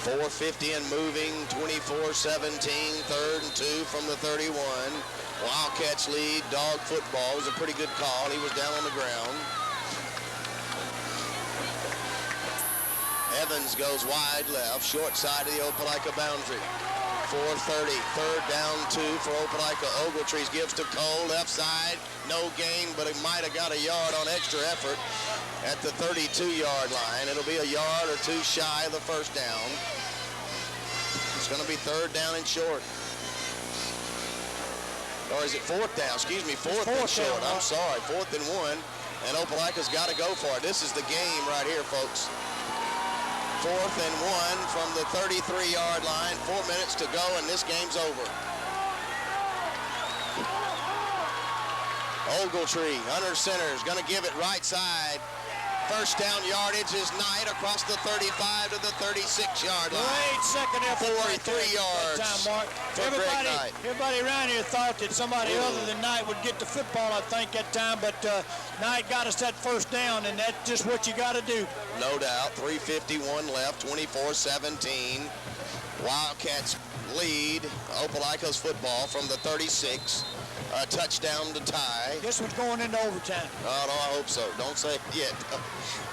4:50 and moving, 24-17, 3rd and 2 from the 31. Wildcats lead, dog football. It was a pretty good call. He was down on the ground. Evans goes wide left, short side of the Opelika boundary. 4:30, 3rd down 2 for Opelika. Ogletree gives to Cole, left side, no gain, but he might have got a yard on extra effort at the 32-yard line. It'll be a yard or 2 shy of the first down. It's going to be 3rd down and short. Or is it 4th down? Excuse me, 4th and short. I'm sorry, 4th and 1. And Opelika's got to go for it. This is the game right here, folks. 4th and 1 from the 33-yard line. 4 minutes to go, and this game's over. Ogletree, under center, is going to give it right side. First down yardage is Knight across the 35 to the 36-yard line. Great second effort. 43 yards that time, Mark. for Greg Knight. Everybody around here thought that somebody other than Knight would get the football, I think, that time, but Knight got us that first down, and that's just what you got to do. No doubt. 3:51 left, 24-17. Wildcats lead Opelika's football from the 36. A touchdown to tie. This one's going into overtime. Oh, no, I hope so. Don't say it yet.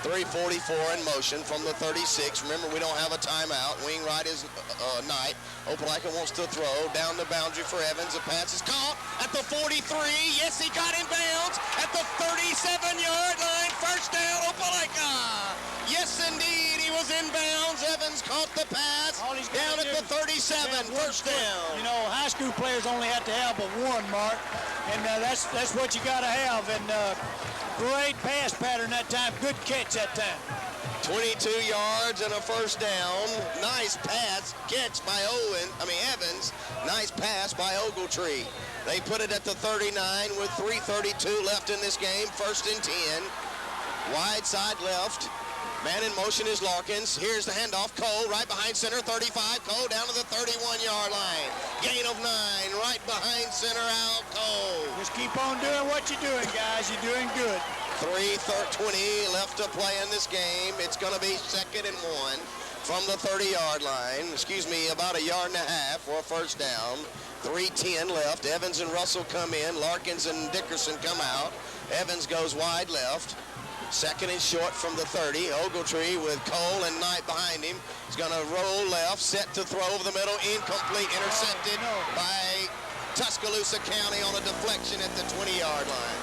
3:44 in motion from the 36. Remember, we don't have a timeout. Wing right is Knight. Opelika wants to throw down the boundary for Evans. The pass is caught at the 43. Yes, he got in bounds at the 37-yard line. First down, Opelika. Yes, indeed, he was in bounds. Evans caught the pass down at the 37. First down. You know, high school players only have to have but one, Mark, and that's what you got to have. And great pass pattern that time. Good catch that time. 22 yards and a first down. Nice pass catch by Evans. Nice pass by Ogletree. They put it at the 39 with 3:32 left in this game. First and 10. Wide side left. Man in motion is Larkins. Here's the handoff. Cole right behind center, 35. Cole down to the 31-yard line. Gain of 9 right behind center out. Cole. Just keep on doing what you're doing, guys. You're doing good. 3:20 left to play in this game. It's going to be 2nd and 1 from the 30-yard line. Excuse me, about a yard and a half for a first down. 3:10 left. Evans and Russell come in. Larkins and Dickerson come out. Evans goes wide left. 2nd and short from the 30. Ogletree with Cole and Knight behind him. He's going to roll left, set to throw over the middle. Incomplete, intercepted by Tuscaloosa County on a deflection at the 20-yard line.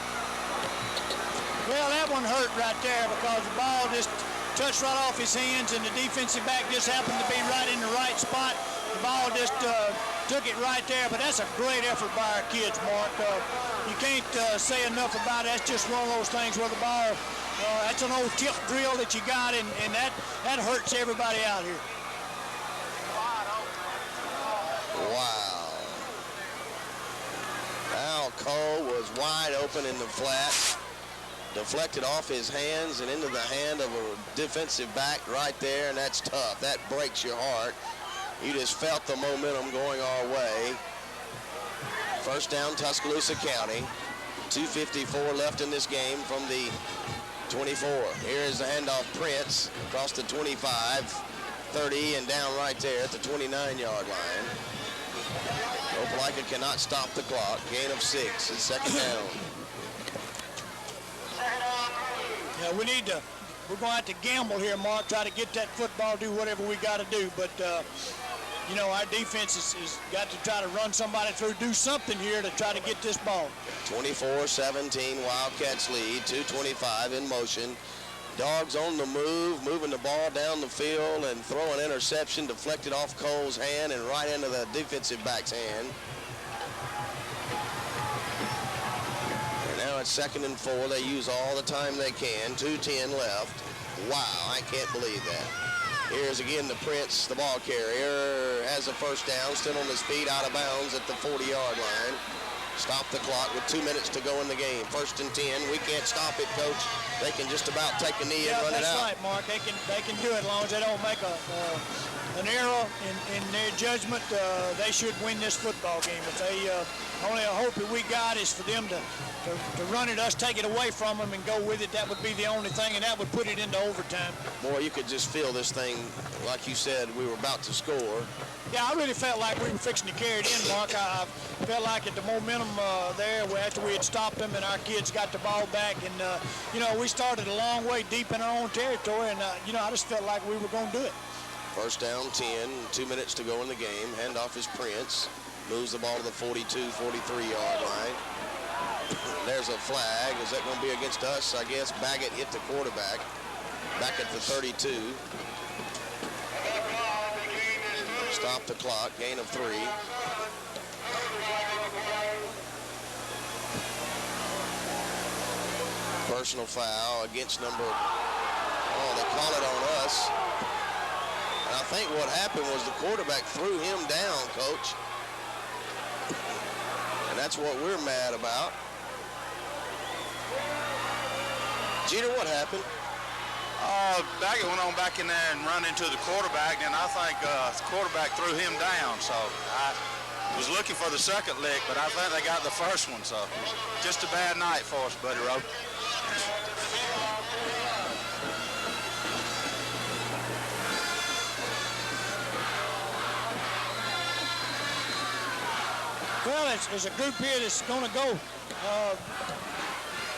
Well, that one hurt right there because the ball just touched right off his hands, and the defensive back just happened to be right in the right spot. The ball just took it right there, but that's a great effort by our kids, Mark. You can't say enough about it. That's just one of those things where the ball, that's an old tip drill that you got, and that hurts everybody out here. Wow. Al Cole was wide open in the flat. Deflected off his hands and into the hand of a defensive back right there, and that's tough. That breaks your heart. You just felt the momentum going our way. First down, Tuscaloosa County. 2:54 left in this game from the 24. Here is the handoff, Prince, across the 25, 30, and down right there at the 29-yard line. Opelika cannot stop the clock. Gain of 6. It's 2nd down. Yeah, we're going to have to gamble here, Mark, try to get that football, do whatever we got to do. But, you know, our defense has got to try to run somebody through, do something here to try to get this ball. 24-17, Wildcats lead, 2:25 in motion. Dogs on the move, moving the ball down the field and throw an interception, deflected off Cole's hand and right into the defensive back's hand. Now it's 2nd and 4. They use all the time they can. 2:10 left. Wow, I can't believe that. Here's again the Prince, the ball carrier, has a first down, still on his feet, out of bounds at the 40-yard line. Stop the clock with 2 minutes to go in the game. 1st and 10. We can't stop it, Coach. They can just about take a knee and run it out. That's right, Mark. They can do it as long as they don't make an error in their judgment. They should win this football game. If they only hope that we got is for them to run it, us take it away from them and go with it. That would be the only thing, and that would put it into overtime. Boy, you could just feel this thing, like you said, we were about to score. Yeah, I really felt like we were fixing to carry it in, Mark. I felt like at the momentum there, after we had stopped them and our kids got the ball back, and, you know, we started a long way deep in our own territory, and, you know, I just felt like we were going to do it. First down, 10, 2 minutes to go in the game. Handoff is Prince. Moves the ball to the 42, 43-yard line. There's a flag. Is that going to be against us? I guess Baggett hit the quarterback. Back at the 32. Stop the clock. Gain of 3. Personal foul against number... Oh, they call it on us. And I think what happened was the quarterback threw him down, Coach. And that's what we're mad about. Jeter, what happened? Baggett went on back in there and run into the quarterback, and I think the quarterback threw him down. So I was looking for the second lick, but I think they got the first one. So just a bad night for us, Buddy Rowe. Well, it's a group here that's going to go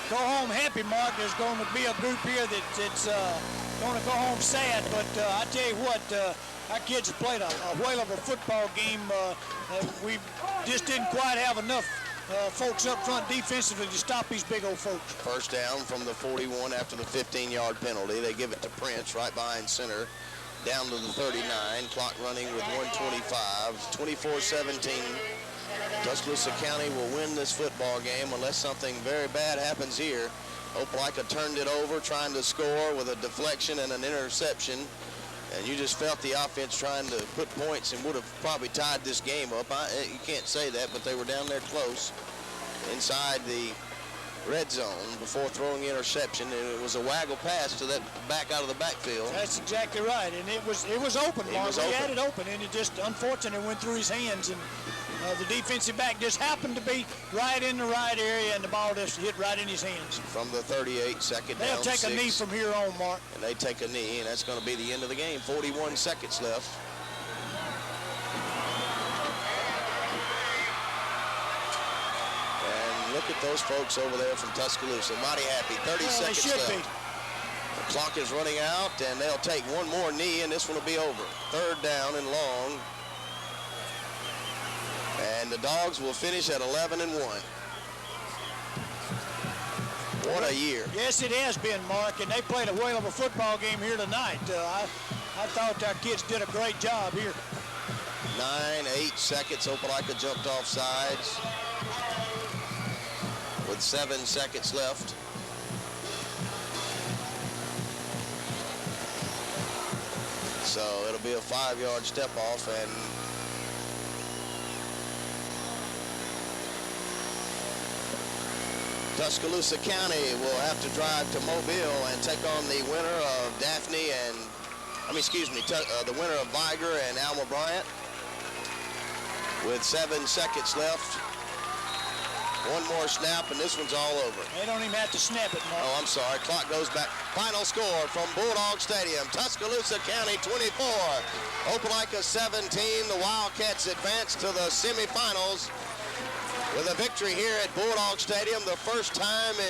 home happy, Mark. There's going to be a group here that's going to go home sad. But I tell you what, our kids have played a whale of a football game. We just didn't quite have enough folks up front defensively to stop these big old folks. First down from the 41 after the 15-yard penalty. They give it to Prince right behind center. Down to the 39. Clock running with 1:25. 24-17. Tuscaloosa County will win this football game unless something very bad happens here. Opelika turned it over trying to score with a deflection and an interception. And you just felt the offense trying to put points and would have probably tied this game up. You can't say that, but they were down there close inside the red zone before throwing interception. And it was a waggle pass to that back out of the backfield. That's exactly right. And it was open, Mark. He had it open, and it just unfortunately went through his hands. And the defensive back just happened to be right in the right area, and the ball just hit right in his hands. From the 38, second down, They'll take 6. a knee from here on, Mark. And they take a knee, and that's going to be the end of the game. 41 seconds left. And look at those folks over there from Tuscaloosa. Mighty happy. 30 seconds they should left. be. The clock is running out, and they'll take one more knee, and this one will be over. Third down and long. And the Dogs will finish at 11-1. What a year. Yes, it has been, Mark, and they played a whale of a football game here tonight. I thought our kids did a great job here. 8 seconds. Opelika jumped off sides with 7 seconds left. So it'll be a 5-yard step off, and Tuscaloosa County will have to drive to Mobile and take on the winner of Daphne and, the winner of Viger and Alma Bryant with 7 seconds left. One more snap, and this one's all over. They don't even have to snap it, Mark. Oh, I'm sorry. Clock goes back. Final score from Bulldog Stadium. Tuscaloosa County 24. Opelika 17. The Wildcats advance to the semifinals with a victory here at Bulldog Stadium, the first time in